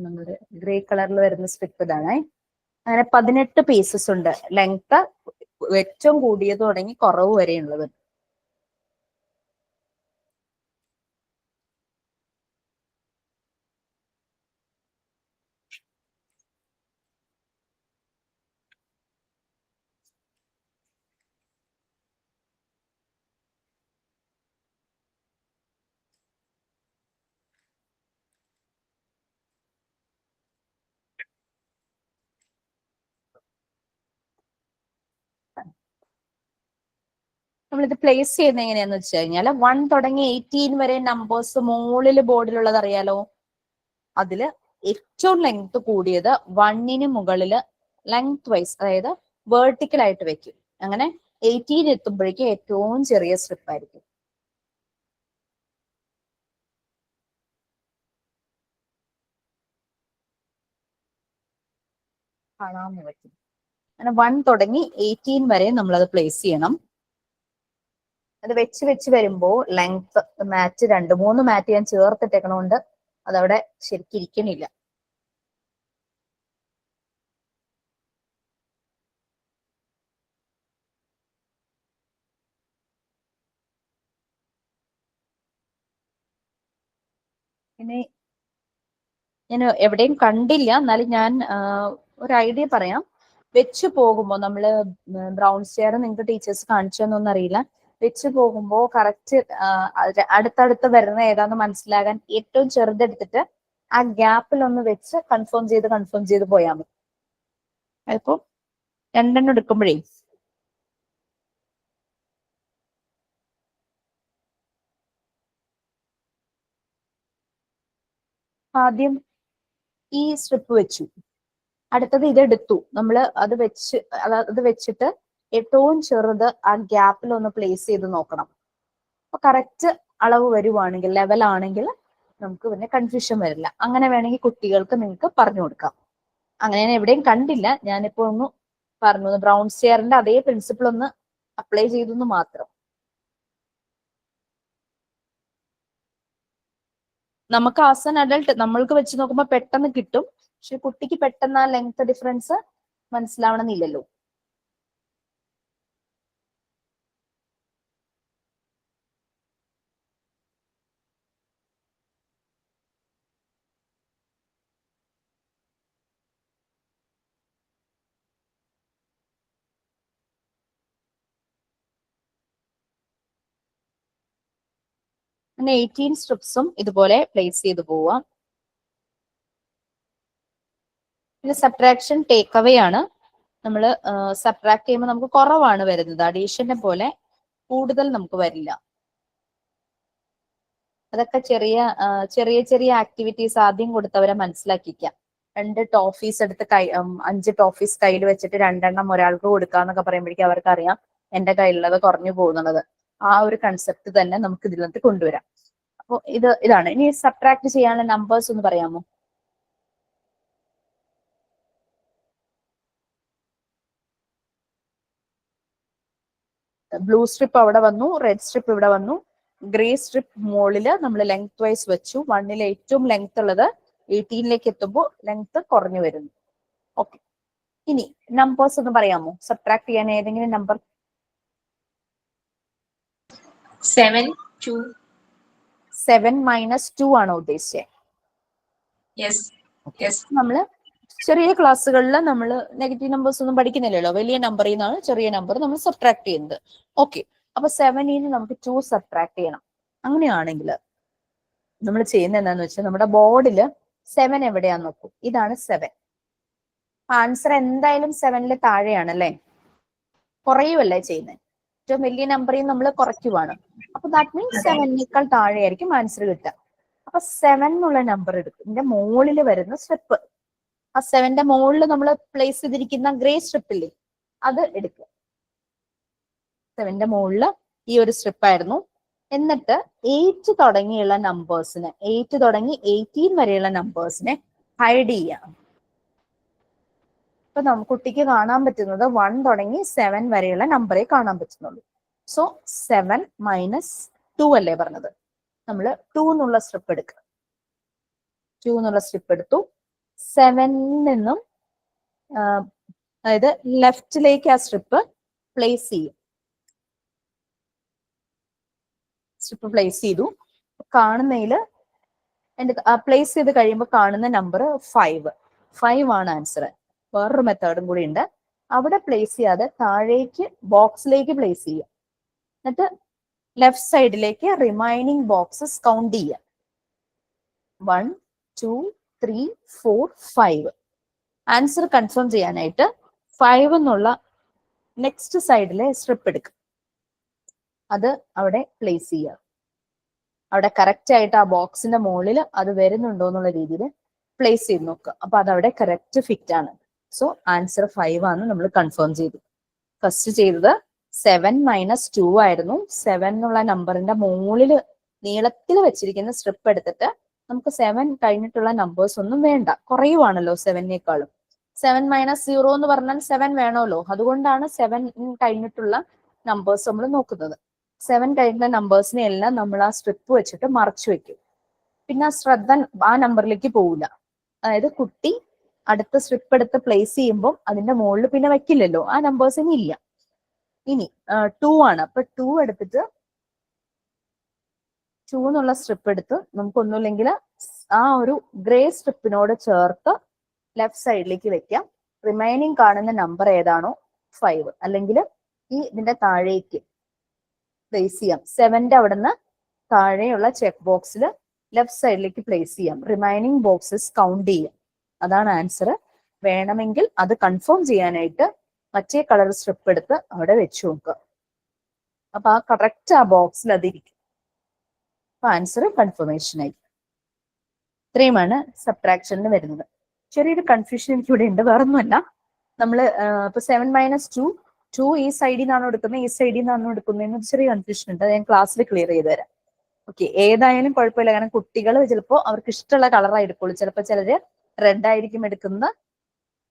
നമ്മുടെ ഗ്രേ കളറിൽ വരുന്ന സ്ട്രിപ്പ് ഇതാണ്. അങ്ങനെ 18 പീസസ് ഉണ്ട്. ലെങ്ത് ഏറ്റവും കൂടിയത് തുടങ്ങി കുറവ് വരെയുള്ളത്. നമ്മളിത് പ്ലേസ് ചെയ്യുന്നത് എങ്ങനെയാന്ന് വെച്ച് കഴിഞ്ഞാൽ 1 തുടങ്ങി 18 വരെ നമ്പേഴ്സ് മുകളിൽ ബോർഡിലുള്ളത് അറിയാലോ. അതില് ഏറ്റവും ലെങ്ത് കൂടിയത് 1ന് മുകളില് ലെങ്ത് വൈസ്, അതായത് വേർട്ടിക്കൽ ആയിട്ട് വെക്കും. അങ്ങനെ 18 എത്തുമ്പോഴേക്കും ഏറ്റവും ചെറിയ സ്ട്രിപ്പ് ആയിരിക്കും. കാണാൻ പറ്റും. അങ്ങനെ 1 തുടങ്ങി 18 വരെ നമ്മളത് പ്ലേസ് ചെയ്യണം. അത് വെച്ച് വെച്ച് വരുമ്പോൾ ലെങ്ത് മാറ്റ് 2-3 മാറ്റ് ഞാൻ ചേർത്തിട്ടേക്കണോണ്ട് അതവിടെ ശരിക്കും ഇരിക്കണില്ല. ഇനി ഞാൻ എവിടെയും കണ്ടില്ല, എന്നാലും ഞാൻ ഒരു ഐഡിയ പറയാം. വെച്ച് പോകുമ്പോൾ നമ്മള് ബ്രൗൺ സ്റ്റെയർ നിങ്ങൾക്ക് ടീച്ചേഴ്സ് കാണിച്ചു തന്നൊന്നും അറിയില്ല. വെച്ച് പോകുമ്പോൾ കറക്റ്റ് അടുത്തടുത്ത് വരുന്ന ഏതാന്ന് മനസ്സിലാകാൻ ഏറ്റവും ചെറുതെടുത്തിട്ട് ആ ഗ്യാപ്പിൽ ഒന്ന് വെച്ച് കൺഫേം ചെയ്ത് പോയാൽ മതി. അതിപ്പോ 2 എടുക്കുമ്പോഴേ ആദ്യം ഈ സ്ട്രിപ്പ് വെച്ചു, അടുത്തത് ഇതെടുത്തു. നമ്മൾ അത് വെച്ചിട്ട് ഏറ്റവും ചെറുത് ആ ഗ്യാപ്പിൽ ഒന്ന് പ്ലേസ് ചെയ്ത് നോക്കണം. അപ്പൊ കറക്റ്റ് അളവ് വരുവാണെങ്കിൽ, ലെവൽ ആണെങ്കിൽ നമുക്ക് പിന്നെ കൺഫ്യൂഷൻ വരില്ല. അങ്ങനെ വേണമെങ്കിൽ കുട്ടികൾക്ക് നിങ്ങൾക്ക് പറഞ്ഞു കൊടുക്കാം. അങ്ങനെ ഞാൻ എവിടെയും കണ്ടില്ല, ഞാനിപ്പോ ഒന്ന് പറഞ്ഞു. ബ്രൗൺ സ്റ്റെയറിന്റെ അതേ പ്രിൻസിപ്പിൾ ഒന്ന് അപ്ലൈ ചെയ്തു മാത്രം. നമുക്ക് ആസ് ആൻ അഡൾട്ട് നമ്മൾക്ക് വെച്ച് നോക്കുമ്പോൾ പെട്ടെന്ന് കിട്ടും. പക്ഷെ കുട്ടിക്ക് പെട്ടെന്ന് ആ ലെങ്ത് ഡിഫറൻസ് മനസ്സിലാവണമെന്നില്ലല്ലോ. പിന്നെ 18 സ്ട്രിപ്സും ഇതുപോലെ പ്ലേസ് ചെയ്ത് പോവാം. പിന്നെ സബ്ട്രാക്ഷൻ ടേക്ക് അവേ ആണ്. നമ്മൾ സബ്ട്രാക്ട് ചെയ്യുമ്പോൾ നമുക്ക് കുറവാണ് വരുന്നത്, അഡീഷനെ പോലെ കൂടുതൽ നമുക്ക് വരില്ല. അതൊക്കെ ചെറിയ ചെറിയ ആക്ടിവിറ്റീസ് ആദ്യം കൊടുത്തവരെ മനസ്സിലാക്കിക്കാം. 2 ടോഫീസ് എടുത്ത് 5 ടോഫീസ് കയ്യിൽ വെച്ചിട്ട് 2 എണ്ണം ഒരാൾക്ക് കൊടുക്കാന്നൊക്കെ പറയുമ്പോഴേക്കും അവർക്ക് അറിയാം എന്റെ കയ്യിലുള്ളത് കുറഞ്ഞു പോകുന്നുള്ളത്. ആ ഒരു കൺസെപ്റ്റ് തന്നെ നമുക്ക് ഇതിനകത്ത് കൊണ്ടുവരാം. അപ്പോൾ ഇതാണ്. ഇനി സബ്ട്രാക്ട് ചെയ്യാനുള്ള നമ്പേഴ്സ് ഒന്ന് പറയാമോ? ബ്ലൂ സ്ട്രിപ്പ് അവിടെ വന്നു, റെഡ് സ്ട്രിപ്പ് ഇവിടെ വന്നു, ഗ്രേ സ്ട്രിപ്പ് മുകളില് നമ്മൾ ലെങ്ത് വൈസ് വെച്ചു. 1ൽ ഏറ്റവും ലെങ്ത് ഉള്ളത് 18ലേക്ക് എത്തുമ്പോൾ ലെങ്ത് കുറഞ്ഞു വരുന്നു. ഓക്കെ, ഇനി നമ്പേഴ്സ് ഒന്ന് പറയാമോ? സബ്ട്രാക്ട് ചെയ്യാൻ ഏതെങ്കിലും നമ്പർ? 7, 2. 7 മൈനസ് 2 ആണോ ഉദ്ദേശിച്ചത്? Yes. Yes. നമ്മള് ചെറിയ ക്ലാസ്സുകളിൽ നമ്മൾ നെഗറ്റീവ് നമ്പേഴ്സ് ഒന്നും പഠിക്കുന്നില്ലല്ലോ. വലിയ നമ്പറിൽ നിന്നാണ് ചെറിയ നമ്പർ നമ്മൾ സബ്ട്രാക്ട് ചെയ്യുന്നത്. ഓക്കെ, അപ്പൊ 7ൽ നമുക്ക് 2 സബ്ട്രാക്ട് ചെയ്യണം. അങ്ങനെയാണെങ്കിൽ നമ്മൾ ചെയ്യുന്നത് എന്താന്ന് വെച്ചാൽ നമ്മുടെ ബോർഡില് 7 എവിടെയാന്ന് നോക്കൂ. ഇതാണ് 7. ആൻസർ എന്തായാലും 7ൽ താഴെയാണ് അല്ലേ? കുറയുമല്ലേ ചെയ്യുന്നത്? ഏറ്റവും വലിയ നമ്പറിൽ നമ്മൾ കുറയ്ക്കുവാണ്. അപ്പൊ ദാറ്റ് മീൻസ് 7നേക്കാൾ താഴെയായിരിക്കും ആൻസർ കിട്ടുക. അപ്പൊ 7 എന്നുള്ള നമ്പർ എടുക്കും. ഇതിന്റെ മുകളിൽ വരുന്ന സ്ട്രിപ്പ്, ആ 7ന്റെ മുകളിൽ നമ്മൾ പ്ലേസ് ചെയ്തിരിക്കുന്ന ഗ്രേ സ്ട്രിപ്പില്ലേ, അത് എടുക്കുക. 7ന്റെ മുകളിൽ ഈ ഒരു സ്ട്രിപ്പായിരുന്നു. എന്നിട്ട് 8 തുടങ്ങിയുള്ള നമ്പേഴ്സിനെ, 8 തുടങ്ങി 18 വരെയുള്ള നമ്പേഴ്സിനെ ഹൈഡ് ചെയ്യാം. ഇപ്പൊ കുട്ടിക്ക് കാണാൻ പറ്റുന്നത് 1 തുടങ്ങി 7 വരെയുള്ള നമ്പറെ കാണാൻ പറ്റുന്നുള്ളൂ. സോ 7 മൈനസ് 2 അല്ലേ പറഞ്ഞത്? നമ്മൾ 2 എന്നുള്ള സ്ട്രിപ്പ് എടുക്കുക. 2 എന്നുള്ള സ്ട്രിപ്പ് എടുത്തു. 7 നിന്നും അതായത് ലെഫ്റ്റിലേക്ക് ആ സ്ട്രിപ്പ് പ്ലേസ് ചെയ്യും. സ്ട്രിപ്പ് പ്ലേസ് ചെയ്തു. കാണുന്നതിൽ പ്ലേസ് ചെയ്ത് കഴിയുമ്പോൾ കാണുന്ന നമ്പർ 5 ആണ് ആൻസർ. വേറൊരു മെത്തേഡും കൂടി ഉണ്ട്. അവിടെ പ്ലേസ് ചെയ്യാതെ താഴേക്ക് ബോക്സിലേക്ക് പ്ലേസ് ചെയ്യുക. എന്നിട്ട് ലെഫ്റ്റ് സൈഡിലേക്ക് റിമൈനിങ് ബോക്സസ് കൗണ്ട് ചെയ്യുക. 1, 2, 3, 4, 5. ആൻസർ കൺഫേം ചെയ്യാനായിട്ട് 5 എന്നുള്ള നെക്സ്റ്റ് സൈഡിലെ സ്ട്രിപ്പ് എടുക്കുക. അത് അവിടെ പ്ലേസ് ചെയ്യുക. അവിടെ കറക്റ്റ് ആയിട്ട് ആ ബോക്സിന്റെ മുകളിൽ അത് വരുന്നുണ്ടോ എന്നുള്ള രീതിയിൽ പ്ലേസ് ചെയ്ത് നോക്കുക. അപ്പൊ അതവിടെ കറക്റ്റ് ഫിറ്റ് ആണ്. സോ ആൻസർ 5 ആണ് നമ്മൾ കൺഫേം ചെയ്തു. ഫസ്റ്റ് ചെയ്തത് 7 മൈനസ് 2 ആയിരുന്നു. 7 എന്നുള്ള നമ്പറിന്റെ മുകളിൽ നീളത്തിൽ വെച്ചിരിക്കുന്ന സ്ട്രിപ്പ് എടുത്തിട്ട് നമുക്ക് 7 കഴിഞ്ഞിട്ടുള്ള നമ്പേഴ്സ് ഒന്നും വേണ്ട, കുറയുവാണല്ലോ 7നേക്കാളും. 7 മൈനസ് 0 എന്ന് പറഞ്ഞാൽ 7 വേണമല്ലോ. അതുകൊണ്ടാണ് 7 കഴിഞ്ഞിട്ടുള്ള നമ്പേഴ്സ് നമ്മൾ നോക്കുന്നത്. 7 കഴിഞ്ഞ നമ്പേഴ്സിനെ എല്ലാം നമ്മൾ ആ സ്ട്രിപ്പ് വെച്ചിട്ട് മറച്ചു വെക്കും. പിന്നെ ആ ശ്രദ്ധ ആ നമ്പറിലേക്ക് പോവില്ല. അതായത് കുട്ടി അടുത്ത സ്ട്രിപ്പ് എടുത്ത് പ്ലേസ് ചെയ്യുമ്പോൾ അതിന്റെ മുകളിൽ പിന്നെ വെക്കില്ലല്ലോ, ആ നമ്പേഴ്സ് ഇനി ഇല്ല. ഇനി 2 ആണ്. അപ്പൊ 2 എടുത്തിട്ട് 2 എന്നുള്ള സ്ട്രിപ്പ് എടുത്ത് നമുക്കൊന്നുമില്ലെങ്കിൽ ആ ഒരു ഗ്രേ സ്ട്രിപ്പിനോട് ചേർത്ത് ലെഫ്റ്റ് സൈഡിലേക്ക് വെക്കാം. റിമൈനിങ് കാണുന്ന നമ്പർ ഏതാണോ 5, അല്ലെങ്കിൽ ഇതിന്റെ താഴേക്ക് പ്ലേസ് ചെയ്യാം. 7ന്റെ അവിടെ നിന്ന് താഴെയുള്ള ചെക്ക് ബോക്സിൽ ലെഫ്റ്റ് സൈഡിലേക്ക് പ്ലേസ് ചെയ്യാം. റിമൈനിങ് ബോക്സസ് കൗണ്ട് ചെയ്യാം. അതാണ് ആൻസർ. വേണമെങ്കിൽ അത് കൺഫേം ചെയ്യാനായിട്ട് മറ്റേ കളർ സ്ട്രിപ്പ് എടുത്ത് അവിടെ വെച്ച് നോക്കുക. അപ്പൊ ആ കറക്റ്റ് ആ ബോക്സിൽ അതിരിക്കും. അപ്പൊ ആൻസർ കൺഫർമേഷൻ ആയി. ഇത്രയുമാണ് സബ്ട്രാക്ഷനിൽ വരുന്നത്. ചെറിയൊരു കൺഫ്യൂഷൻ എനിക്ക് ഇവിടെ ഉണ്ട്, വേറൊന്നുമല്ല. നമ്മള് ഇപ്പൊ 7 മൈനസ് 2 ഈ സൈഡിൽ നിന്നാണോ എടുക്കുന്നത്, ഈ സൈഡിൽ നിന്നാണോ എടുക്കുന്നതെന്ന് ചെറിയ കൺഫ്യൂഷൻ ഉണ്ട്. അത് ഞാൻ ക്ലാസ്സിൽ ക്ലിയർ ചെയ്ത് തരാം. ഓക്കെ, ഏതായാലും കുഴപ്പമില്ല. കാരണം കുട്ടികൾ ചിലപ്പോൾ അവർക്ക് ഇഷ്ടമുള്ള കളറായി എടുക്കുള്ളൂ. ചിലപ്പോൾ ചിലര് റെഡ് ആയിരിക്കും എടുക്കുന്നത്.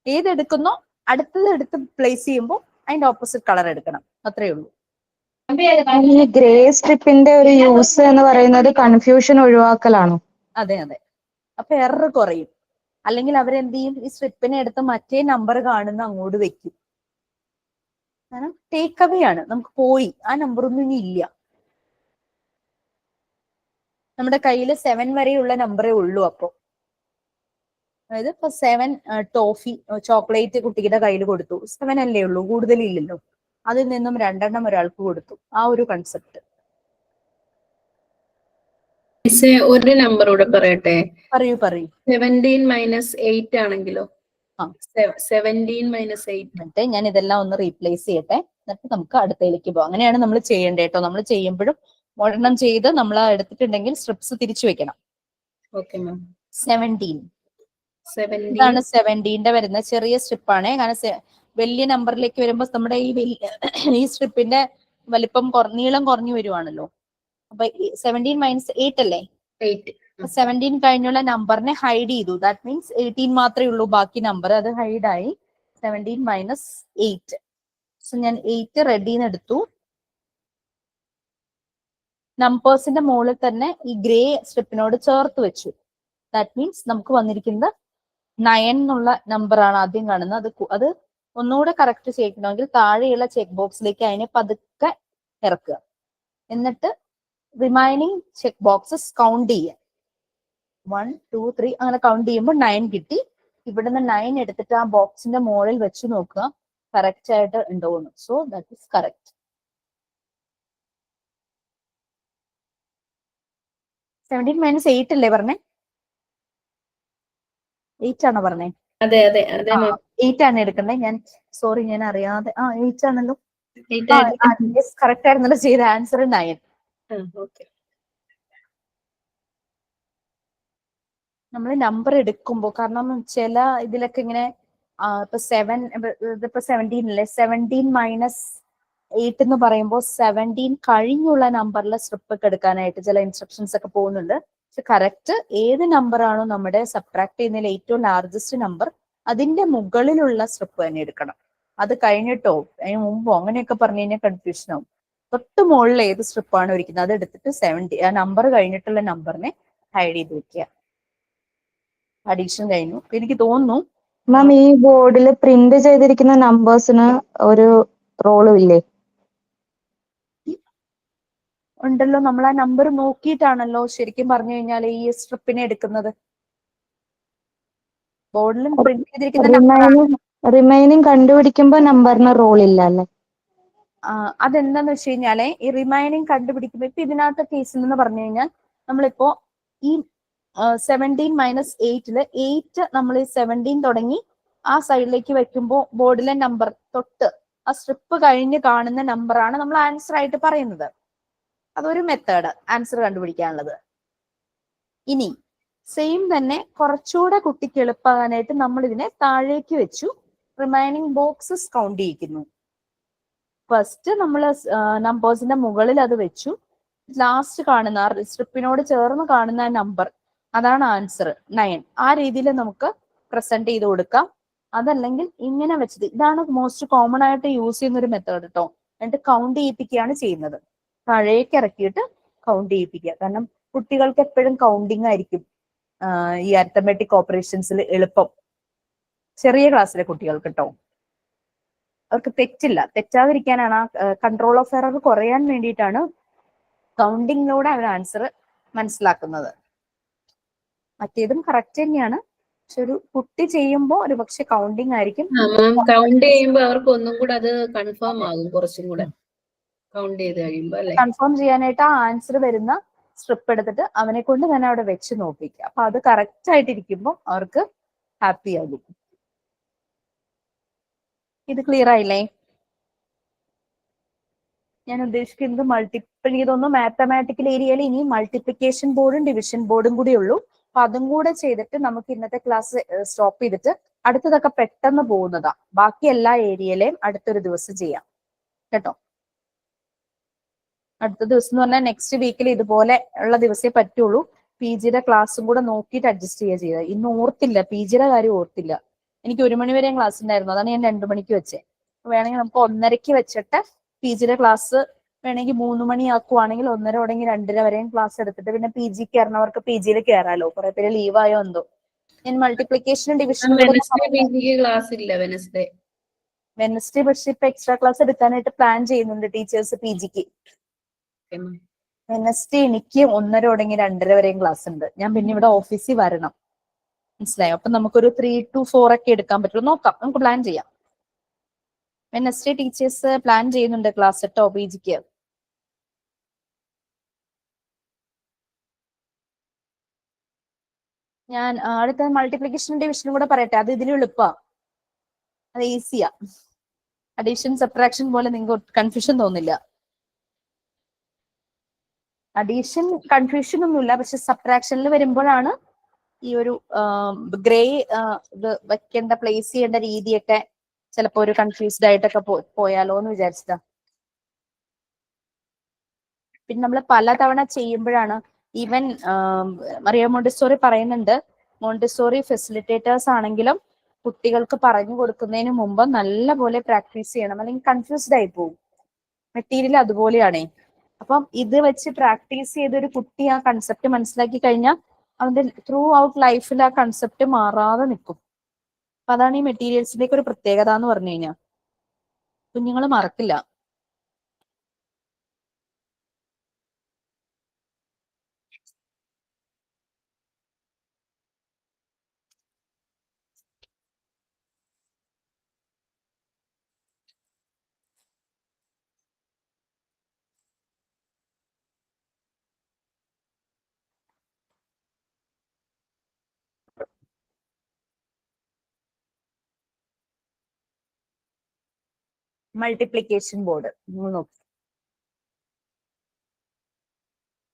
ഏതെടുക്കുന്നോ അടുത്തത് എടുത്ത് പ്ലേസ് ചെയ്യുമ്പോൾ അതിന്റെ ഓപ്പോസിറ്റ് കളർ എടുക്കണം, അത്രേ ഉള്ളൂ. ഈ ഗ്രേ സ്ട്രിപ്പിന്റെ ഒരു യൂസ് എന്ന് പറയുന്നത് കൺഫ്യൂഷൻ ഒഴിവാക്കലാണോ? അതെ അതെ. അപ്പൊ എറർ കുറയും. അല്ലെങ്കിൽ അവരെന്ത് ചെയ്യും, ഈ സ്ട്രിപ്പിനെ എടുത്ത് മറ്റേ നമ്പർ കാണുന്ന അങ്ങോട്ട് വെക്കും. കാരണം ടേക്ക് അവേ ആണ്, നമുക്ക് പോയി, ആ നമ്പർ ഒന്നും ഇനി ഇല്ല. നമ്മുടെ കയ്യിൽ 7 വരെയുള്ള നമ്പറേ ഉള്ളൂ. അപ്പൊ അതായത് ഇപ്പൊ 7 ടോഫി ചോക്ലേറ്റ് കുട്ടിയുടെ കയ്യിൽ കൊടുത്തു, 7 അല്ലേ ഉള്ളൂ, കൂടുതലില്ലല്ലോ. അതിൽ നിന്നും 2 എണ്ണം ഒരാൾക്ക് കൊടുത്തു. ആ ഒരു കൺസെപ്റ്റ്. മിസ്സേ ഒരു നമ്പർ കൂടെ പറയട്ടെ. പറയൂ. 17 - 8 ആണെങ്കിലോ? ആ. 17 - 8. എന്നിട്ട് ഞാൻ ഇതെല്ലാം ഒന്ന് റീപ്ലേസ് ചെയ്യട്ടെ, എന്നിട്ട് നമുക്ക് അടുത്തയിലേക്ക് പോകാം. അങ്ങനെയാണ് നമ്മൾ ചെയ്യേണ്ടത് കേട്ടോ. നമ്മൾ ചെയ്യുമ്പോഴും ഒരെണ്ണം ചെയ്ത് നമ്മൾ എടുത്തിട്ടുണ്ടെങ്കിൽ സ്ട്രിപ്സ് തിരിച്ചു വെക്കണം. Okay ma'am. 17 17. ഇതാണ് 17ന്റെ വരുന്ന ചെറിയ സ്ട്രിപ്പാണ്. കാരണം വലിയ നമ്പറിലേക്ക് വരുമ്പോൾ നമ്മുടെ ഈ സ്ട്രിപ്പിന്റെ വലിപ്പം നീളം കുറഞ്ഞു വരുവാണല്ലോ. അപ്പൊ 17 - 8 അല്ലേ? 8. 17 കഴിഞ്ഞുള്ള നമ്പറിനെ ഹൈഡ് ചെയ്തു. ദാറ്റ് മീൻസ് 18 മാത്രമേ ഉള്ളൂ ബാക്കി നമ്പർ, അത് ഹൈഡായി. 17 - 8. സോ ഞാൻ 8 റെഡിന്ന് എടുത്തു. നമ്പേഴ്സിന്റെ മുകളിൽ തന്നെ ഈ ഗ്രേ സ്ട്രിപ്പിനോട് ചേർത്ത് വെച്ചു. ദാറ്റ് മീൻസ് നമുക്ക് വന്നിരിക്കുന്നത് 9 എന്നുള്ള നമ്പറാണ് ആദ്യം കാണുന്നത്. അത് ഒന്നുകൂടെ കറക്റ്റ് ചെയ്യിക്കണമെങ്കിൽ താഴെയുള്ള ചെക്ക് ബോക്സിലേക്ക് അതിനെ പതുക്കെ ഇറക്കുക. എന്നിട്ട് റിമൈനിങ് ചെക്ക് ബോക്സസ് കൗണ്ട് ചെയ്യുക. 1 2 3 അങ്ങനെ കൗണ്ട് ചെയ്യുമ്പോൾ 9 കിട്ടി. ഇവിടുന്ന് 9 എടുത്തിട്ട് ആ ബോക്സിന്റെ മുകളിൽ വെച്ച് നോക്കുക കറക്റ്റ് ആയിട്ട് ഉണ്ടോന്ന്. So that is correct. 17 - 8 അല്ലേ പറഞ്ഞേ? 8 ആണോ പറഞ്ഞേ? അതെ മാം. 8 ആണ് എടുക്കണ്ടേ. ഞാൻ സോറി, ഞാൻ അറിയാതെ 8 ആണല്ലോ. 8 കറക്റ്റ് ആയിരുന്നല്ലോ ചെയ്ത ആൻസർ 9. ഓക്കെ. നമ്മൾ നമ്പർ എടുക്കുമ്പോൾ, കാരണം ചില ഇതിലൊക്കെ ഇങ്ങനെ ഇപ്പൊ 17 അല്ലേ, 17 - 8 എന്ന് പറയുമ്പോൾ 17 കഴിഞ്ഞുള്ള നമ്പറിലെ സ്ട്രിപ്പ് ഒക്കെ എടുക്കാനായിട്ട് ചില ഇൻസ്ട്രക്ഷൻസ് ഒക്കെ പോകുന്നുണ്ട്. പക്ഷെ കറക്റ്റ് ഏത് നമ്പർ ആണോ നമ്മുടെ സബ്ട്രാക്ട് ചെയ്യുന്നതിൽ ഏറ്റവും ലാർജസ്റ്റ് നമ്പർ, അതിന്റെ മുകളിലുള്ള സ്ട്രിപ്പ് തന്നെ എടുക്കണം. അത് കഴിഞ്ഞിട്ടോ അതിന് മുമ്പോ അങ്ങനെയൊക്കെ പറഞ്ഞു കഴിഞ്ഞാൽ കൺഫ്യൂഷൻ ആവും. തൊട്ട് മുകളിൽ ഏത് സ്ട്രിപ്പാണ് ഇരിക്കുന്നത് അത് എടുത്തിട്ട് 70 ആ നമ്പർ കഴിഞ്ഞിട്ടുള്ള നമ്പറിനെ ഹൈഡ് ചെയ്ത് വെക്കുക. അഡീഷൻ കഴിഞ്ഞു. എനിക്ക് തോന്നുന്നു മാം ഈ ബോർഡിൽ പ്രിന്റ് ചെയ്തിരിക്കുന്ന നമ്പേഴ്സിന് ഒരു റോളും ഇല്ലേ? ഉണ്ടല്ലോ. നമ്മൾ ആ നമ്പർ നോക്കിയിട്ടാണല്ലോ ശരിക്കും പറഞ്ഞു കഴിഞ്ഞാൽ ഈ സ്ട്രിപ്പിനെ എടുക്കുന്നത്. ബോർഡിലും പ്രിന്റ് ചെയ്തിരിക്കുന്ന നമ്പർ റിമൈനിങ് കണ്ടുപിടിക്കുമ്പോ നമ്പറിന് റോൾ ഇല്ല അല്ലേ? അതെന്താന്ന് വെച്ച് കഴിഞ്ഞാല് ഈ റിമൈനിങ് കണ്ടുപിടിക്കുമ്പോ ഇപ്പൊ ഇതിനകത്തെ കേസിൽ എന്ന് പറഞ്ഞു കഴിഞ്ഞാൽ നമ്മളിപ്പോ ഈ 17 - 8 8 നമ്മൾ 17 തുടങ്ങി ആ സൈഡിലേക്ക് വെക്കുമ്പോൾ ബോർഡിലെ നമ്പർ തൊട്ട് ആ സ്ട്രിപ്പ് കഴിഞ്ഞ് കാണുന്ന നമ്പറാണ് നമ്മൾ ആൻസർ ആയിട്ട് പറയുന്നത്. അതൊരു മെത്തേഡ് ആൻസർ കണ്ടുപിടിക്കാനുള്ളത്. ഇനി സെയിം തന്നെ കുറച്ചുകൂടെ കുട്ടിക്ക് എളുപ്പമാകാനായിട്ട് നമ്മൾ ഇതിനെ താഴേക്ക് വെച്ചു റിമൈനിങ് ബോക്സസ് കൗണ്ട് ചെയ്യിക്കുന്നു. ഫസ്റ്റ് നമ്മൾ നമ്പേഴ്സിന്റെ മുകളിൽ അത് വെച്ചു. ലാസ്റ്റ് കാണുന്ന സ്ട്രിപ്പിനോട് ചേർന്ന് കാണുന്ന നമ്പർ അതാണ് ആൻസർ 9. ആ രീതിയിൽ നമുക്ക് പ്രസന്റ് ചെയ്ത് കൊടുക്കാം. അതല്ലെങ്കിൽ ഇങ്ങനെ വെച്ചത്, ഇതാണ് മോസ്റ്റ് കോമൺ ആയിട്ട് യൂസ് ചെയ്യുന്ന ഒരു മെത്തേഡ് കേട്ടോ. എന്നിട്ട് കൗണ്ട് ചെയ്യിപ്പിക്കുകയാണ് ചെയ്യുന്നത്. താഴേക്ക് ഇറക്കിയിട്ട് കൗണ്ട് ചെയ്യിപ്പിക്കുക. കാരണം കുട്ടികൾക്ക് എപ്പോഴും കൗണ്ടിങ് ആയിരിക്കും ഈ അരിത്തമെറ്റിക് ഓപ്പറേഷൻസിൽ എളുപ്പം. ചെറിയ ക്ലാസ്സിലെ കുട്ടികൾക്ക് കേട്ടോ, അവർക്ക് തെറ്റാതിരിക്കാനാണ്, ആ കൺട്രോൾ ഓഫ് എറർ കുറയാൻ വേണ്ടിയിട്ടാണ് കൗണ്ടിങ്ങിലൂടെ അവർ ആൻസർ മനസ്സിലാക്കുന്നത്. മറ്റേതും കറക്റ്റ് തന്നെയാണ്, പക്ഷെ ഒരു കുട്ടി ചെയ്യുമ്പോൾ ഒരു പക്ഷെ കൗണ്ടിങ് ആയിരിക്കും. കൗണ്ട് ചെയ്യുമ്പോ അവർക്ക് ഒന്നും കൂടെ അത് കൺഫേം ആകും, കുറച്ചും കൂടെ കൗണ്ട് ചെയ്ത് കഴിയുമ്പോ അല്ലെ? കൺഫേം ചെയ്യാനായിട്ട് ആ ആൻസർ വരുന്ന സ്ട്രിപ്പ് എടുത്തിട്ട് അവനെ കൊണ്ട് തന്നെ അവിടെ വെച്ച് നോക്കിക്കുക. അപ്പൊ അത് കറക്റ്റ് ആയിട്ടിരിക്കുമ്പോൾ അവർക്ക് ഹാപ്പി ആകും. ഇത് ക്ലിയർ ആയില്ലേ? ഞാൻ ഉദ്ദേശിക്കുന്നത് ഇതൊന്നും മാത്തമാറ്റിക്കൽ ഏരിയയിൽ ഇനി മൾട്ടിപ്ലിക്കേഷൻ ബോർഡും ഡിവിഷൻ ബോർഡും കൂടി ഉള്ളൂ. അപ്പൊ അതും കൂടെ ചെയ്തിട്ട് നമുക്ക് ഇന്നത്തെ ക്ലാസ് സ്റ്റോപ്പ് ചെയ്തിട്ട് അടുത്തതൊക്കെ പെട്ടെന്ന് പോകുന്നതാ. ബാക്കി എല്ലാ ഏരിയയിലെയും അടുത്തൊരു ദിവസം ചെയ്യാം കേട്ടോ. അടുത്ത ദിവസം എന്ന് പറഞ്ഞാൽ നെക്സ്റ്റ് വീക്കിൽ ഇതുപോലെ ഉള്ള ദിവസമേ പറ്റുള്ളൂ. PGയുടെ ക്ലാസ്സും കൂടെ നോക്കിയിട്ട് അഡ്ജസ്റ്റ് ചെയ്യുക. ഇന്ന് ഓർത്തില്ല, PGയുടെ കാര്യം ഓർത്തില്ല. എനിക്ക് 1 മണി വരെയും ക്ലാസ് ഉണ്ടായിരുന്നു, അതാണ് ഞാൻ 2 മണിക്ക് വെച്ചേ. വേണമെങ്കിൽ നമുക്ക് 1:30 വെച്ചിട്ട് PGയുടെ ക്ലാസ് വേണമെങ്കിൽ 3 മണി ആക്കുവാണെങ്കിൽ 1:30 തുടങ്ങി 2:30 വരെയും ക്ലാസ് എടുത്തിട്ട് പിന്നെ PG കയറുന്നവർക്ക് PGയിൽ കയറാലോ. കുറെ പേര് ലീവായോ എന്തോ. ഞാൻ മൾട്ടിപ്ലിക്കേഷനും ഡിവിഷനും ക്ലാസ് ഇല്ല വെനസ്ഡേ, പക്ഷെ ഇപ്പൊ എക്സ്ട്രാ ക്ലാസ് എടുക്കാനായിട്ട് പ്ലാൻ ചെയ്യുന്നുണ്ട് ടീച്ചേഴ്സ് PGക്ക്. വെനസ്ഡേ എനിക്ക് 1:30 തുടങ്ങി 2:30 വരെയും ക്ലാസ് ഉണ്ട്. ഞാൻ പിന്നെ ഇവിടെ ഓഫീസിൽ വരണം, മനസ്സിലായോ? അപ്പൊ നമുക്കൊരു 3 to 4 ഒക്കെ എടുക്കാൻ പറ്റുള്ളൂ. നോക്കാം, നമുക്ക് പ്ലാൻ ചെയ്യാം. വെനസ്ഡേ ടീച്ചേഴ്സ് പ്ലാൻ ചെയ്യുന്നുണ്ട് ക്ലാസ് കേട്ടോ PGക്ക്. ഞാൻ അടുത്ത മൾട്ടിപ്ലിക്കേഷനും ഡിവിഷനും കൂടെ പറയട്ടെ. അത് ഇതിൽ എളുപ്പാ, അത് ഈസിയാ. അഡീഷൻ സബ്ട്രാക്ഷൻ പോലെ നിങ്ങൾക്ക് കൺഫ്യൂഷൻ തോന്നില്ല. അഡീഷൻ കൺഫ്യൂഷൻ ഒന്നുമില്ല, പക്ഷെ സബ്ട്രാക്ഷനിൽ വരുമ്പോഴാണ് ഈ ഒരു ഗ്രേ ഇത് വെക്കേണ്ട, പ്ലേസ് ചെയ്യേണ്ട രീതിയൊക്കെ ചിലപ്പോ ഒരു കൺഫ്യൂസ്ഡ് ആയിട്ടൊക്കെ പോയാലോ എന്ന് വിചാരിച്ചതാ. പിന്നെ നമ്മൾ പലതവണ ചെയ്യുമ്പോഴാണ് ഈവൻ മറിയ മോണ്ടിസോറി പറയുന്നുണ്ട്, മോണ്ടിസോറി ഫെസിലിറ്റേറ്റേഴ്സ് ആണെങ്കിലും കുട്ടികൾക്ക് പറഞ്ഞു കൊടുക്കുന്നതിന് മുമ്പ് നല്ലപോലെ പ്രാക്ടീസ് ചെയ്യണം, അല്ലെങ്കിൽ കൺഫ്യൂസ്ഡ് ആയി പോകും. മെറ്റീരിയൽ അതുപോലെയാണേ. അപ്പം ഇത് വെച്ച് പ്രാക്ടീസ് ചെയ്ത് ഒരു കുട്ടി ആ കൺസെപ്റ്റ് മനസ്സിലാക്കി കഴിഞ്ഞാൽ അവന്റെ ത്രൂ ഔട്ട് ലൈഫിൽ ആ കൺസെപ്റ്റ് മാറാതെ നിൽക്കും. അപ്പൊ അതാണ് ഈ മെറ്റീരിയൽസിലേക്ക് ഒരു പ്രത്യേകത എന്ന് പറഞ്ഞു കഴിഞ്ഞാൽ കുഞ്ഞുങ്ങൾ മറക്കില്ല. മൾട്ടിപ്ലിക്കേഷൻ ബോർഡ് നോക്കി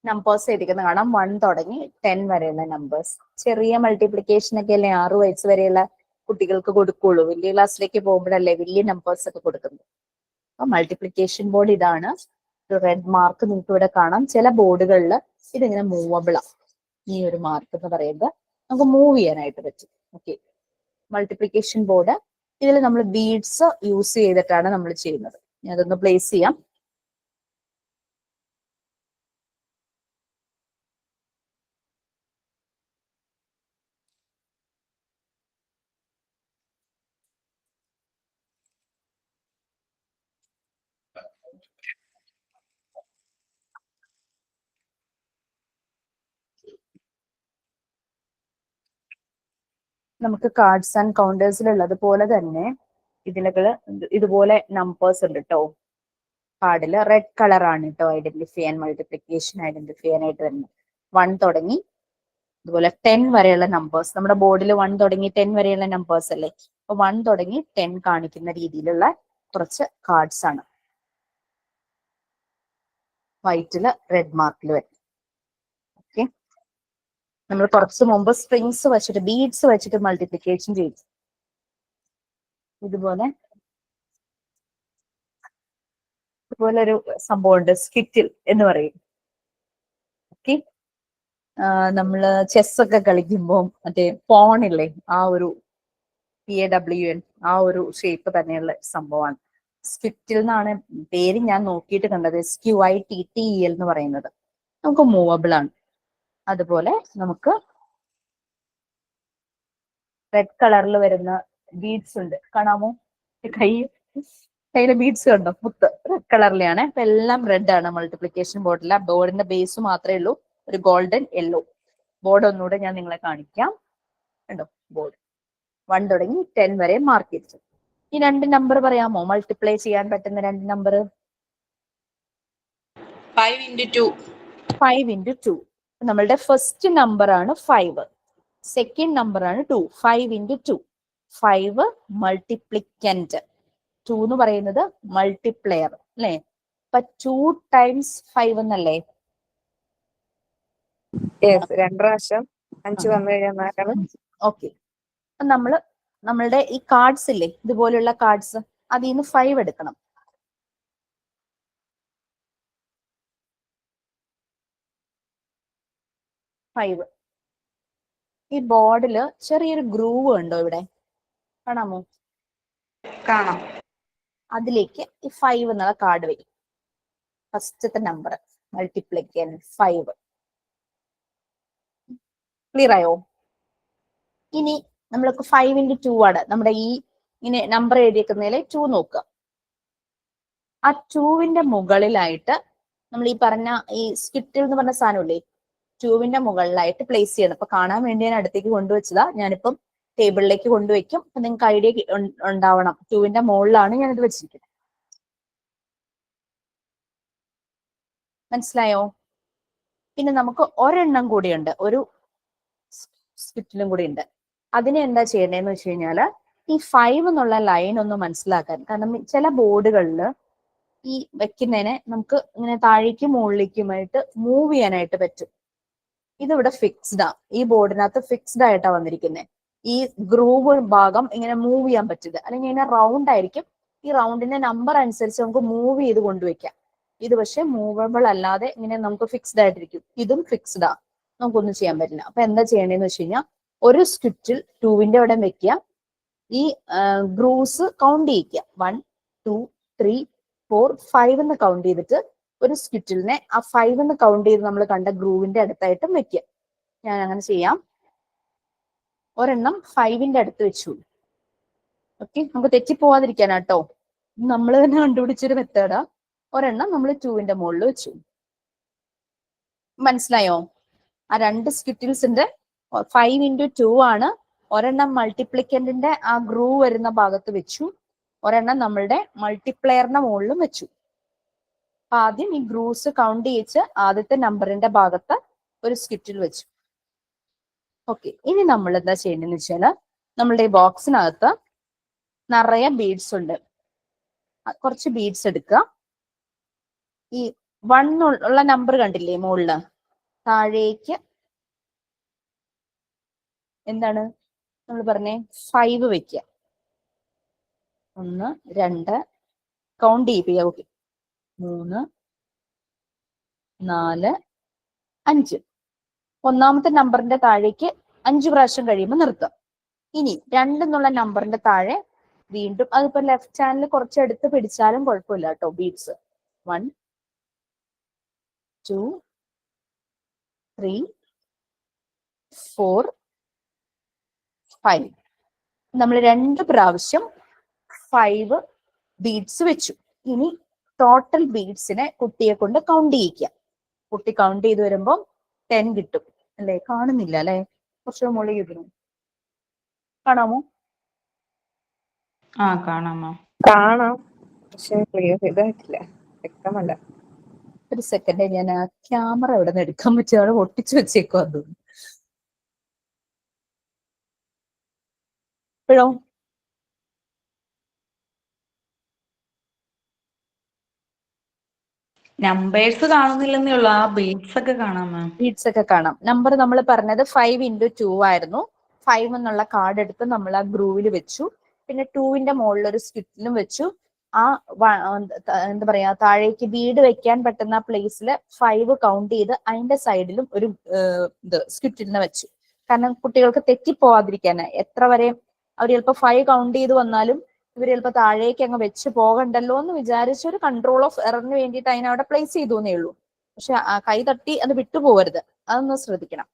നമ്പേഴ്സ് എഴുതിക്കുന്നത് കാണാം. 1 തുടങ്ങി 10 വരെയുള്ള നമ്പേഴ്സ്. ചെറിയ മൾട്ടിപ്ലിക്കേഷൻ ഒക്കെ അല്ലേ 6 വയസ്സ് വരെയുള്ള കുട്ടികൾക്ക് കൊടുക്കുള്ളൂ. വലിയ ക്ലാസ്സിലേക്ക് പോകുമ്പോഴല്ലേ വലിയ നമ്പേഴ്സ് ഒക്കെ കൊടുക്കുന്നത്. അപ്പൊ മൾട്ടിപ്ലിക്കേഷൻ ബോർഡ് ഇതാണ്. ഒരു റെഡ് മാർക്ക് നിങ്ങൾക്ക് ഇവിടെ കാണാം. ചില ബോർഡുകളിൽ ഇതിങ്ങനെ മൂവബിളാ. ഈ ഒരു മാർക്ക് എന്ന് പറയുന്നത് നമുക്ക് മൂവ് ചെയ്യാനായിട്ട് പറ്റും. ഓക്കെ, മൾട്ടിപ്ലിക്കേഷൻ ബോർഡ് ഇതിൽ നമ്മൾ ബീഡ്സ് യൂസ് ചെയ്തിട്ടാണ് നമ്മൾ ചെയ്യുന്നത്. ഞാൻ അതൊന്ന് പ്ലേസ് ചെയ്യാം. നമുക്ക് കാർഡ്സ് ആൻഡ് കൗണ്ടേഴ്സിൽ ഉള്ളതുപോലെ തന്നെ ഇതിലുകള് ഇതുപോലെ നമ്പേഴ്സ് ഉണ്ട് കേട്ടോ. കാർഡിൽ റെഡ് കളർ ആണ് കേട്ടോ ഐഡന്റിഫൈ ചെയ്യാൻ, മൾട്ടിപ്ലിക്കേഷൻ ഐഡന്റിഫൈ ചെയ്യാനായിട്ട് വരുന്നത്. 1 തുടങ്ങി ഇതുപോലെ 10 വരെയുള്ള നമ്പേഴ്സ്. നമ്മുടെ ബോർഡിൽ 1 തുടങ്ങി 10 വരെയുള്ള നമ്പേഴ്സ് അല്ലേ. അപ്പൊ 1 തുടങ്ങി 10 കാണിക്കുന്ന രീതിയിലുള്ള കുറച്ച് കാർഡ്സ് ആണ് വൈറ്റില് റെഡ് മാർക്കിൽ വരും. ഓക്കെ, നമ്മൾ കുറച്ച് മുമ്പ് സ്ട്രിങ്സ് വെച്ചിട്ട് ബീഡ്സ് വെച്ചിട്ട് മൾട്ടിപ്ലിക്കേഷൻ ചെയ്തു. ഇതുപോലെ ഒരു സംഭവമുണ്ട്, സ്കിറ്റിൽ എന്ന് പറയും. ഓക്കെ, നമ്മള് ചെസ് ഒക്കെ കളിക്കുമ്പോൾ മറ്റേ പോണില്ലേ, ആ ഒരു PAWN ആ ഒരു ഷേപ്പ് തന്നെയുള്ള സംഭവമാണ്. സ്കിറ്റിൽ എന്നാണ് പേര് ഞാൻ നോക്കിയിട്ട് കണ്ടത്. SQUITTEL എന്ന് പറയുന്നത്. നമുക്ക് മൂവബിൾ ആണ്. അതുപോലെ നമുക്ക് റെഡ് കളറിൽ വരുന്ന ബീഡ്സ് ഉണ്ട്, കാണാമോ? കയ്യിലെ ബീഡ്സ് കണ്ടോ? മുത്ത് റെഡ് കളറിലാണ്. അപ്പൊ എല്ലാം റെഡ് ആണ് മൾട്ടിപ്ലിക്കേഷൻ ബോർഡിൽ. ബോർഡിന്റെ ബേസ് മാത്രമേ ഉള്ളൂ ഒരു ഗോൾഡൻ യെല്ലോ. ബോർഡ് ഒന്നുകൂടെ ഞാൻ നിങ്ങളെ കാണിക്കാം. കണ്ടോ ബോർഡ് 1 തുടങ്ങി 10 വരെ മാർക്ക് ചെയ്തു. ഈ 2 നമ്പർ പറയാമോ മൾട്ടിപ്ലൈ ചെയ്യാൻ പറ്റുന്ന 2 നമ്പർ? 5 into 2. 5 into 2. നമ്മളുടെ ഫസ്റ്റ് നമ്പർ ആണ് 5. സെക്കൻഡ് നമ്പർ ആണ് 2. 5 into 2. 5 മൾട്ടിപ്ലിക്കന്റ്. 2 എന്ന് പറയുന്നത് മൾട്ടിപ്ലെയർ അല്ലെ. അപ്പൊ 2 times 5 എന്നല്ലേ? 2 പ്രാവശ്യം 5 വന്നു കഴിഞ്ഞാൽ ഓക്കെ, നമ്മളുടെ ഈ കാർഡ്സ് ഇല്ലേ, ഇതുപോലുള്ള കാർഡ്സ്, അതിൽ നിന്ന് 5 എടുക്കണം. ഈ ബോർഡില് ചെറിയൊരു ഗ്രൂവ് ഉണ്ടോ ഇവിടെ, കാണാമോ? കാണാം. അതിലേക്ക് ഈ 5 എന്നുള്ള കാർഡ് വരും. ഫസ്റ്റത്തെ നമ്പർ മൾട്ടിപ്ലിക്കൻ 5. ക്ലിയർ ആയോ? ഇനി നമ്മൾക്ക് 5 into 2 ആണ് നമ്മുടെ ഈ ഇങ്ങനെ നമ്പർ എഴുതിയിരിക്കുന്നതിൽ 2 നോക്കുക. ആ 2വിന്റെ മുകളിലായിട്ട് നമ്മൾ ഈ പറഞ്ഞ ഈ സ്കിറ്റിൽ എന്ന് പറഞ്ഞ സാധനമില്ലേ, 2വിന്റെ മുകളിലായിട്ട് പ്ലേസ് ചെയ്യണം. അപ്പൊ കാണാൻ വേണ്ടി ഞാൻ അടുത്തേക്ക് കൊണ്ടുവച്ചതാ. ഞാനിപ്പം ടേബിളിലേക്ക് കൊണ്ടുവയ്ക്കും. അപ്പൊ നിങ്ങൾക്ക് ഐഡിയ ഉണ്ടാവണം. 2വിന്റെ മുകളിലാണ് ഞാനിത് വെച്ചിരിക്കുന്നത്. മനസ്സിലായോ? പിന്നെ നമുക്ക് ഒരെണ്ണം കൂടിയുണ്ട്, ഒരു സ്ക്രിപ്റ്റിലും കൂടി ഉണ്ട്. അതിനെ എന്താ ചെയ്യേണ്ടതെന്ന് വെച്ച് കഴിഞ്ഞാല് ഈ 5 എന്നുള്ള ലൈൻ ഒന്ന് മനസ്സിലാക്കാൻ. കാരണം ചില ബോർഡുകളിൽ ഈ വെക്കുന്നതിനെ നമുക്ക് ഇങ്ങനെ താഴേക്കും മുകളിലേക്കുമായിട്ട് മൂവ് ചെയ്യാനായിട്ട് പറ്റും. ഇതിവിടെ ഫിക്സ്ഡ് ആ, ഈ ബോർഡിനകത്ത് ഫിക്സ്ഡ് ആയിട്ടാ വന്നിരിക്കുന്നത്. ഈ ഗ്രൂവ് ഭാഗം ഇങ്ങനെ മൂവ് ചെയ്യാൻ പറ്റില്ല, അല്ലെങ്കിൽ ഇങ്ങനെ റൗണ്ട് ആയിരിക്കും. ഈ റൗണ്ടിന്റെ നമ്പർ അനുസരിച്ച് നമുക്ക് മൂവ് ചെയ്ത് കൊണ്ടുവയ്ക്കാം. ഇത് പക്ഷെ മൂവബിൾ അല്ലാതെ ഇങ്ങനെ നമുക്ക് ഫിക്സ്ഡ് ആയിട്ടിരിക്കും. ഇതും ഫിക്സ്ഡ് ആ, നമുക്കൊന്നും ചെയ്യാൻ പറ്റില്ല. അപ്പൊ എന്താ ചെയ്യേണ്ടതെന്ന് വെച്ച് കഴിഞ്ഞാൽ ഒരു സ്ക്രിപ്റ്റിൽ 2ന്റെ അവിടെ വെക്കുക, ഈ ഗ്രൂസ് കൗണ്ട് ചെയ്യിക്കുക. 1 2 3 4 5 എന്ന് കൗണ്ട് ചെയ്തിട്ട് ഒരു സ്ക്രിപ്റ്റിലിനെ ആ 5 എന്ന് കൗണ്ട് ചെയ്ത് നമ്മൾ കണ്ട ഗ്രൂവിന്റെ അടുത്തായിട്ടും വെക്കുക. ഞാൻ അങ്ങനെ ചെയ്യാം. ഒരെണ്ണം 5ന്റെ അടുത്ത് വെച്ചു. ഓക്കെ, നമുക്ക് തെറ്റിപ്പോവാതിരിക്കാനാട്ടോ, നമ്മൾ തന്നെ കണ്ടുപിടിച്ചൊരു മെത്തേഡാ. ഒരെണ്ണം നമ്മൾ 2ന്റെ മുകളിൽ വെച്ചു. മനസ്സിലായോ? ആ രണ്ട് സ്ക്രിപ്റ്റിൽസിന്റെ 5 into 2 ആണ്. ഒരെണ്ണം മൾട്ടിപ്ലിക്കന്റിന്റെ ആ ഗ്രൂവ് വരുന്ന ഭാഗത്ത് വെച്ചു, ഒരെണ്ണം നമ്മളുടെ മൾട്ടിപ്ലെയറിന്റെ മുകളിലും വെച്ചു. അപ്പൊ ആദ്യം ഈ ഗ്രൂവ്സ് കൗണ്ട് ചെയ്യിച്ച് ആദ്യത്തെ നമ്പറിന്റെ ഭാഗത്ത് ഒരു സ്ക്രിപ്റ്റിൽ വെച്ചു. ഓക്കെ, ഇനി നമ്മൾ എന്താ ചെയ്യേണ്ടതെന്ന് വെച്ചാല് നമ്മളുടെ ഈ ബോക്സിനകത്ത് നിറയെ ബീഡ്സ് ഉണ്ട്. കുറച്ച് ബീഡ്സ് എടുക്കുക. ഈ 1 ഉള്ള നമ്പർ കണ്ടില്ലേ മുകളില്, താഴേക്ക് എന്താണ് നമ്മൾ പറഞ്ഞേ 5 വെക്കുക. 1 2 കൗണ്ട് ചെയ്യിപ്പിക്കുക. ഓക്കെ, 3 4 5. ഒന്നാമത്തെ നമ്പറിന്റെ താഴേക്ക് 5 പ്രാവശ്യം കഴിയുമ്പോൾ നിർത്തുക. ഇനി 2 എന്നുള്ള നമ്പറിന്റെ താഴെ വീണ്ടും, അതിപ്പോ ലെഫ്റ്റ് ഹാൻഡിൽ കുറച്ച് എടുത്ത് പിടിച്ചാലും കുഴപ്പമില്ല കേട്ടോ. ബീഡ്സ് 1 2 3 4 5. നമ്മൾ 2 പ്രാവശ്യം 5 ബീഡ്സ് വെച്ചു. ഇനി ടോട്ടൽ ബീഡ്സിനെ കുട്ടിയെ കൊണ്ട് കൗണ്ട് ചെയ്യിക്കുക. കുട്ടി കൗണ്ട് ചെയ്ത് വരുമ്പോൾ 10 കിട്ടും അല്ലെ? കാണുന്നില്ല അല്ലെ? കുറച്ച് മുകളിൽ കിട്ടണം. കാണാമോ? കാണാമോ? കാണാം, പക്ഷെ ക്ലിയർ ഇതായിട്ടില്ല, വ്യക്തമല്ല. ഒരു സെക്കൻഡ്, ഞാൻ ആ ക്യാമറ എവിടെ നിന്ന് എടുക്കാൻ പറ്റും? അവിടെ ഒട്ടിച്ചു വെച്ചേക്കോ അത്. ഇപ്പോഴോ? നമ്പേഴ്സ് കാണുന്നില്ലെന്നേ ഉള്ളൂ, ആ ബീഡ്സ് ഒക്കെ കാണാമോ? ബീഡ്സ് ഒക്കെ കാണാം. നമ്പർ നമ്മൾ പറഞ്ഞത് 5 into 2 ആയിരുന്നു. 5 എന്നുള്ള കാർഡ് എടുത്ത് നമ്മൾ ആ ഗ്രൂവിൽ വെച്ചു. പിന്നെ 2ന്റെ മുകളിൽ ഒരു സ്ക്രിപ്റ്റിലും വെച്ചു. ആ എന്താ പറയാ, താഴേക്ക് ബീഡ് വെക്കാൻ പറ്റുന്ന പ്ലേസിൽ 5 കൗണ്ട് ചെയ്ത് അതിന്റെ സൈഡിലും ഒരു ഇത് സ്ക്രിപ്റ്റിലിനെ വെച്ചു. കാരണം കുട്ടികൾക്ക് തെറ്റിപ്പോവാതിരിക്കാൻ. എത്ര വരെ അവർ ചിലപ്പോൾ 5 കൗണ്ട് ചെയ്ത് വന്നാലും ഇവർ ചിലപ്പോൾ താഴേക്ക് അങ്ങ് വെച്ച് പോകണ്ടല്ലോ എന്ന് വിചാരിച്ച ഒരു കൺട്രോൾ ഓഫ് എററിന് വേണ്ടിയിട്ട് അതിനവിടെ പ്ലേസ് ചെയ്തു എന്നേ ഉള്ളൂ. പക്ഷെ ആ കൈ തട്ടി അത് വിട്ടുപോകരുത്, അതൊന്ന് ശ്രദ്ധിക്കണം.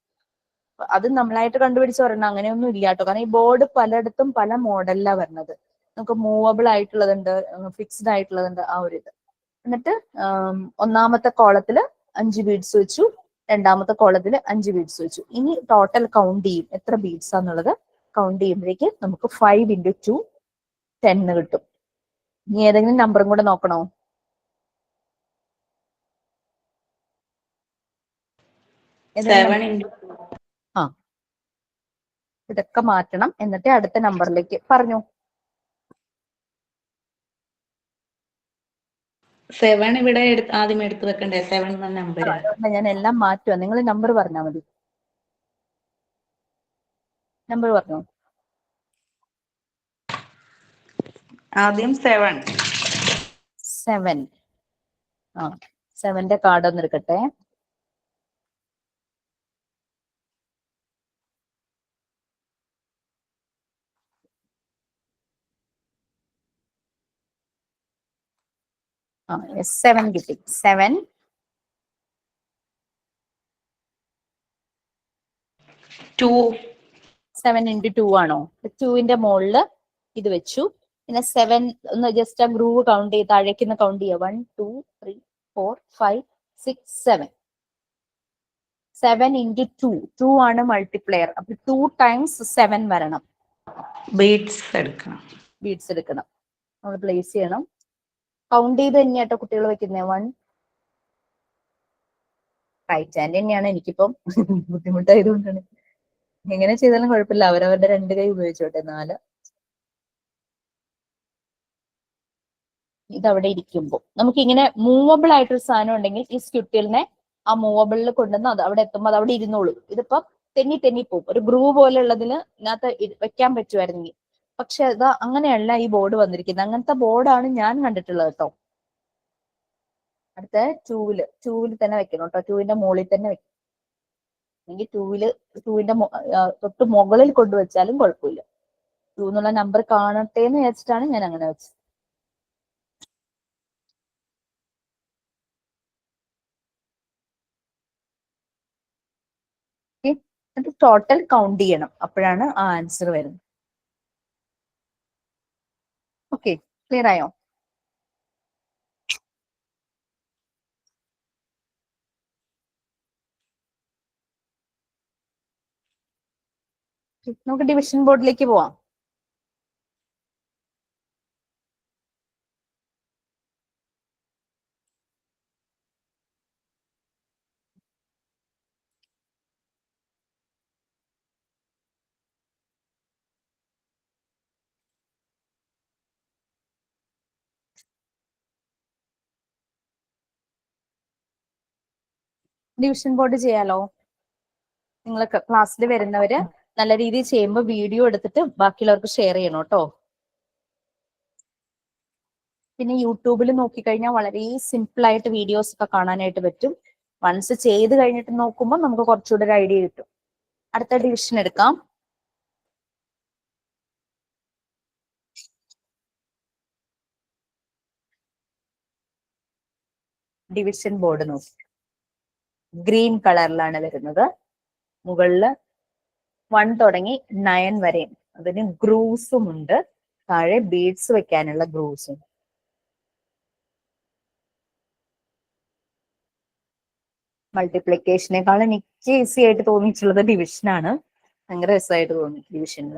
അത് നമ്മളായിട്ട് കണ്ടുപിടിച്ച് പറയണം, അങ്ങനെയൊന്നും ഇല്ല കേട്ടോ. കാരണം ഈ ബോർഡ് പലയിടത്തും പല മോഡലിലാണ് വരുന്നത്. നമുക്ക് മൂവബിൾ ആയിട്ടുള്ളതുണ്ട്, ഫിക്സ്ഡ് ആയിട്ടുള്ളതുണ്ട്, ആ ഒരു ഇത്. എന്നിട്ട് ഒന്നാമത്തെ കോളത്തിൽ 5 ബീഡ്സ് വെച്ചു, രണ്ടാമത്തെ കോളത്തിൽ 5 ബീഡ്സ് വെച്ചു. ഇനി ടോട്ടൽ കൗണ്ട് ചെയ്യും, എത്ര ബീഡ്സ് ആന്നുള്ളത് കൗണ്ട് ചെയ്യുമ്പോഴേക്ക് നമുക്ക് 5 into 2 10 കിട്ടും. ഇനി ഏതെങ്കിലും നമ്പറും കൂടെ നോക്കണോ? ആ, ഇതൊക്കെ മാറ്റണം. എന്നിട്ട് അടുത്ത നമ്പറിലേക്ക് പറഞ്ഞു. 7 ഇവിടെ ആദ്യം എടുത്ത് വെക്കണ്ടേ? 7 എന്ന നമ്പർ ഞാൻ എല്ലാം മാറ്റുക, നിങ്ങൾ നമ്പർ പറഞ്ഞാൽ മതി. നമ്പർ പറഞ്ഞോ. ആദ്യം 7. 7. ആ, 7ന്റെ കാർഡ് ഒന്ന് എടുക്കട്ടെ. ആ, 7 കിട്ടി. 7 2 7 into 2 ആണോ? 2ന്റെ മുകളില് ഇത് വെച്ചു. പിന്നെ 7 ഒന്ന് ജസ്റ്റ് ആ ഗ്രൂവ് കൗണ്ട് ചെയ്ത് താഴേക്ക് കൗണ്ട് ചെയ്യുക. 1 2 3 4 5 6 7. 7 into 2. 2 ആണ് മൾട്ടിപ്ലെയർ. അപ്പൊ 2 times 7 വരണം. ബീഡ്സ് എടുക്കണം. ബീഡ്സ് എടുക്കണം, നമ്മൾ പ്ലേസ് ചെയ്യണം. കൗണ്ട് ചെയ്ത് തന്നെയാട്ടോ കുട്ടികൾ വെക്കുന്നത്. 1 റൈറ്റ് ഹാൻഡ് തന്നെയാണ്, എനിക്കിപ്പം ബുദ്ധിമുട്ടായതുകൊണ്ടാണ്. എങ്ങനെ ചെയ്താലും കുഴപ്പമില്ല, അവരവരുടെ 2 കൈ ഉപയോഗിച്ചോട്ടെ. 4 ഇതവിടെ ഇരിക്കുമ്പോൾ നമുക്ക് ഇങ്ങനെ മൂവബിൾ ആയിട്ടൊരു സാധനം ഉണ്ടെങ്കിൽ ഈ സ്ക്യൂട്ടിലിനെ ആ മൂവബിളിൽ കൊണ്ടുവന്ന് അത് അവിടെ എത്തുമ്പോൾ അത് അവിടെ ഇരുന്നോളൂ. ഇതിപ്പോ തെന്നി തെന്നി പോകും. ഒരു ഗ്രൂ പോലെ ഉള്ളതിന് ഇതിനകത്ത് വെക്കാൻ പറ്റുമായിരുന്നെങ്കിൽ, പക്ഷെ അത് അങ്ങനെയല്ല ഈ ബോർഡ് വന്നിരിക്കുന്നത്. അങ്ങനത്തെ ബോർഡാണ് ഞാൻ കണ്ടിട്ടുള്ളത് കേട്ടോ. അടുത്ത ടൂവില് തന്നെ വെക്കണം കേട്ടോ. 2ന്റെ മുകളിൽ തന്നെ വെക്കണം. അല്ലെങ്കിൽ 2ന്റെ തൊട്ട് മുകളിൽ കൊണ്ടുവച്ചാലും കുഴപ്പമില്ല. 2 എന്നുള്ള നമ്പർ കാണട്ടെ എന്ന് വിചാരിച്ചിട്ടാണ് ഞാൻ അങ്ങനെ വെച്ചത്. എന്നിട്ട് ടോട്ടൽ കൗണ്ട് ചെയ്യണം, അപ്പോഴാണ് ആ ആൻസർ വരുന്നത്. ഓക്കെ, ക്ലിയർ ആയോ? നമുക്ക് ഡിവിഷൻ ബോർഡിലേക്ക് പോവാം. ഡിവിഷൻ ബോർഡ് ചെയ്യാലോ. നിങ്ങൾ ക്ലാസ്സിൽ വരുന്നവര് നല്ല രീതിയിൽ ചെയ്യുമ്പോൾ വീഡിയോ എടുത്തിട്ട് ബാക്കിയുള്ളവർക്ക് ഷെയർ ചെയ്യണം കേട്ടോ. പിന്നെ യൂട്യൂബിൽ നോക്കിക്കഴിഞ്ഞാൽ വളരെ സിമ്പിൾ ആയിട്ട് വീഡിയോസ് ഒക്കെ കാണാനായിട്ട് പറ്റും. വൺസ് ചെയ്ത് കഴിഞ്ഞിട്ട് നോക്കുമ്പോൾ നമുക്ക് കുറച്ചുകൂടെ ഒരു ഐഡിയ കിട്ടും. അടുത്ത ഡിവിഷൻ എടുക്കാം. ഡിവിഷൻ ബോർഡ് നോക്കി, ഗ്രീൻ കളറിലാണ് വരുന്നത്. മുകളില് 1 തുടങ്ങി 9 വരെ അതിന് ഗ്രൂസും ഉണ്ട്, താഴെ ബീഡ്സ് വെക്കാനുള്ള ഗ്രൂസും. മൾട്ടിപ്ലിക്കേഷനേക്കാളും എനിക്ക് ഈസി ആയിട്ട് തോന്നിയിട്ടുള്ളത് ഡിവിഷനാണ്. ഭയങ്കര രസമായിട്ട് തോന്നി ഡിവിഷനിൽ.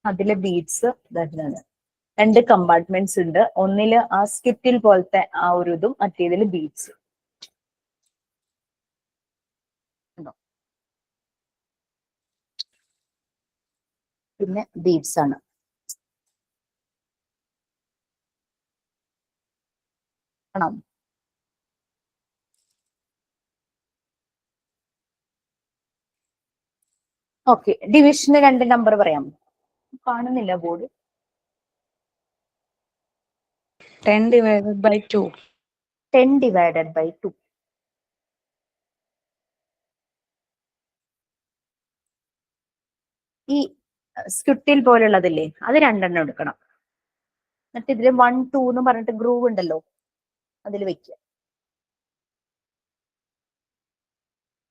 അതിലെ ബീഡ്സ് ഇതാണ്. 2 കമ്പാർട്ട്മെന്റ്സ് ഉണ്ട്. ഒന്നില് ആ സ്കിറ്റിൽ പോലത്തെ ആ ഒരു ഇതും, മറ്റേതില് ബീഡ്സ്. പിന്നെ ബീഡ്സ് ആണ്. കാണാം. ഓക്കെ, ഡിവിഷന് 2 നമ്പർ പറയാം. കാണുന്നില്ല board. 10 divided by 2. 10 divided by 2. ഈ സ്ക്യൂട്ടിൽ പോലുള്ളതില്ലേ, അത് 2 എടുക്കണം. എന്നിട്ട് ഇതില് 1, 2 എന്ന് പറഞ്ഞിട്ട് ഗ്രൂവ് ഉണ്ടല്ലോ, അതിൽ വെക്കുക.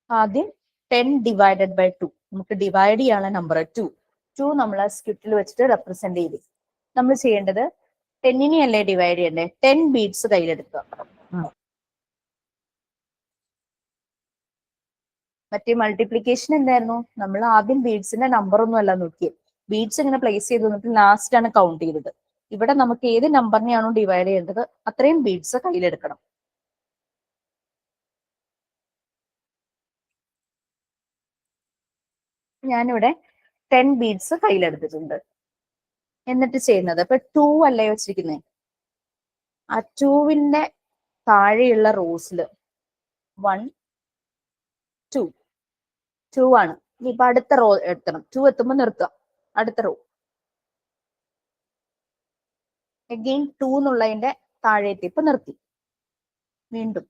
ആദ്യം 10 ഡിവൈഡഡ് ബൈ 2. നമുക്ക് ഡിവൈഡ് ചെയ്യാനുള്ള നമ്പർ 2 നമ്മൾ ആ സ്ക്യൂട്ടിൽ വെച്ചിട്ട് റെപ്രസെന്റ് ചെയ്തു. നമ്മൾ ചെയ്യേണ്ടത് 10നെ അല്ലേ ഡിവൈഡ് ചെയ്യണ്ടേ, 10 ബീഡ്സ് കയ്യിലെടുക്കുക. മറ്റേ മൾട്ടിപ്ലിക്കേഷൻ എന്തായിരുന്നു, നമ്മൾ ആദ്യം ബീഡ്സിന്റെ നമ്പർ ഒന്നും അല്ല നോക്കിയത്, ബീഡ്സ് ഇങ്ങനെ പ്ലേസ് ചെയ്ത് വന്നിട്ട് ലാസ്റ്റ് ആണ് കൗണ്ട് ചെയ്തത്. ഇവിടെ നമുക്ക് ഏത് നമ്പറിനെയാണോ ഡിവൈഡ് ചെയ്യേണ്ടത് അത്രയും ബീഡ്സ് കയ്യിലെടുക്കണം. ഞാനിവിടെ 10 ബീഡ്സ് കയ്യിലെടുത്തിട്ടുണ്ട്. എന്നിട്ട് ചെയ്യുന്നത്, ഇപ്പൊ 2 അല്ലേ വെച്ചിരിക്കുന്നേ, ആ 2വിന്റെ താഴെയുള്ള റോസില് 1, 2 ആണ്. ഇനിയിപ്പൊ അടുത്ത റോ എടുക്കണം. 2 എത്തുമ്പോൾ നിർത്തുക, അടുത്ത റോ. അഗെയിൻ 2 എന്നുള്ളതിന്റെ താഴെ എത്തി, ഇപ്പൊ നിർത്തി. വീണ്ടും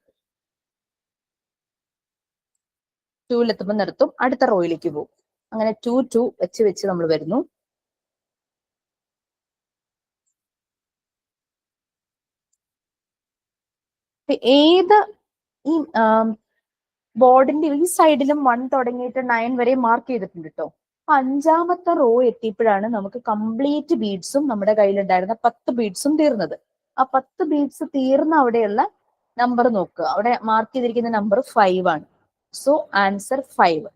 2-ലെത്തുമ്പോൾ നിർത്തും, അടുത്ത റോയിലേക്ക് പോകും. അങ്ങനെ 2 വെച്ച് വെച്ച് നമ്മൾ വരുന്നു. ഏത് ഈ ബോർഡിന്റെ ഈ സൈഡിലും 1 തുടങ്ങിയിട്ട് 9 വരെ മാർക്ക് ചെയ്തിട്ടുണ്ട് കേട്ടോ. അഞ്ചാമത്തെ റോ എത്തിയപ്പോഴാണ് നമുക്ക് കംപ്ലീറ്റ് ബീഡ്സും നമ്മുടെ കയ്യിലുണ്ടായിരുന്ന 10 ബീഡ്സും തീർന്നത്. ആ 10 ബീഡ്സ് തീർന്ന അവിടെയുള്ള നമ്പർ നോക്കുക. അവിടെ മാർക്ക് ചെയ്തിരിക്കുന്ന നമ്പർ 5 ആണ്. So answer 5.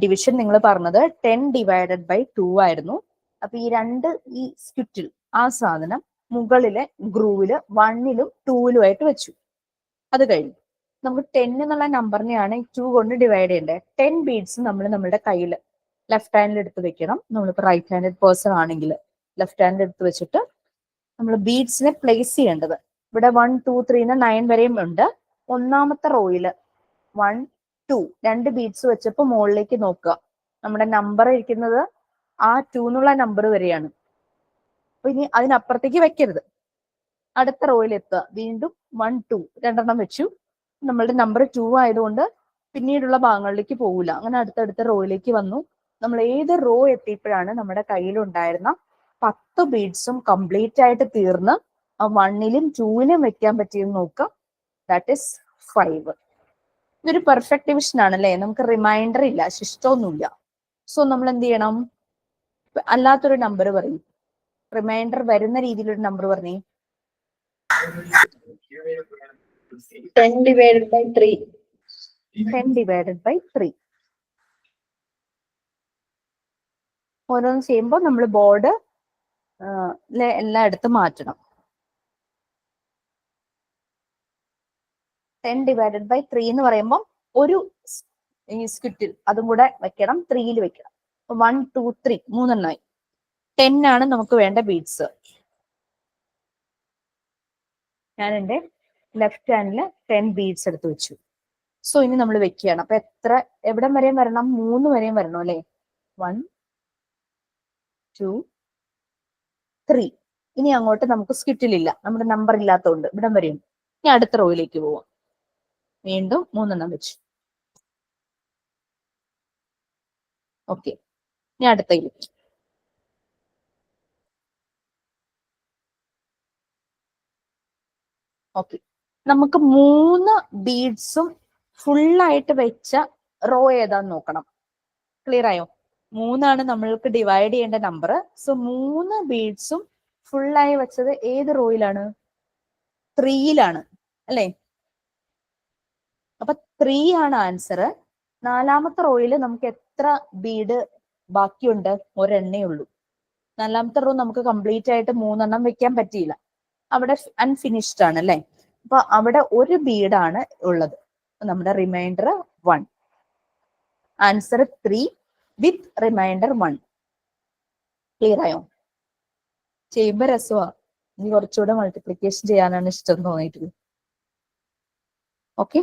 ഡിവിഷൻ നിങ്ങൾ പറഞ്ഞത് 10 ഡിവൈഡഡ് ബൈ 2 ആയിരുന്നു. അപ്പൊ ഈ സ്ക്വിറ്റിൽ ആ സാധനം മുകളിലെ ഗ്രൂവില് 1ലും 2ലും ആയിട്ട് വെച്ചു. അത് കഴിഞ്ഞു നമുക്ക് 10 എന്നുള്ള നമ്പറിനെയാണ് 2 കൊണ്ട് ഡിവൈഡ് ചെയ്യേണ്ടത്. 10 ബീഡ്സ് നമ്മൾ നമ്മുടെ കയ്യിൽ ലെഫ്റ്റ് ഹാൻഡിൽ എടുത്ത് വെക്കണം. നമ്മളിപ്പോൾ റൈറ്റ് ഹാൻഡഡ് പേഴ്സൺ ആണെങ്കിൽ ലെഫ്റ്റ് ഹാൻഡിൽ എടുത്ത് വെച്ചിട്ട് നമ്മൾ ബീഡ്സിനെ പ്ലേസ് ചെയ്യേണ്ടത് ഇവിടെ 1 2 3 9 വരെയും ഉണ്ട്. ഒന്നാമത്തെ റോയില് 1 2 2 ബീഡ്സ് വെച്ചപ്പോൾ മുകളിലേക്ക് നോക്കുക. നമ്മുടെ നമ്പർ ഇരിക്കുന്നത് ആ 2 എന്നുള്ള നമ്പർ വരെയാണ്. അപ്പൊ ഇനി അതിനപ്പുറത്തേക്ക് വെക്കരുത്. അടുത്ത റോയിൽ എത്തുക. വീണ്ടും 1 2 രണ്ടെണ്ണം വെച്ചു. നമ്മളുടെ നമ്പർ 2 ആയതുകൊണ്ട് പിന്നീടുള്ള ഭാഗങ്ങളിലേക്ക് പോകില്ല. അങ്ങനെ അടുത്തടുത്ത റോയിലേക്ക് വന്നു. നമ്മൾ ഏത് റോ എത്തിയപ്പോഴാണ് നമ്മുടെ കയ്യിലുണ്ടായിരുന്ന 10 ബീഡ്സും കംപ്ലീറ്റ് ആയിട്ട് തീർന്ന് ആ 1ലും 2ലും വെക്കാൻ പറ്റിയെന്ന് നോക്കുക. That is 5. ഇതൊരു പെർഫെക്റ്റ് ഡിവിഷൻ ആണല്ലേ. നമുക്ക് റിമൈൻഡർ ഇല്ല, ശിഷ്ടമൊന്നുമില്ല. സോ നമ്മൾ എന്ത് ചെയ്യണം? അല്ലാത്തൊരു നമ്പർ പറയും. റിമൈൻഡർ വരുന്ന രീതിയിലൊരു നമ്പർ പറഞ്ഞേ. 10 divided by 3. 10 divided by 3. ഓരോന്ന് ചെയ്യുമ്പോൾ നമ്മൾ ബോർഡ് എല്ലാം എടുത്ത് മാറ്റണം. 10 ഡിവൈഡഡ് ബൈ 3 എന്ന് പറയുമ്പോൾ ഒരു സ്ക്വിറ്റിൽ അതും കൂടെ വെക്കണം, 3ൽ വെക്കണം. 1 2 3 മൂന്നെണ്ണമായി. 10 ആണ് നമുക്ക് വേണ്ട ബീഡ്സ്. ഞാൻ എൻ്റെ ലെഫ്റ്റ് ഹാൻഡിൽ 10 ബീഡ്സ് എടുത്ത് വെച്ചു. സോ ഇനി നമ്മൾ വെക്കുകയാണ്. അപ്പൊ എവിടം വരെയും വരണം? 3 വരെയും വരണം അല്ലേ. 1 2 3. ഇനി അങ്ങോട്ട് നമുക്ക് സ്ക്വിറ്റിലില്ല, നമ്മുടെ നമ്പർ ഇല്ലാത്തതുകൊണ്ട് ഇവിടം വരെയും. ഇനി അടുത്ത റോയിലേക്ക് പോവാം. വീണ്ടും 3 എണ്ണം വെച്ചു. ഓക്കെ, ഇനി അടുത്തയിലേക്ക്. ഓക്കെ, നമുക്ക് 3 ബീഡ്സും ഫുള്ളായിട്ട് വെച്ച റോ ഏതാന്ന് നോക്കണം. ക്ലിയർ ആയോ? 3 നമ്മൾക്ക് ഡിവൈഡ് ചെയ്യേണ്ട നമ്പർ. സോ 3 ബീഡ്സും ഫുള്ളായി വെച്ചത് ഏത് റോയിലാണ്? 3യിലാണ് അല്ലേ. അപ്പൊ 3 ആണ് ആൻസർ. 4ാമത്തെ റോയിൽ നമുക്ക് എത്ര ബീഡ് ബാക്കിയുണ്ട്? ഒരെണ്ണേ ഉള്ളൂ. 4ാമത്തെ റോ നമുക്ക് കംപ്ലീറ്റ് ആയിട്ട് 3 എണ്ണം വെക്കാൻ പറ്റിയില്ല. അവിടെ അൺഫിനിഷ്ഡ് ആണ് അല്ലേ. അപ്പൊ അവിടെ ഒരു ബീഡാണ് ഉള്ളത്. നമ്മുടെ റിമൈൻഡർ 1. ആൻസർ 3 വിത്ത് റിമൈൻഡർ 1. ക്ലിയർ ആയോ? ചെയ്യുമ്പോ രസമാ. ഇനി കുറച്ചുകൂടെ മൾട്ടിപ്ലിക്കേഷൻ ചെയ്യാനാണ് ഇഷ്ടം തോന്നിയിട്ടുള്ളത്. ഓക്കെ,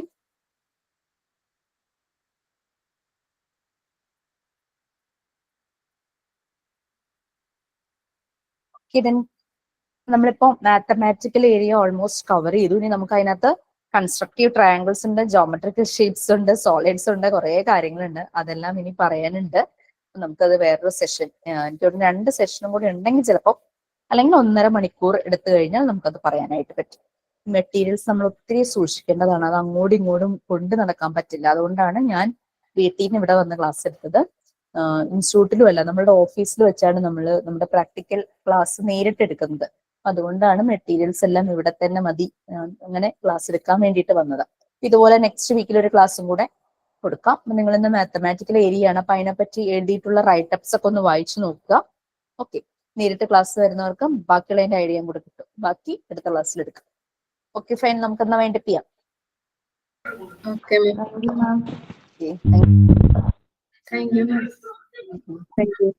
നമ്മളിപ്പോ മാത്തമാറ്റിക്കൽ ഏരിയ ഓൾമോസ്റ്റ് കവർ ചെയ്തു. ഇനി നമുക്ക് അതിനകത്ത് കൺസ്ട്രക്റ്റീവ് ട്രയാങ്കിൾസ് ഉണ്ട്, ജോമെട്രിക്കൽ ഷേപ്സ് ഉണ്ട്, സോളിഡ്സ് ഉണ്ട്, കുറെ കാര്യങ്ങളുണ്ട്. അതെല്ലാം ഇനി പറയാനുണ്ട്. നമുക്കത് വേറൊരു സെഷൻ, എനിക്കൊരു 2 സെഷനും കൂടി ഉണ്ടെങ്കിൽ ചിലപ്പോൾ, അല്ലെങ്കിൽ 1.5 മണിക്കൂർ എടുത്തു കഴിഞ്ഞാൽ നമുക്കത് പറയാനായിട്ട് പറ്റും. മെറ്റീരിയൽസ് നമ്മൾ ഒത്തിരി സൂക്ഷിക്കേണ്ടതാണ്. അത് അങ്ങോട്ടും ഇങ്ങോട്ടും കൊണ്ട് നടക്കാൻ പറ്റില്ല. അതുകൊണ്ടാണ് ഞാൻ വീട്ടിൽ നിന്ന് ഇവിടെ വന്ന് ക്ലാസ് എടുത്തത്. ഇൻസ്റ്റിറ്റ്യൂട്ടിലും അല്ല, നമ്മുടെ ഓഫീസിൽ വെച്ചാണ് നമ്മൾ നമ്മുടെ പ്രാക്ടിക്കൽ ക്ലാസ് നേരിട്ട് എടുക്കുന്നത്. അതുകൊണ്ടാണ് മെറ്റീരിയൽസ് എല്ലാം ഇവിടെ തന്നെ മതി, അങ്ങനെ ക്ലാസ് എടുക്കാൻ വേണ്ടിയിട്ട് വന്നത്. ഇതുപോലെ നെക്സ്റ്റ് വീക്കിൽ ഒരു ക്ലാസ്സും കൂടെ കൊടുക്കാം. നിങ്ങൾ ഇന്ന് മാത്തമാറ്റിക്കൽ ഏരിയ ആണ്, അപ്പൊ അതിനെപ്പറ്റി എഴുതിയിട്ടുള്ള റൈറ്റപ്സ് ഒക്കെ ഒന്ന് വായിച്ചു നോക്കുക. ഓക്കെ, നേരിട്ട് ക്ലാസ് വരുന്നവർക്ക് ബാക്കിയുള്ളതിന്റെ ഐഡിയയും കൂടെ കിട്ടും. ബാക്കി അടുത്ത ക്ലാസ്സിൽ എടുക്കാം. ഓക്കെ ഫൈൻ, നമുക്ക് എന്നാ വേണ്ടി ചെയ്യാം. Okay, ma'am. Okay, Thank you, ma'am. Thank you.